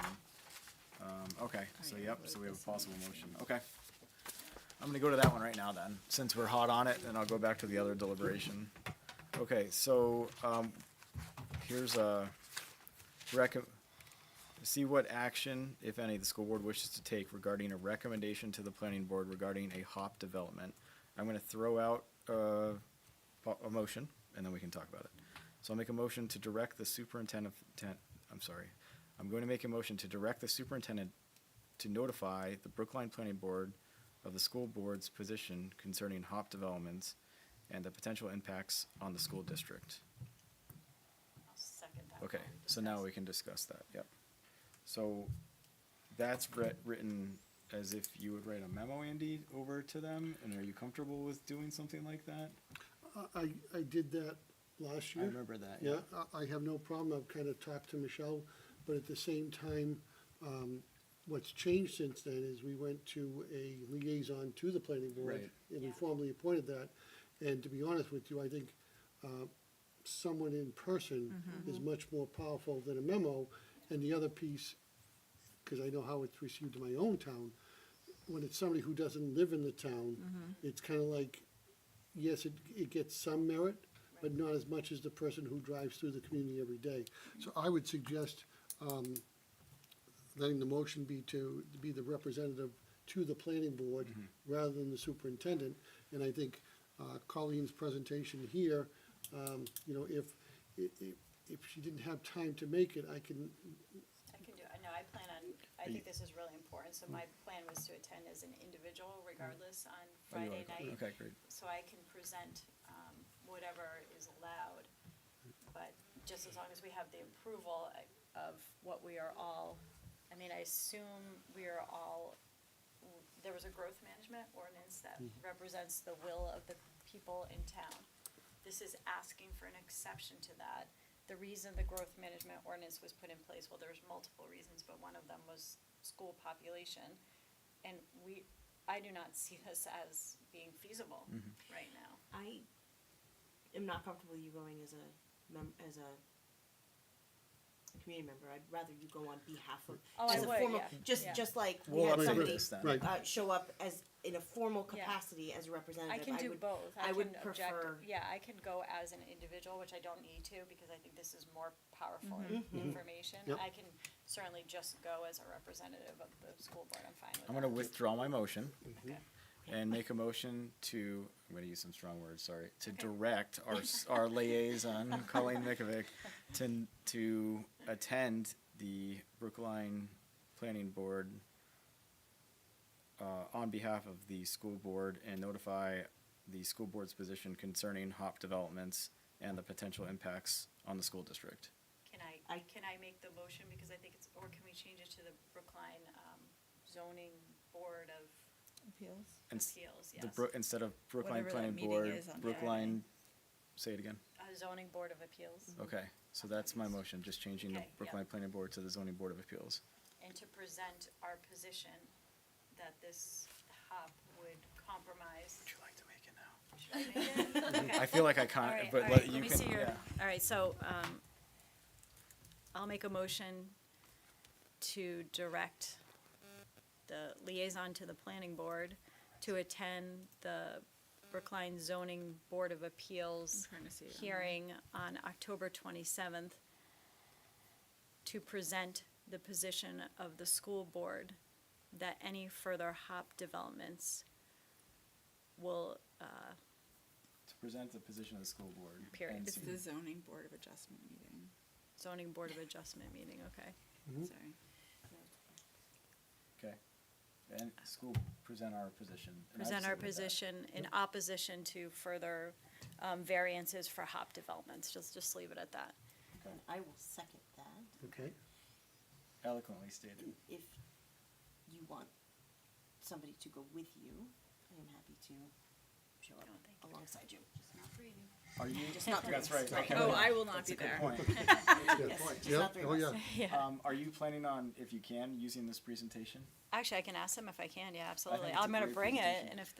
Okay, so yep, so we have a possible motion, okay. I'm gonna go to that one right now then, since we're hot on it, and I'll go back to the other deliberation. Okay, so, here's a see what action, if any, the school board wishes to take regarding a recommendation to the planning board regarding a HOP development. I'm gonna throw out a motion, and then we can talk about it. So I'll make a motion to direct the superintendent, I'm going to make a motion to direct the superintendent to notify the Brookline Planning Board of the school board's position concerning HOP developments and the potential impacts on the school district. I'll second that. Okay, while we so now discuss. we can discuss that, yep. So that's written as if you would write a memo, Andy, over to them, and are you comfortable with doing something like that? I did that last year. I remember that, Yeah, I have no problem. I've kind of talked to Michelle, but at the same time, what's changed since then is we went to a liaison to the planning board. Right. And we Yeah. formally appointed that. And to be honest with you, I think someone in person is much more powerful than a memo. And the other piece, because I know how it's received in my own town, when it's somebody who doesn't live in the town, it's kind of like, yes, it gets some merit, but not as much as the person who drives through the community every day. So I would suggest letting the motion be to be the representative to the planning board rather than the superintendent. And I think Colleen's presentation here, you know, if she didn't have time to make it, I can I can do it. No, I plan on, I think this is really important, so my plan was to attend as an individual regardless on Friday night. Okay, great. So I can present, whatever is allowed, but just as long as we have the approval of what we are all, I mean, I assume we are all, there was a growth management ordinance that represents the will of the people in town. This is asking for an exception to that. The reason the growth management ordinance was put in place, well, there's multiple reasons, but one of them was school population. And I do not see this as being feasible right now. I am not comfortable you going as a community member. I'd rather you go on behalf of, Oh, I as a would, formal, yeah, just yeah. like we We'll had update somebody this then. Right. show up as in a formal Yeah. capacity as a representative. I can do would- both. I would can prefer. object, yeah, I can go as an individual, which I don't need to, because I think this is more powerful information. Yep. I can certainly just go as a representative of the school board, I'm fine with that. I'm gonna withdraw my motion Okay. and make a motion to, I'm gonna use some strong words, sorry, to direct our liaison, Colleen Mikovic, to attend the Brookline Planning Board on behalf of the school board and notify the school board's position concerning HOP developments and the potential impacts on the school district. Can I make the motion, because I think it's, or can we change it to the Brookline, zoning board of Appeals? appeals, yes? Instead of Brookline Whatever that Planning meeting Board, is on Brookline, say it again. Zoning board of appeals, Okay, so that's my motion, just changing the Okay, yeah. Brookline Planning Board to the Zoning Board of Appeals. and to present our position that this HOP would compromise. Would you like to make it now? Should I make it? Okay. I feel like I All can't, right, but all let right, you let me can, see your, yeah. all right, so, I'll make a motion to direct the liaison to the planning board to attend the Brookline Zoning Board of Appeals I'm trying to see it. hearing on October 27th to present the position of the school board that any further HOP developments will, To present the position of the school board. Period. and It's see- the zoning board of adjustment meeting, zoning board of adjustment meeting, okay? sorry. Okay, and school, present our position. and Present our absolutely that. position in opposition to further variances for HOP developments, just leave it at that. And I will second that. Okay. Eloquently stated. If you want somebody to go with you, I am happy to show up No, thank you. alongside you. Just not for you. Are you? Just not That's drinks. right. Okay. Oh, I will not That's be a good there. point. Yes, just Yeah, not three oh, of us. yeah. Are you planning on, if you can, using this presentation? Actually, I can ask them if I can, yeah, absolutely. it's a I'm gonna great bring it, presentation. and if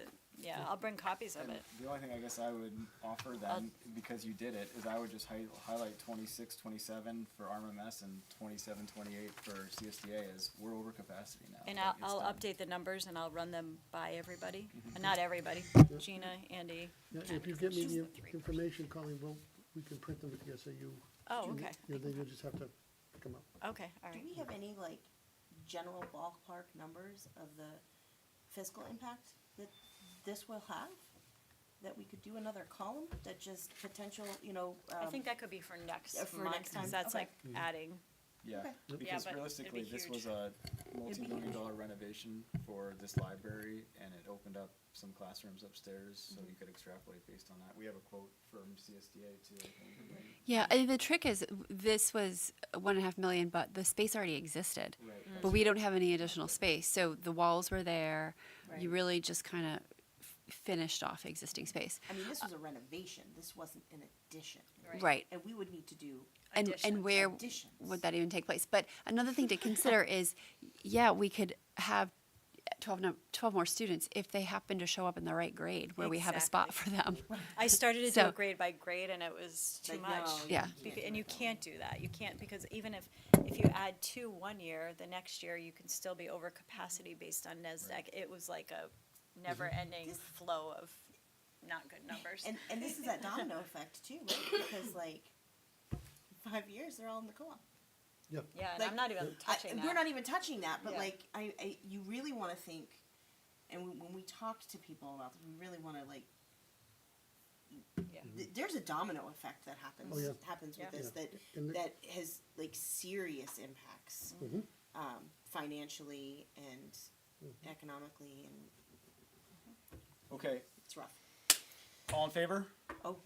I'll bring copies of And it. the only thing I guess I would offer then, because you did it, is I would just highlight 26, 27 for RMS and 27, 28 for CSDA as we're over capacity now. And That gets I'll done. update the numbers and I'll run them by everybody. Not everybody, Gina, Andy. Yeah, if you get me the information, Colleen, we can print them with the SAU. Oh, And, okay. then you'll just have to pick them up. Okay, all Do right. we have any like general ballpark numbers of the fiscal impact that this will have? That we could do another column that just potential, I think that could be for next for month, next time. because that's Okay. like adding. Yeah, Okay. Yeah, because but it'd realistically, be this huge. was a It'd be multi-million huge. dollar renovation for this library, and it opened up some classrooms upstairs, so you could extrapolate based on that. We have a quote from CSDA too. that we can bring. Yeah, and the trick is, this was 1.5 million, but the space already existed. Right. But we don't have any additional space, so the walls were there. You Right. really just kind of finished off existing space. I mean, this was a renovation, this wasn't an addition. Right. And we would need to do And where additions. would that even take place? But another thing to consider is, yeah, we could have 12 more students if they happen to show up in the right grade where we have a spot for them. I started to do So- it grade by grade, and it was too Like, much. no, Yeah. you can't do And you it that way. can't do that. You can't, because even if you add 2 one year, the next year you can still be over capacity based on NESDEC. It was like a never-ending flow of not good numbers. And this is that domino effect too, right? Because like, 5 years, they're all in the co-op. Yeah, and Like, I'm not even touching that. We're not even touching that, but Yeah. like, you really wanna think, and when we talk to people about this, we really wanna like, Yeah. there's a domino effect that happens, Oh, yeah. happens with Yeah. this, that, And the- that has like serious impacts, Mhm. financially and economically, and Okay, it's rough. all in favor? Oh,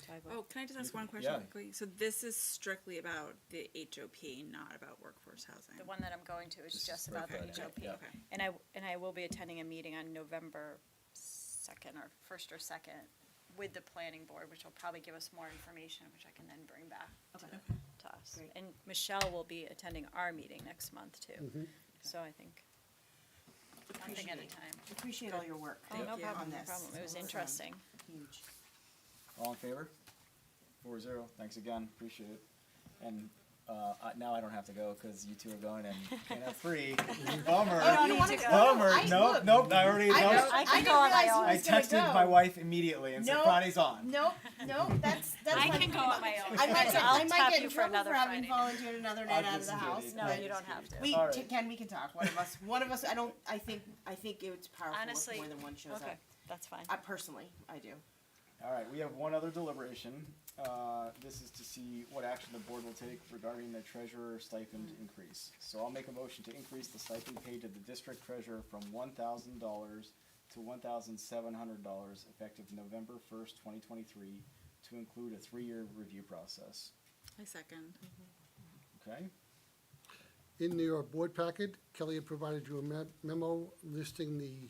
So I vote- Oh, can I just ask one question Yeah. quickly? So this is strictly about the HOP, not about workforce housing? The one that I'm going to is Just just about the okay, HOP. yeah. Okay. And I will be attending a meeting on November 2nd or 1st or 2nd with the planning board, which will probably give us more information, which I can then bring back to us. Great. And Michelle will be attending our meeting next month too. So I think, one thing at a time. appreciate all your work Oh, no on problem, no this. problem. It was It's, interesting. Huge. All in favor? 4-0. Thanks again. Appreciate it. And now I don't have to go because you two are going and can't have free. Bummer. Oh, you wanna go? Bummer. I- Nope. look, Nope. I already. I Nope. know- I didn't realize he I was gonna texted go. my wife immediately and said Nope. Frida's on. Nope, that's I fine. can go on my own. I might I'll tap get you in for trouble another for having Friday. volunteered another night out of the house. No, but you don't have to. We All right. we can talk. One of us. I think it's powerful Honestly, if more than one shows okay, up. that's fine. Personally, I do. All right. We have one other deliberation. This is to see what action the board will take regarding the treasurer stipend increase. So I'll make a motion to increase the stipend paid to the district treasurer from $1,000 to $1,700 effective November 1st, 2023, to include a 3-year review process. I second. Okay? In your board packet, Kelly had provided you a memo listing the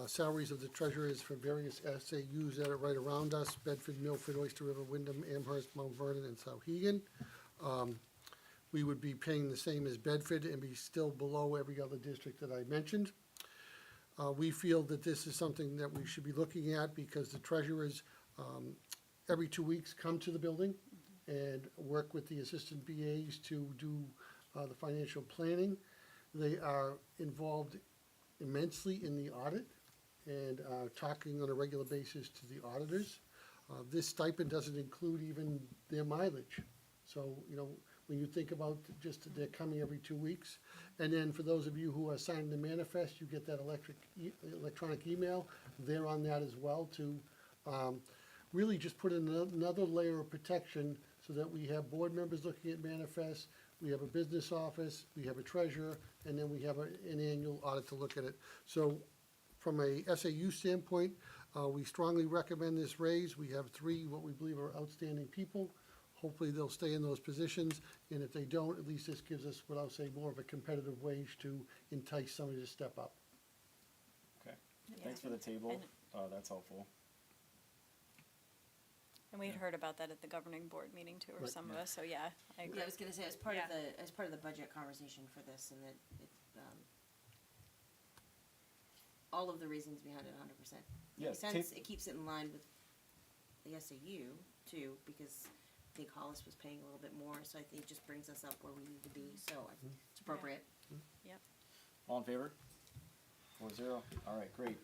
salaries of the treasurers for various SAUs that are right around us: Bedford, Milford, Oyster River, Wyndham, Amherst, Mount Vernon, and Sauhegan. We would be paying the same as Bedford and be still below every other district that I mentioned. We feel that this is something that we should be looking at because the treasurers, every 2 weeks, come to the building and work with the assistant BAs to do the financial planning. They are involved immensely in the audit and talking on a regular basis to the auditors. This stipend doesn't include even their mileage. So, when you think about just they're coming every 2 weeks. And then for those of you who are signing the manifest, you get that electronic email. They're on that as well to really just put in another layer of protection so that we have board members looking at manifests, we have a business office, we have a treasurer, and then we have an annual audit to look at it. So from a SAU standpoint, we strongly recommend this raise. We have 3 what we believe are outstanding people. Hopefully they'll stay in those positions, and if they don't, at least this gives us what I'll say more of a competitive wage to entice somebody to step up. Okay. Thanks for the table. And- That's helpful. And we'd heard about that at the governing board meeting too, or Right. some of us, so yeah, I agree. Yeah, I was gonna say, as part of Yeah. as part of the budget conversation for this, and that all of the reasons behind it 100% Yeah, makes sense. take- It keeps it in line with the SAU too, because I think Hollis was paying a little bit more, so I think it just brings us up where we need to be, so I think it's appropriate. Yep. All in favor? 4-0. All right, great.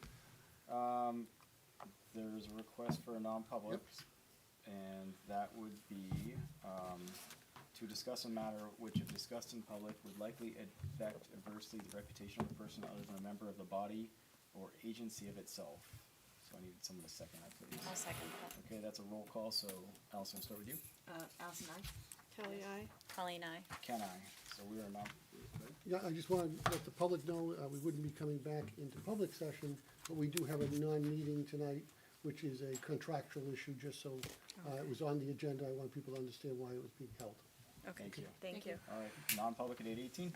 There's a request for a non-public, and that would be to discuss a matter which, if discussed in public, would likely affect adversely the reputation of a person other than a member of the body or agency of itself. So I need someone to second that, please. I'll second that. Okay, that's a roll call, so Allison, we'll start with you. Allison, aye? Kelly, aye. Colleen, I. Can I? So we are not, Yeah, I just want to let the public know, we wouldn't be coming back into public session, but we do have a non-meeting tonight, which is a contractual issue, just so it was on the agenda. I want people to understand why it was being held. Okay, Thank you. thank you. all right, non-public at 8:18.